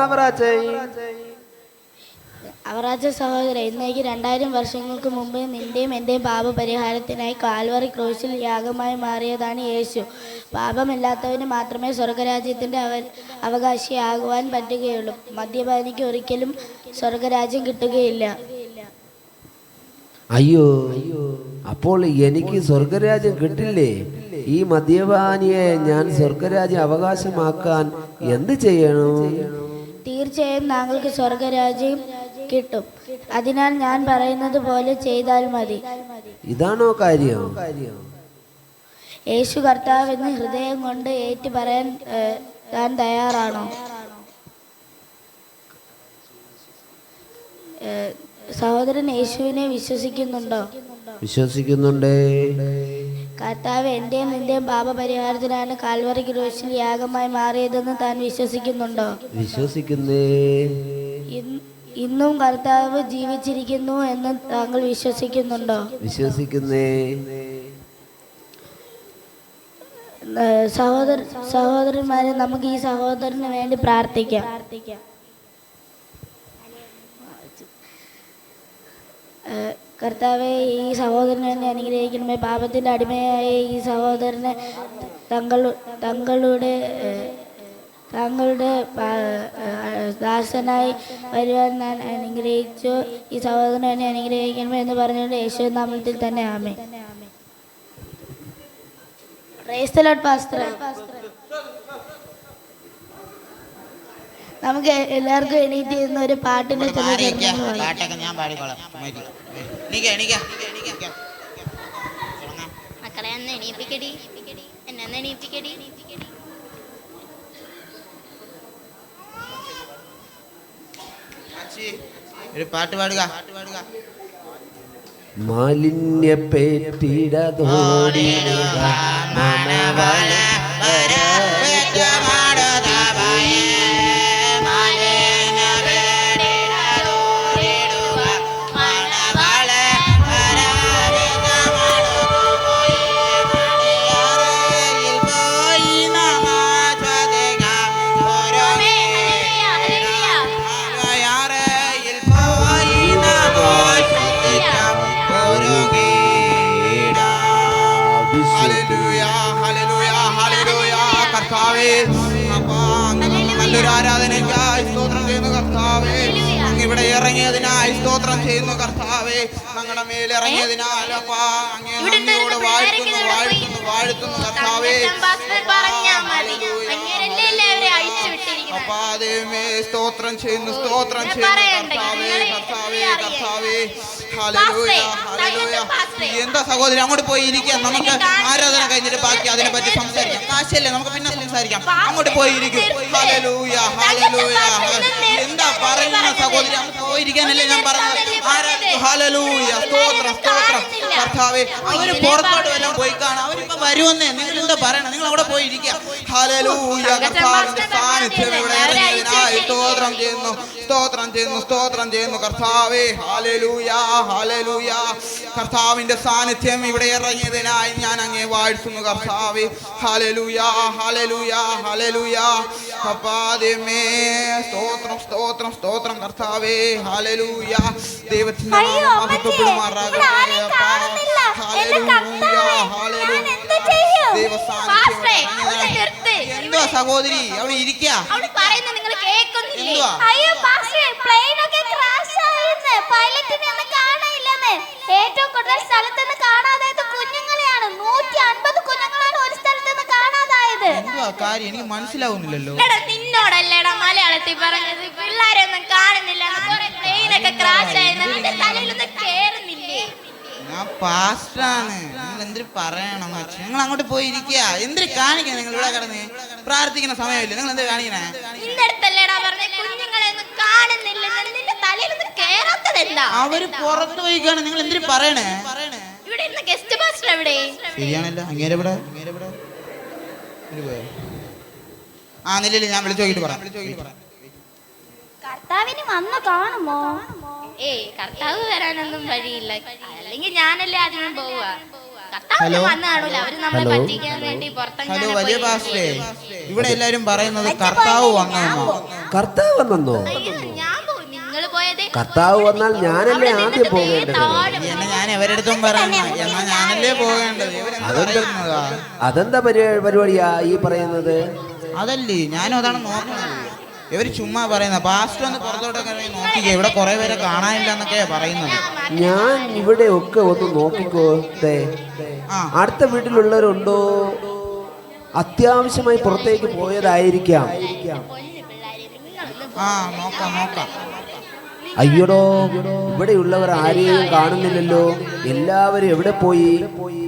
Speaker 15: അവറാച്ച സഹോദര, ഇന്നേക്ക് 2000 വർഷങ്ങൾക്ക് മുമ്പ് നിന്റെയും എന്റെയും പാപപരിഹാരത്തിനായി കാൽവറി ക്രൂശിൽ യാഗമായി മാറിയതാണ് യേശു. പാപമില്ലാത്തവന് മാത്രമേ സ്വർഗരാജ്യത്തിന്റെ അവകാശിയാകുവാൻ പറ്റുകയുള്ളൂ. മദ്യപാനിക്ക് ഒരിക്കലും സ്വർഗരാജ്യം കിട്ടുകയില്ല.
Speaker 8: അയ്യോ, അപ്പോൾ എനിക്ക് സ്വർഗരാജ്യം കിട്ടില്ലേ? ഈ മദ്യപാനിയെ ഞാൻ സ്വർഗരാജ്യം അവകാശമാക്കാൻ എന്ത് ചെയ്യണം?
Speaker 15: തീർച്ചയായും താങ്കൾക്ക് സ്വർഗരാജ്യം കിട്ടും. അതിനാൽ ഞാൻ പറയുന്നത് പോലെ ചെയ്താൽ മതി.
Speaker 8: ഇതാണോ കാര്യം?
Speaker 15: യേശു കർത്താവ് എന്ന് ഹൃദയം കൊണ്ട് ഏറ്റു പറയാൻ താൻ തയ്യാറാണോ? സഹോദരൻ യേശുവിനെ വിശ്വസിക്കുന്നുണ്ടോ?
Speaker 8: വിശ്വസിക്കുന്നുണ്ടേ.
Speaker 15: കർത്താവ് എന്റെയും നിന്റെയും പാപപരിഹാരത്തിനാണ് കാൽവറി ക്രൂശിൽ യാഗമായി മാറിയതെന്ന് താൻ വിശ്വസിക്കുന്നുണ്ടോ?
Speaker 8: വിശ്വസിക്കുന്നേ.
Speaker 15: ഇന്നും കർത്താവ് ജീവിച്ചിരിക്കുന്നു എന്ന് താങ്കൾ വിശ്വസിക്കുന്നുണ്ടോ?
Speaker 8: വിശ്വസിക്കുന്നേ.
Speaker 15: സഹോദരന്മാരെ, നമുക്ക് ഈ സഹോദരന് വേണ്ടി പ്രാർത്ഥിക്കാം. കർത്താവെ, ഈ ദാസനെ അനുഗ്രഹിക്കണമേ. പാപത്തിന്റെ അടിമയായ ഈ സഹോദരനെ താങ്കളുടെ ദാസനായി വരുവാൻ ഞാൻ അനുഗ്രഹിച്ചു. ഈ സഹോദരനെ അനുഗ്രഹിക്കണമേ എന്ന് പറഞ്ഞുകൊണ്ട് യേശുവിൻ നാമത്തിൽ തന്നെ ആമേൻ. Praise the Lord pastor. നമുക്ക് എല്ലാവർക്കും എണീറ്റ് ഇരുന്ന ഒരു പാട്ടിന്റെ
Speaker 13: മക്കളെ അന്ന് എണീപ്പിക്കടി, എന്നെ അന്ന് എണീപ്പിക്കടി.
Speaker 4: ഒരു പാട്ട് പാടുക.
Speaker 8: മാലിന്യപ്പെട്ടിടതോടിടുക മനവള
Speaker 4: നല്ലൊരു ആരാധനയ്ക്കായി സ്തോത്രം ചെയ്യുന്നു കർത്താവേ. അങ്ങ് ഇവിടെ ഇറങ്ങിയതിനായി സ്തോത്രം ചെയ്യുന്നു കർത്താവേ. ഞങ്ങളുടെ മേൽ ഇറങ്ങിയതിനാൽ അപ്പാ അങ്ങയോട് വാഴ്ത്തുന്നു കർത്താവേ. അപ്പാ ദൈവമേ സ്തോത്രം ചെയ്യുന്നു കർത്താവേ. എന്താ സഹോദരി അങ്ങോട്ട് പോയി ഇരിക്കാം. നമുക്ക് ആരാധന കഴിഞ്ഞിട്ട് ബാക്കി അതിനെ പറ്റി സംസാരിക്കാം. കാശല്ലേ, നമുക്ക് പിന്നെ സംസാരിക്കാം. അങ്ങോട്ട് പോയി ഇരിക്കും. എന്താ പറയുന്ന സഹോദരി, അങ്ങോട്ട് പോയിരിക്കാനല്ലേ ഞാൻ പറഞ്ഞത്. ഹല്ലേലൂയ, സ്തോത്രം കർത്താവേ. അവര് പുറത്തോട്ട് വല്ലതും പോയി കാണാം, അവരിപ്പോ വരുമെന്നേ. നിങ്ങൾ എന്താ പറയണം? നിങ്ങൾ അവിടെ പോയി ഇരിക്കാം. ഹല്ലേലൂയ, കർത്താവിന്റെ സാന്നിധ്യം ഇവിടെ ഇറങ്ങിയതിനായി സ്തോത്രം ചെയ്യുന്നു കർത്താവേ. ഹല്ലേലൂയ, കർത്താവിന്റെ സാന്നിധ്യം ഇവിടെ ഇറങ്ങിയതിനായി ഞാൻ അങ്ങേ വാഴ്ത്തുന്നു കർത്താവേ. ഹല്ലേലൂയ അപ്പാദമേ സ്തോത്രം കർത്താവേ. ഹല്ലേലൂയ, ദൈവത്തിന്റെ നാമം മഹത്വപ്പെടുമാറാകട്ടെ. എന്തുവാ സഹോദരി അവിടെ ഇരിക്കാ?
Speaker 12: ഏറ്റവും കൂടുതൽ സ്ഥലത്ത് നിന്ന് കാണാതായത് കുഞ്ഞുങ്ങളെയാണ്. 150 കുഞ്ഞുങ്ങളാണ് ഒരു സ്ഥലത്ത് നിന്ന് കാണാതായത്.
Speaker 4: എന്തുവാ കാര്യം? എനിക്ക് മനസ്സിലാവുന്നില്ലല്ലോ.
Speaker 13: നിന്നോടല്ലേടാ മലയാളത്തിൽ പറഞ്ഞത്. പിള്ളേരൊന്നും കാണുന്നില്ല, പ്ലെയിനൊക്കെ ക്രാഷ് ആയിരുന്നു, നിന്റെ തലയിലൊന്നും കേറുന്നില്ലേ?
Speaker 4: ഞാൻ പാസ്റ്ററാണ്. നിങ്ങൾ എന്തിനു പറയണം? നിങ്ങൾ അങ്ങോട്ട് പോയി ഇരിക്കുക. എന്തിനു കാണിക്കണേ? നിങ്ങൾ ഇവിടെ കിടന്ന് പ്രാർത്ഥിക്കുന്ന സമയമില്ല. നിങ്ങൾ എന്തിനു കാണിക്കണേ?
Speaker 13: നിന്റെ അടുത്തല്ലേടാ പറഞ്ഞ കുഞ്ഞുങ്ങളെയൊന്നും കാണുന്നില്ല, നിന്റെ തലയിലൊന്നും കേറാത്തത് എന്താ?
Speaker 4: അവര് പുറത്ത് പോയി കാണും. നിങ്ങൾ എന്തിനു പറയണേ?
Speaker 13: ഇവിടെ ഇരുന്ന ഗസ്റ്റ് പാസ്റ്റർ എവിടെ?
Speaker 4: ശരിയാണല്ലോ, അങ്ങേരെ ഇവിടെ ആ നിലയിൽ ഞാൻ വിളിച്ചു നോക്കിട്ട് പറയാം.
Speaker 12: കർത്താവിന് വന്ന് കാണുമോ?
Speaker 13: കർത്താവ് വരാനൊന്നും വഴിയില്ല, അല്ലെങ്കിൽ ഞാനല്ലേ ആദ്യം പോവാ. കർത്താവ് വന്ന് കാണൂല, അവര് നമ്മളെ പറ്റിക്കാൻ വേണ്ടി പുറത്തെങ്ങനെ.
Speaker 4: ഹലോ വലിയ പാസ്റ്റേ, ഇവിടെ എല്ലാരും പറയുന്നത് കർത്താവ് വന്നോ.
Speaker 8: കർത്താവ് വന്നോ? കർത്താവ് വന്നാൽ ഞാനല്ലേ ആദ്യം പോകേണ്ടത്.
Speaker 4: ഞാൻ എവരടുത്തും പറയുന്നു, എന്നാ ഞാനല്ലേ പോകേണ്ടത്.
Speaker 8: അതെന്താ പരിപാടിയാ ഈ പറയുന്നത്?
Speaker 4: അതല്ലേ, ഞാനും അതാണ് നോക്കുന്നത്. ഇവര് ചുമ്മാ പറയുന്ന പാസ്റ്റർ ഒന്ന് പുറത്തോട്ടൊക്കെ നോക്കിക്കേ, ഇവിടെ കുറെ പേരെ കാണാനില്ല എന്നൊക്കെയാ പറയുന്നത്.
Speaker 8: ഞാൻ ഇവിടെ ഒക്കെ ഒന്ന് നോക്കിക്കോട്ടെ. അടുത്ത വീട്ടിലുള്ളവരുണ്ടോ? അത്യാവശ്യമായി പുറത്തേക്ക് പോയതായിരിക്കാം.
Speaker 4: നോക്കാം.
Speaker 8: അയ്യോടോ, ഇവിടെയുള്ളവർ ആരെയും കാണുന്നില്ലല്ലോ. എല്ലാവരും എവിടെ പോയി?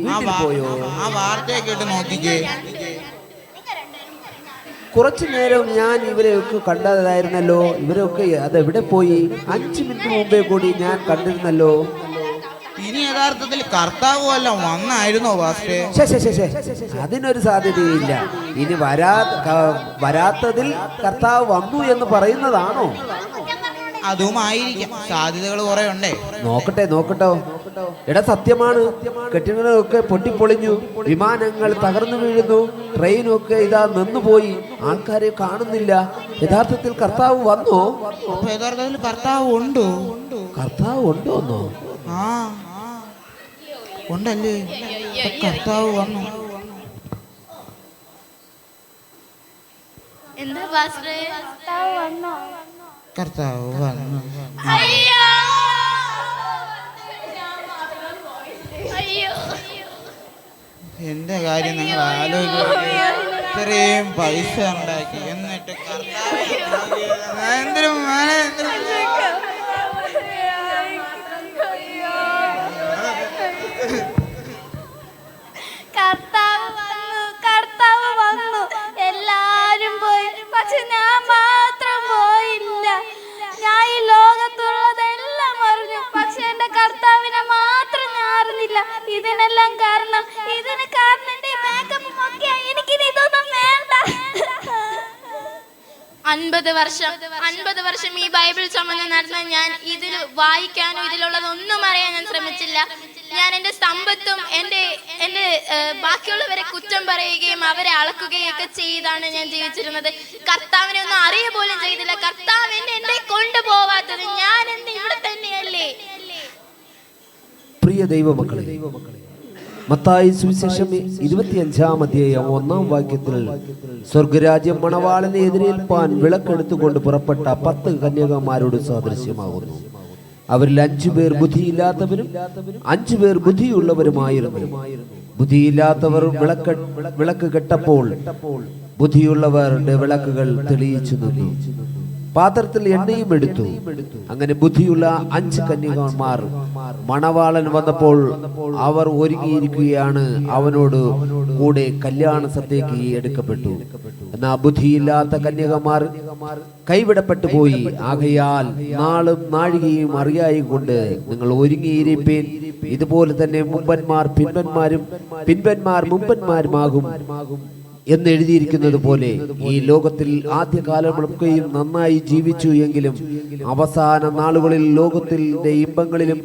Speaker 8: വീട്ടിൽ പോയോ?
Speaker 4: ആ വാർത്തയൊക്കെ ഇട്ട് നോക്കിക്കേ.
Speaker 8: കുറച്ചു നേരം ഞാൻ ഇവരെയൊക്കെ കണ്ടതായിരുന്നല്ലോ. ഇവരൊക്കെ അതെവിടെ പോയി? 5 മിനിറ്റ് മുമ്പേ കൂടി ഞാൻ കണ്ടിരുന്നല്ലോ.
Speaker 4: ഇനി യഥാർത്ഥത്തിൽ കർത്താവ് വല്ലതും വന്നായിരുന്നോ പാസ്റ്റേ?
Speaker 8: അതിനൊരു സാധ്യതയില്ല. ഇനി വരാത്തതിൽ കർത്താവ് വന്നു എന്ന് പറയുന്നതാണോ?
Speaker 4: അതുമായിരിക്കാം, സാധ്യതകൾ കുറെ ഉണ്ടേ.
Speaker 8: നോക്കട്ടോ. എടാ സത്യമാണ്, കെട്ടിടങ്ങളൊക്കെ പൊട്ടിപ്പൊളിഞ്ഞു, വിമാനങ്ങൾ തകർന്നു വീഴുന്നു, ട്രെയിനൊക്കെ ഇതാ നിന്നുപോയി, ആൾക്കാരെ കാണുന്നില്ല. യഥാർത്ഥത്തിൽ കർത്താവ് വന്നോ?
Speaker 4: യഥാർത്ഥത്തിൽ കർത്താവ് ഉണ്ടോ?
Speaker 8: കർത്താവ് ഉണ്ടോന്നോ?
Speaker 4: ഉണ്ടല്ലേ, കർത്താവ് വന്നു.
Speaker 13: എന്താ പാസ്റ്ററേ? കർത്താവ് വന്നോ?
Speaker 4: കർത്താവ് വന്നു. എന്റെ കാര്യം നിങ്ങൾ ആലോചിക്കുക. ഇത്രയും പൈസ ഉണ്ടാക്കി എന്നിട്ട്
Speaker 12: കർത്താവ് വന്നു, എല്ലാരും പോയി, പക്ഷെ ഞാൻ മാത്രം പോയില്ല. ഞാൻ ഈ ലോകത്തുള്ളതെല്ലാം അറിഞ്ഞു, പക്ഷെ എന്റെ കർത്താവിനെ മാത്രം ഇതിനെല്ലാം കാരണം എന്റെ മേക്കപ്പും ഒക്കെ. എനിക്കിനി ഇതൊന്നും വേണ്ട.
Speaker 13: 50 വർഷം ഈ ബൈബിൾ ചുമന്ന് നടന്ന ഞാൻ ഇതിൽ വായിക്കാനോ ഇതിലുള്ളതൊന്നും അറിയാൻ ഞാൻ ശ്രമിച്ചില്ല. ഞാൻ എൻ്റെ സമ്പത്തും എൻ്റെ ബാക്കിയുള്ളവരെ കുറ്റം പറയുകയും അവരെ അളക്കുകയും ഒക്കെ ചെയ്താണ് ഞാൻ ജീവിച്ചിരുന്നത്. കർത്താവിനെ ഒന്നും അറിയ പോലും ചെയ്തില്ല. കർത്താവ് എന്നെ കൊണ്ടുപോവാത്തത് ഞാൻ എന്ന് ഇവിടെ തന്നെയല്ലേ.
Speaker 8: പ്രിയ ദൈവമക്കളെ, മത്തായി സുവിശേഷം 25-ാം അധ്യായം 1-ാം വാക്യത്തിൽ സ്വർഗരാജ്യം മണവാളനെ എതിരേൽപ്പാൻ വിളക്കെടുത്തുകൊണ്ട് പുറപ്പെട്ട 10 കന്യകമാരോട് സാദൃശ്യമാകുന്നു. അവരിൽ 5 പേർ ബുദ്ധിയില്ലാത്തവരും 5 പേർ ബുദ്ധിയുള്ളവരുമായിരുന്നു. ബുദ്ധിയില്ലാത്തവർ വിളക്ക് കെട്ടപ്പോൾ ബുദ്ധിയുള്ളവരുടെ വിളക്കുകൾ തെളിയിച്ചു നിന്നു. പാത്രത്തിൽ എണ്ണയും എടുത്തു. അങ്ങനെ ബുദ്ധിയുള്ള 5 കന്യകമാർ മണവാളൻ വന്നപ്പോൾ അവർ ഒരുങ്ങിയിരിക്കുകയാണ്. അവനോട് കൂടെ കല്യാണ സദ്യയ്ക്ക് എടുക്കപ്പെട്ടു. എന്നാൽ ബുദ്ധിയില്ലാത്ത കന്യകമാർ കൈവിടപ്പെട്ടു പോയി. ആകയാൽ നാളും നാഴികയും അറിയായി കൊണ്ട് നിങ്ങൾ ഒരുങ്ങിയിരിപ്പേൻ. ഇതുപോലെ തന്നെ മുമ്പന്മാർ പിൻപന്മാരും പിൻപന്മാർ മുമ്പന്മാരുമാകും എന്ന് എഴുതിയിരിക്കുന്നത് പോലെ ഈ ലോകത്തിൽ ആദ്യകാലങ്ങളൊക്കെയും നന്നായി ജീവിച്ചു എങ്കിലും അവസാന നാളുകളിൽ ലോകത്തിന്റെ ഇമ്പങ്ങളിലും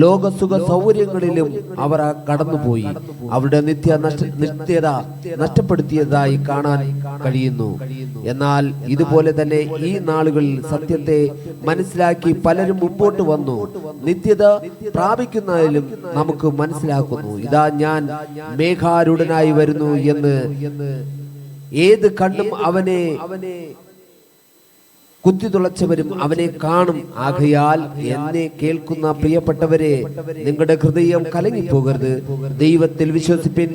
Speaker 8: ലോകസുഖ സൗകര്യങ്ങളിലും അവർ കടന്നുപോയി അവരുടെ നിത്യത നഷ്ടപ്പെടുത്തിയതായി കാണാൻ കഴിയുന്നു. എന്നാൽ ഇതുപോലെ തന്നെ ഈ നാളുകളിൽ സത്യത്തെ മനസ്സിലാക്കി പലരും മുമ്പോട്ട് വന്നു. നിത്യത പ്രാപിക്കുന്നതിലും നമുക്ക് മനസ്സിലാക്കുന്നു. ഇതാ ഞാൻ മേഘാരൂഢനായി വരുന്നു എന്ന് ഏത് കണ്ണും അവനെ കുത്തിതുളച്ചവരും അവനെ കാണും. ആകയാൽ എന്നെ കേൾക്കുന്ന പ്രിയപ്പെട്ടവരെ, നിങ്ങളുടെ ഹൃദയം കലങ്ങിപ്പോകരുത്. ദൈവത്തിൽ വിശ്വസിപ്പിൻ,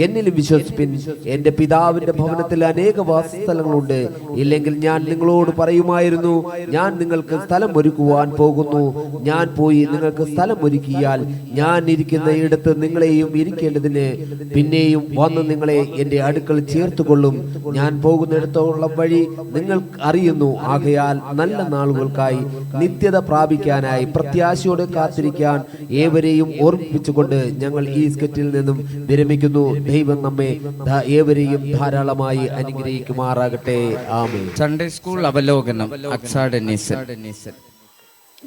Speaker 8: എന്നിലും വിശ്വസിപ്പിൻ. എന്റെ പിതാവിന്റെ ഭവനത്തിൽ അനേക വാസസ്ഥലങ്ങളുണ്ട്. ഇല്ലെങ്കിൽ ഞാൻ നിങ്ങളോട് പറയുമായിരുന്നു, ഞാൻ നിങ്ങൾക്ക് സ്ഥലം ഒരുക്കുവാൻ പോകുന്നു. ഞാൻ പോയി നിങ്ങൾക്ക് സ്ഥലം ഒരുക്കിയാൽ ഞാൻ ഇരിക്കുന്ന ഇടത്ത് നിങ്ങളെയും ഇരിക്കേണ്ടതിന് പിന്നെയും വന്ന് നിങ്ങളെ എന്റെ അടുക്കൽ ചേർത്തുകൊള്ളും. ഞാൻ പോകുന്നിടത്തോളം വഴി നിങ്ങൾ അറിയുന്നു. ആകയാൽ നല്ല നാളുകൾക്കായി നിത്യത പ്രാപിക്കാനായി പ്രത്യാശയോടെ കാത്തിരിക്കാൻ ഏവരെയും ഓർമ്മിപ്പിച്ചുകൊണ്ട് ഞങ്ങൾ ഈ സ്കെറ്റിൽ നിന്നും വിരമിക്കുന്നു. ദൈവം നമ്മെ ഏവരെയും ധാരാളമായി അനുഗ്രഹിക്കുമാറാകട്ടെ. ആമേൻ.
Speaker 1: സൺഡേ സ്കൂൾ അവലോകനം.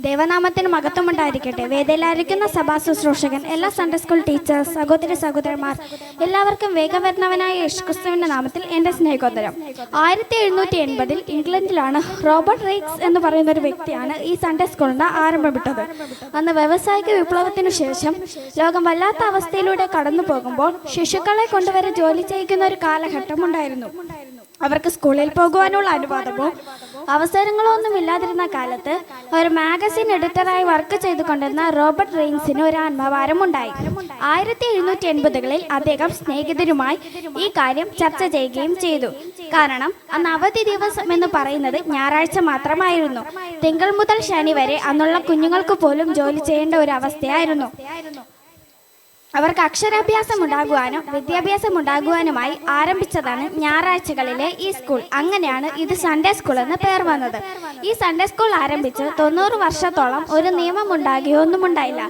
Speaker 12: ദേവനാമത്തിന് മഹത്വമുണ്ടായിരിക്കട്ടെ. വേദിയിലായിരിക്കുന്ന സഭാ ശുശ്രൂഷകൻ, എല്ലാ സൺഡേ സ്കൂൾ ടീച്ചേഴ്സ്, സഹോദരി സഹോദരന്മാർ എല്ലാവർക്കും വേഗവർണ്ണവനായ യേശുക്രിസ്തുവിന്റെ നാമത്തിൽ എൻ്റെ സ്നേഹോത്തരം. 1780 ഇംഗ്ലണ്ടിലാണ് റോബർട്ട് റീക്സ് എന്ന് പറയുന്ന ഒരു വ്യക്തിയാണ് ഈ സൺഡേ സ്കൂളിന് ആരംഭമിട്ടത്. അന്ന് വ്യാവസായിക വിപ്ലവത്തിനു ശേഷം ലോകം വല്ലാത്ത അവസ്ഥയിലൂടെ കടന്നു പോകുമ്പോൾ ശിശുക്കളെ കൊണ്ടുവരെ ജോലി ചെയ്യിക്കുന്ന ഒരു കാലഘട്ടം ഉണ്ടായിരുന്നു. അവർക്ക് സ്കൂളിൽ പോകുവാനുള്ള അനുവാദമോ അവസരങ്ങളോ ഒന്നും ഇല്ലാതിരുന്ന കാലത്ത് ഒരു മാഗസിൻ എഡിറ്ററായി വർക്ക് ചെയ്തുകൊണ്ടിരുന്ന റോബർട്ട് റെയിൻസിന് ഒരു ആത്മഭാരമുണ്ടായി. 1780കളിൽ അദ്ദേഹം സ്നേഹിതരുമായി ഈ കാര്യം ചർച്ച ചെയ്യുകയും ചെയ്തു. കാരണം അന്ന് അവധി ദിവസം എന്ന് പറയുന്നത് ഞായറാഴ്ച മാത്രമായിരുന്നു. തിങ്കൾ മുതൽ ശനി വരെ അന്നുള്ള കുഞ്ഞുങ്ങൾക്ക് പോലും ജോലി ചെയ്യേണ്ട ഒരു അവസ്ഥയായിരുന്നു. അവർക്ക് അക്ഷരാഭ്യാസം ഉണ്ടാകുവാനും വിദ്യാഭ്യാസം ഉണ്ടാകുവാനുമായി ആരംഭിച്ചതാണ് ഞായറാഴ്ചകളിലെ ഈ സ്കൂൾ. അങ്ങനെയാണ് ഇത് സൺഡേ സ്കൂൾ എന്ന് പേർ വന്നത്. ഈ സൺഡേ സ്കൂൾ ആരംഭിച്ച് 90 വർഷത്തോളം ഒരു നിയമം ഉണ്ടാകുകയോ ഒന്നും ഉണ്ടായില്ല.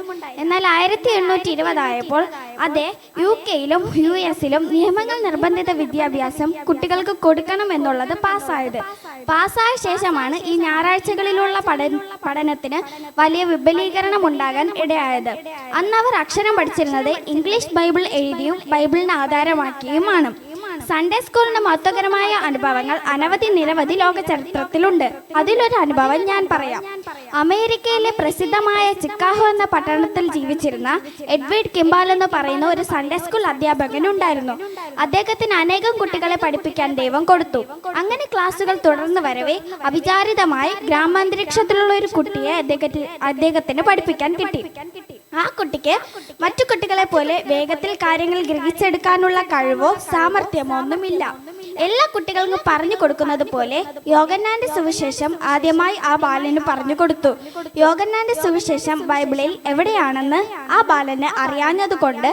Speaker 12: എന്നാൽ 1820 ആയപ്പോൾ അതേ UK-യിലും US-ലും നിയമങ്ങൾ നിർബന്ധിത വിദ്യാഭ്യാസം കുട്ടികൾക്ക് കൊടുക്കണം എന്നുള്ളത് പാസ്സായ ശേഷമാണ് ഈ ഞായറാഴ്ചകളിലുള്ള പഠനത്തിന് വലിയ വിപുലീകരണം ഉണ്ടാകാൻ ഇടയായത്. അന്ന് അവർ അക്ഷരം പഠിച്ചിരുന്നത് ഇംഗ്ലീഷ് ബൈബിൾ എഴുതിയും ബൈബിളിനെ ആധാരമാക്കിയുമാണ്. സൺഡേ സ്കൂളിന്റെ മഹത്വകരമായ അനുഭവങ്ങൾ നിരവധി ലോക ചരിത്രത്തിലുണ്ട്. അതിലൊരു അനുഭവം ഞാൻ പറയാം. അമേരിക്കയിലെ പ്രസിദ്ധമായ ചിക്കാഗോ എന്ന പട്ടണത്തിൽ ജീവിച്ചിരുന്ന എഡ്വേർഡ് കിംബാൽ എന്ന് പറയുന്ന ഒരു സൺഡേ സ്കൂൾ അധ്യാപകൻ ഉണ്ടായിരുന്നു. അദ്ദേഹത്തിന് അനേകം കുട്ടികളെ പഠിപ്പിക്കാൻ ദൈവം കൊടുത്തു. അങ്ങനെ ക്ലാസുകൾ തുടർന്ന് വരവേ അവിചാരിതമായി ഗ്രാമാന്തരീക്ഷത്തിലുള്ള ഒരു കുട്ടിയെ അദ്ദേഹത്തിന് പഠിപ്പിക്കാൻ കിട്ടി. ആ കുട്ടിക്ക് മറ്റു കുട്ടികളെ പോലെ വേഗത്തിൽ കാര്യങ്ങൾ ഗ്രഹിച്ചെടുക്കാനുള്ള കഴിവോ സാമർഥ്യമോ ഒന്നുമില്ല. എല്ലാ കുട്ടികൾക്കും പറഞ്ഞു കൊടുക്കുന്നത് പോലെ യോഹന്നാന്റെ സുവിശേഷം ആദ്യമായി ആ ബാലന് പറഞ്ഞു കൊടുത്തു. യോഹന്നാന്റെ സുവിശേഷം ബൈബിളിൽ എവിടെയാണെന്ന് ആ ബാലന് അറിയാഞ്ഞതുകൊണ്ട്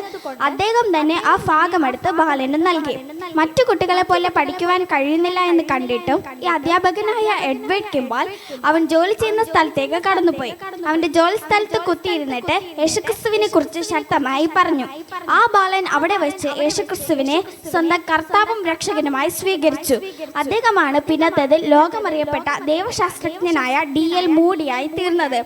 Speaker 12: അദ്ദേഹം തന്നെ ആ ഭാഗമെടുത്ത് ബാലന് നൽകി. മറ്റു കുട്ടികളെ പോലെ പഠിക്കുവാൻ കഴിയുന്നില്ല എന്ന് കണ്ടിട്ടും ഈ അധ്യാപകനായ എഡ്വേർഡ് കിംബാൽ അവൻ ജോലി ചെയ്യുന്ന സ്ഥലത്തേക്ക് കടന്നുപോയി. അവന്റെ ജോലി സ്ഥലത്ത് കുത്തിയിരുന്നിട്ട് യേശുക്രിസ്തുവിനെ കുറിച്ച് ശക്തമായി പറഞ്ഞു. ആ ബാലൻ അവിടെ വെച്ച് യേശുക്രിസ്തുവിനെ സ്വന്തം കർത്താവും രക്ഷകനുമായി സ്വീകരിച്ചു. അദ്ദേഹമാണ് പിന്നത്തേതിൽ ലോകമറിയപ്പെട്ട ദൈവശാസ്ത്രജ്ഞനായ D.L. മൂഡിയായി തീർന്നത്.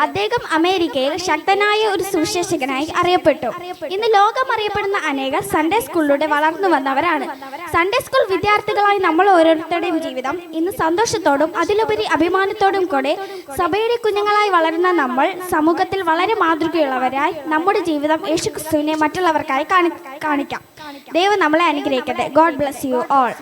Speaker 12: അദ്ദേഹം അമേരിക്കയിൽ ശക്തനായ ഒരു സുവിശേഷകനായി അറിയപ്പെട്ടു. ഇന്ന് ലോകമറിയപ്പെടുന്ന അനേകർ സൺഡേ സ്കൂളിലൂടെ വളർന്നു വന്നവരാണ്. സൺഡേ സ്കൂൾ വിദ്യാർത്ഥികളായി നമ്മൾ ഓരോരുത്തരുടെയും ജീവിതം ഇന്ന് സന്തോഷത്തോടും അതിലുപരി അഭിമാനത്തോടും കൂടെ സഭയുടെ കുഞ്ഞുങ്ങളായി വളരുന്ന നമ്മൾ സമൂഹത്തിൽ വളരെ മാതൃകയുള്ളവരായി നമ്മുടെ ജീവിതം യേശുക്രിസ്തുവിനെ മറ്റുള്ളവർക്കായി കാണിക്കാം. ദൈവം നമ്മളെ അനുഗ്രഹിക്കട്ടെ. God bless you all.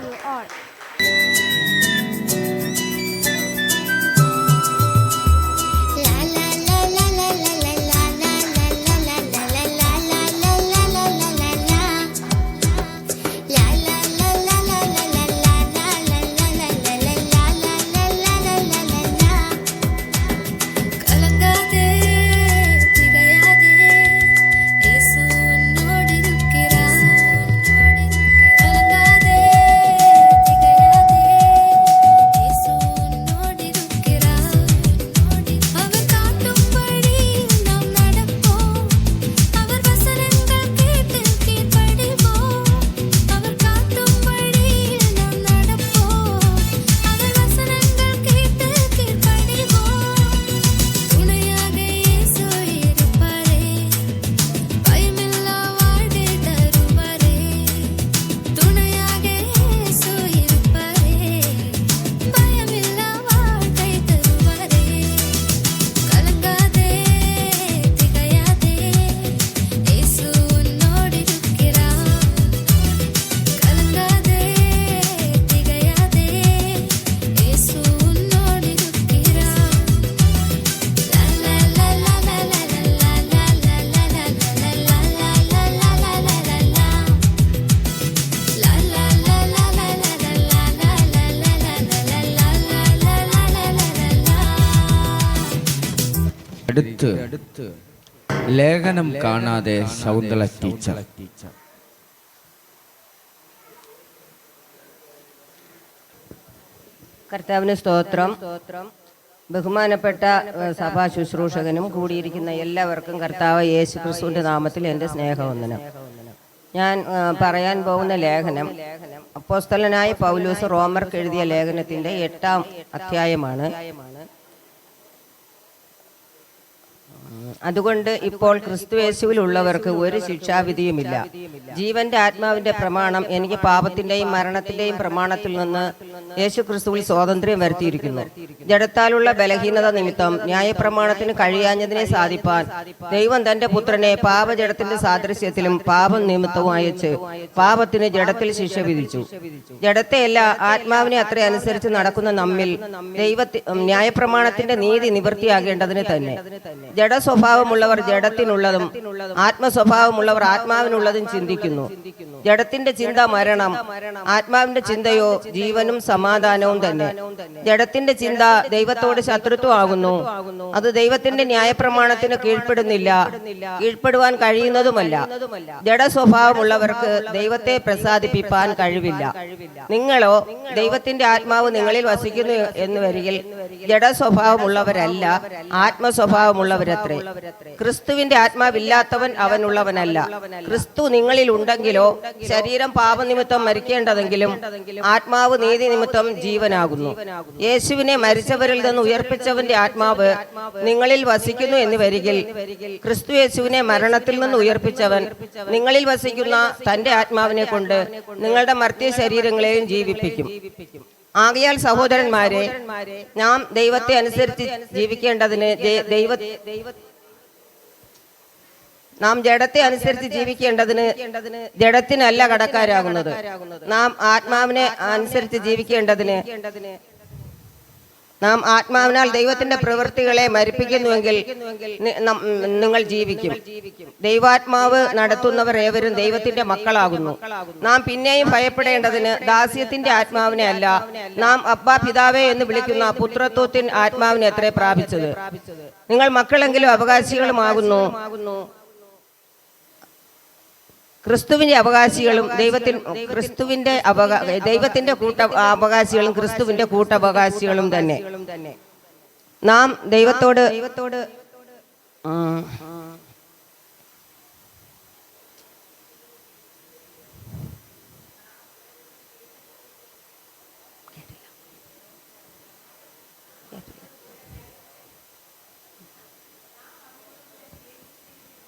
Speaker 1: അടുത്ത് ലേഖനം കാണാതെ ശൗന്തള ടീച്ചർ.
Speaker 16: കർത്താവിന് സ്തോത്രം. ബഹുമാനപ്പെട്ട സഭാ ശുശ്രൂഷകനും കൂടിയിരിക്കുന്ന എല്ലാവർക്കും കർത്താവ് യേശു ക്രിസ്തുവിന്റെ നാമത്തിൽ എൻ്റെ സ്നേഹവന്ദനം. ഞാൻ പറയാൻ പോകുന്ന ലേഖനം അപ്പോസ്തലനായ പൗലോസ് റോമർക്ക് എഴുതിയ ലേഖനത്തിന്റെ 8-ാം അധ്യായമാണ്. അതുകൊണ്ട് ഇപ്പോൾ ക്രിസ്തുയേശുവിലുള്ളവർക്ക് ഒരു ശിക്ഷാവിധിയുമില്ല. ജീവന്റെ ആത്മാവിന്റെ പ്രമാണം എനിക്ക് പാപത്തിന്റെയും മരണത്തിന്റെയും പ്രമാണത്തിൽ നിന്ന് യേശു ക്രിസ്തുവിൽ സ്വാതന്ത്ര്യം വരുത്തിയിരിക്കുന്നു. ജഡത്താലുള്ള ബലഹീനത നിമിത്തം ന്യായപ്രമാണത്തിന് കഴിയാഞ്ഞതിനെ സാധിപ്പാൻ ദൈവം തന്റെ പുത്രനെ പാപജഡത്തിന്റെ സാദൃശ്യത്തിലും പാപം നിമിത്തവും അയച്ച് പാപത്തിന് ജഡത്തിൽ ശിക്ഷ വിധിച്ചു. ജഡത്തെയല്ല ആത്മാവിനെ അത്ര അനുസരിച്ച് നടക്കുന്ന നമ്മിൽ ന്യായപ്രമാണത്തിന്റെ നീതി നിവൃത്തിയാകേണ്ടതിന് തന്നെ. ജഡസ്വഭാവമുള്ളവർ ജഡത്തിനുള്ളതും ആത്മസ്വഭാവമുള്ളവർ ആത്മാവിനുള്ളതും ചിന്തിക്കുന്നു. ജഡത്തിന്റെ ചിന്ത മരണം, ആത്മാവിന്റെ ചിന്തയോ ജീവനും സമാധാനവും തന്നെ. ജഡത്തിന്റെ ചിന്ത ദൈവത്തോട് ശത്രുത്വമാകുന്നു. അത് ദൈവത്തിന്റെ ന്യായപ്രമാണത്തിന് കീഴ്പ്പെടുന്നില്ല, കീഴ്പ്പെടുവാൻ കഴിയുന്നതുമല്ല. ജഡസ്വഭാവമുള്ളവർക്ക് ദൈവത്തെ പ്രസാദിപ്പിക്കാൻ കഴിവില്ല. നിങ്ങളോ ദൈവത്തിന്റെ ആത്മാവ് നിങ്ങളിൽ വസിക്കുന്നു എന്ന് വരികിൽ ജഡസ്വഭാവമുള്ളവരല്ല, ആത്മസ്വഭാവമുള്ളവരത്രേ. ക്രിസ്തുവിന്റെ ആത്മാവില്ലാത്തവൻ അവനുള്ളവനല്ല. ക്രിസ്തു നിങ്ങളിൽ ഉണ്ടെങ്കിലോ ശരീരം പാപനിമിത്തം മരിക്കേണ്ടതെങ്കിലും ആത്മാവ് നീതി നിമിത്തം ജീവനാകുന്നു. യേശുവിനെ മരിച്ചവരിൽ നിന്ന് ഉയർപ്പിച്ചവന്റെ ആത്മാവ് നിങ്ങളിൽ വസിക്കുന്നു എന്ന് വരികിൽ ക്രിസ്തു യേശുവിനെ മരണത്തിൽ നിന്ന് ഉയർപ്പിച്ചവൻ നിങ്ങളിൽ വസിക്കുന്ന തന്റെ ആത്മാവിനെ കൊണ്ട് നിങ്ങളുടെ മർത്യ ശരീരങ്ങളെയും ജീവിപ്പിക്കും. ആകയാൽ സഹോദരന്മാരെ, നാം ദൈവത്തെ അനുസരിച്ച് ജീവിക്കേണ്ടതിന് നാം ജഡത്തെ അനുസരിച്ച് ജീവിക്കേണ്ടതിന് ജഡത്തിനല്ല കടക്കാരാകുന്നത്. നാം ആത്മാവിനെ അനുസരിച്ച് ജീവിക്കേണ്ടതിന് നാം ആത്മാവിനാൽ ദൈവത്തിന്റെ പ്രവൃത്തികളെ മരിപ്പിക്കുന്നുവെങ്കിൽ നിങ്ങൾ ജീവിക്കും. ദൈവാത്മാവ് നടത്തുന്നവർ ഏവരും ദൈവത്തിന്റെ മക്കളാകുന്നു. നാം പിന്നെയും ഭയപ്പെടേണ്ടതിന് ദാസ്യത്തിന്റെ ആത്മാവിനെ അല്ല, നാം അബ്ബാ പിതാവേ എന്ന് വിളിക്കുന്ന പുത്രത്വത്തിൻ ആത്മാവിനെ എത്ര പ്രാപിച്ചത്. നിങ്ങൾ മക്കളെങ്കിലും അവകാശികളുമാകുന്നു. ക്രിസ്തുവിന്റെ അവകാശികളും ദൈവത്തിന്റെ അവകാശികളും ക്രിസ്തുവിന്റെ കൂട്ടവകാശികളും തന്നെ. നാം ദൈവത്തോട്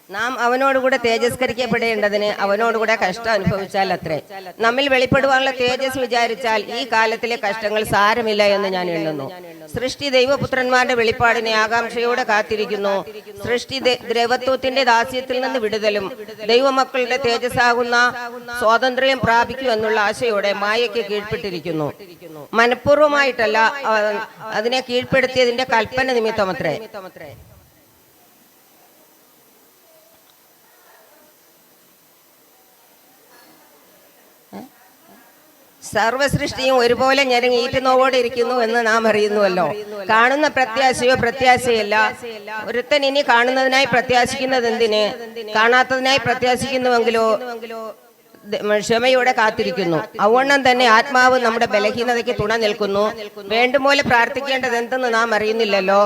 Speaker 16: നാം അവനോടുകൂടെ തേജസ്കരിക്കപ്പെടേണ്ടതിന് അവനോടുകൂടെ കഷ്ടം അനുഭവിച്ചാൽ അത്രേ. നമ്മിൽ വെളിപ്പെടുവാനുള്ള തേജസ് വിചാരിച്ചാൽ ഈ കാലത്തിലെ കഷ്ടങ്ങൾ സാരമില്ല എന്ന് ഞാൻ എണ്ണുന്നു. സൃഷ്ടി ദൈവപുത്രന്മാരുടെ വെളിപ്പാടിനെ ആകാംക്ഷയോടെ കാത്തിരിക്കുന്നു. സൃഷ്ടി ദ്രവത്വത്തിന്റെ ദാസ്യത്തിൽ നിന്ന് വിടുതലും ദൈവമക്കളുടെ തേജസ്സാകുന്ന സ്വാതന്ത്ര്യം പ്രാപിക്കൂ എന്നുള്ള ആശയോടെ മായയ്ക്ക് കീഴ്പ്പെട്ടിരിക്കുന്നു. മനഃപൂർവ്വമായിട്ടല്ല, അതിനെ കീഴ്പ്പെടുത്തിയതിന്റെ കൽപ്പന നിമിത്തമത്രേ. സർവസൃഷ്ടിയും ഒരുപോലെ ഞെരങ്ങി ഈറ്റുനോവോടെ ഇരിക്കുന്നു എന്ന് നാം അറിയുന്നുവല്ലോ. കാണുന്ന പ്രത്യാശയോ പ്രത്യാശയല്ല. ഒരുത്തൻ ഇനി കാണുന്നതിനായി പ്രത്യാശിക്കുന്നത് എന്തിന്? കാണാത്തതിനായി പ്രത്യാശിക്കുന്നുവെങ്കിലോ ക്ഷമയോടെ കാത്തിരിക്കുന്നു. അവണ്ണം തന്നെ ആത്മാവ് നമ്മുടെ ബലഹീനതയ്ക്ക് തുണ നിൽക്കുന്നു. വേണ്ടുപോലെ പ്രാർത്ഥിക്കേണ്ടത് എന്തെന്ന് നാം അറിയുന്നില്ലല്ലോ.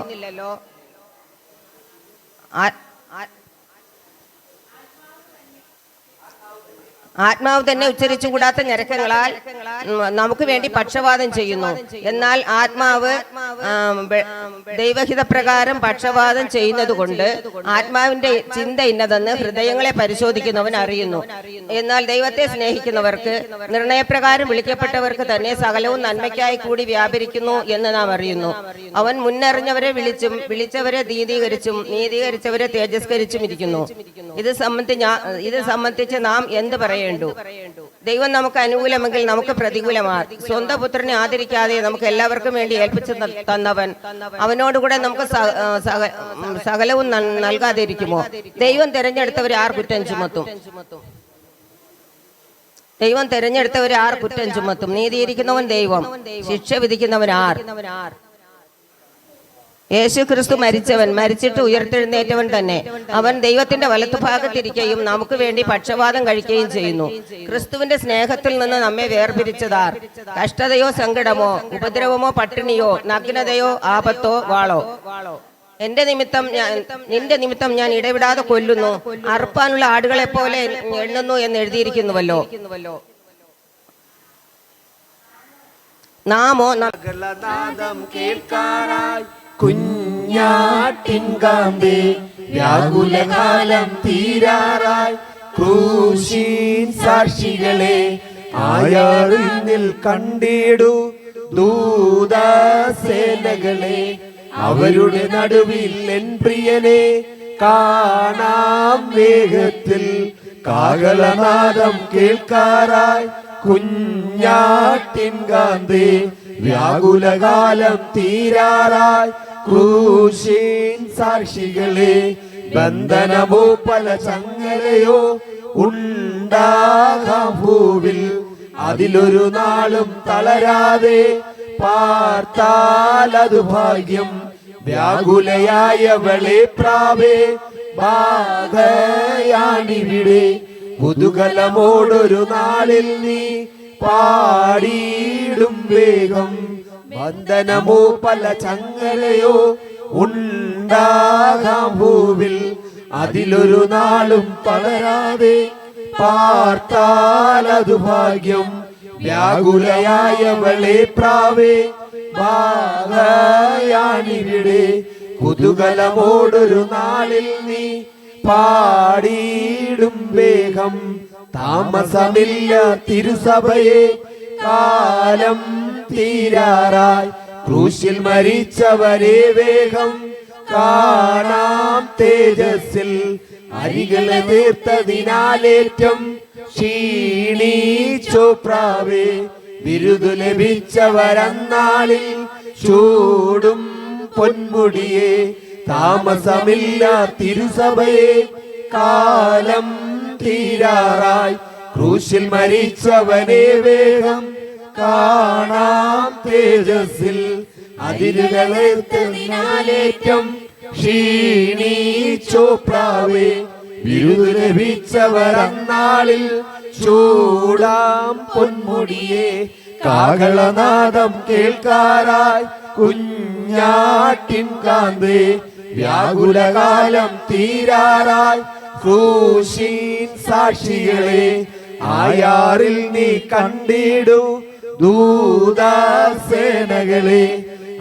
Speaker 16: ആത്മാവ് തന്നെ ഉച്ചരിച്ചുകൂടാത്ത ഞരക്കങ്ങളാൽ നമുക്ക് വേണ്ടി പക്ഷപാതം ചെയ്യുന്നു. എന്നാൽ ആത്മാവ് ദൈവഹിതപ്രകാരം പക്ഷപാതം ചെയ്യുന്നത് കൊണ്ട് ആത്മാവിന്റെ ചിന്ത ഇന്നതെന്ന് ഹൃദയങ്ങളെ പരിശോധിക്കുന്നവൻ അറിയുന്നു. എന്നാൽ ദൈവത്തെ സ്നേഹിക്കുന്നവർക്ക് നിർണയപ്രകാരം വിളിക്കപ്പെട്ടവർക്ക് തന്നെ സകലവും നന്മയ്ക്കായി കൂടി വ്യാപരിക്കുന്നു എന്ന് നാം അറിയുന്നു. അവൻ മുന്നറിഞ്ഞവരെ വിളിച്ചും വിളിച്ചവരെ നീതീകരിച്ചും നീതീകരിച്ചവരെ തേജസ്കരിച്ചും ഇരിക്കുന്നു. ഇത് സംബന്ധിച്ച് നാം എന്ത് പറയും? ദൈവം നമുക്ക് അനുകൂലമെങ്കിൽ നമുക്ക് പ്രതികൂലമാണ്. സ്വന്തം പുത്രനെ ആദരിക്കാതെ നമുക്ക് എല്ലാവർക്കും വേണ്ടി ഏൽപ്പിച്ചു തന്നവൻ അവനോടുകൂടെ നമുക്ക് സകലവും നൽകാതിരിക്കുമോ? ദൈവം തെരഞ്ഞെടുത്തവരെ ആർ കുറ്റം ചുമത്തും? ദൈവം തെരഞ്ഞെടുത്തവരെ ആർ കുറ്റം ചുമത്തും? നീതിയിരിക്കുന്നവൻ ദൈവം, ശിക്ഷ വിധിക്കുന്നവൻ ആർ? യേശു ക്രിസ്തു മരിച്ചിട്ട് ഉയർത്തെഴുന്നേറ്റവൻ തന്നെ. അവൻ ദൈവത്തിന്റെ വലത്തുഭാഗത്തിരിക്കുകയും നമുക്ക് വേണ്ടി പക്ഷപാതം കഴിക്കുകയും ചെയ്യുന്നു. ക്രിസ്തുവിന്റെ സ്നേഹത്തിൽ നിന്ന് നമ്മെ വേർപിരിച്ചതാർ? കഷ്ടതയോ സങ്കടമോ ഉപദ്രവമോ പട്ടിണിയോ നഗ്നതയോ ആപത്തോ വാളോ? നിന്റെ നിമിത്തം ഞാൻ ഇടവിടാതെ കൊല്ലുന്നു, അറുപ്പാനുള്ള ആടുകളെ പോലെ എണ്ണുന്നു എന്ന് എഴുതിയിരിക്കുന്നുവല്ലോ. നാമോ
Speaker 9: കേൾക്കാറായി കുഞ്ഞാട്ടിൻ കാമ്പേ, വ്യാകുലകാലം തീരാറായി ക്രൂശിൻ സാക്ഷികളെ ആയാറിൽ കണ്ടിടൂ ദൂതസേനകളെ. അവരുടെ നടുവിൽ എൻ പ്രിയനെ കാണാം വേഗത്തിൽ. കാഹളനാദം കേൾക്കാറായി കുഞ്ഞാട്ടിൻ കാന്തേ, വ്യാകുലകാലം തീരാറായി ക്രൂശിൻ സാക്ഷികളെ. ബന്ധനമോ പല ചങ്ങലയോ ഉണ്ടാകാം ഭൂവിൽ, അതിലൊരു നാളും തളരാതെ പാർത്താൽ അത് ഭാഗ്യം. വ്യാകുലയായവളെ പ്രാവേ ബാധയാണിവിടെ, കുതൂഹലമോടൊരു നാളിൽ നീ പാടിയിടും വേഗം. ബന്ധനമോ പല ചങ്ങലയോ ഉണ്ടാകാം ഭൂവിൽ, അതിലൊരു നാളും തളരാതെ പാർത്താൽ അത് ഭാഗ്യം. വ്യാകുലയായവളെ പ്രാവേ ബാധയാണിവിടെ, കുതൂഹലമോടൊരു നാളിൽ നീ പാടിയിടും വേഗം. താമസമില്ല തിരുസഭയെ, കാലം തീരാറായി ക്രൂശിൽ മരിച്ചവരെ വേഗം കാണാം തേജസ്സിൽ. അരികളെ തീർത്തതിനാലേറ്റം ക്ഷീണിച്ചോ പ്രാവേ, ബിരുദു ലഭിച്ചവരന്നാളിൽ
Speaker 8: ചൂടും പൊന്മുടിയെ താമസമില്ല തിരുസഭയെ കാലം തീരാറായി ക്രൂശിൽ മരിച്ചവനെ വേഗം കാണാം തേജസ്സിൽ അതിരുകളേറ്റം ക്ഷീണിച്ചോ പ്രാവേ വിരുദ് ലഭിച്ചവരന്നാളിൽ ചൂടാം പൊന്മുടിയെ കാകളനാദം കേൾക്കാറായി കുഞ്ഞാട്ടിൻ കാന്തേ വ്യാകുലകാലം തീരാറായി ക്രൂശിൻ സാക്ഷികളെ ആയാറിൽ നീ കണ്ടിടൂ ദൂതസേനകളെ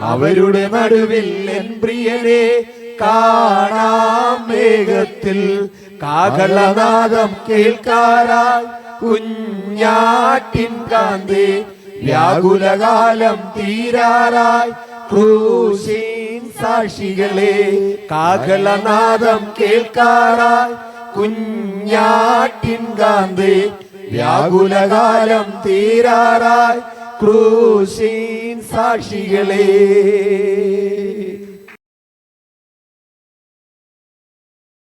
Speaker 8: അവരുടെ നടുവിൽ എൻ പ്രിയനെ കാണാം മേഘത്തിൽ കാകളനാദം കേൾക്കാറായി കുഞ്ഞാട്ടിൻ കാന്തേ വ്യാകുലകാലം തീരാറായി ക്രൂശിൻ സാക്ഷികളെ കാകളനാദം കേൾക്കാറായി കുഞ്ഞാട്ടിൻ കാന്തേ വ്യാകുലകാലം തീരാറായി ക്രൂശിൻ സാക്ഷികളെ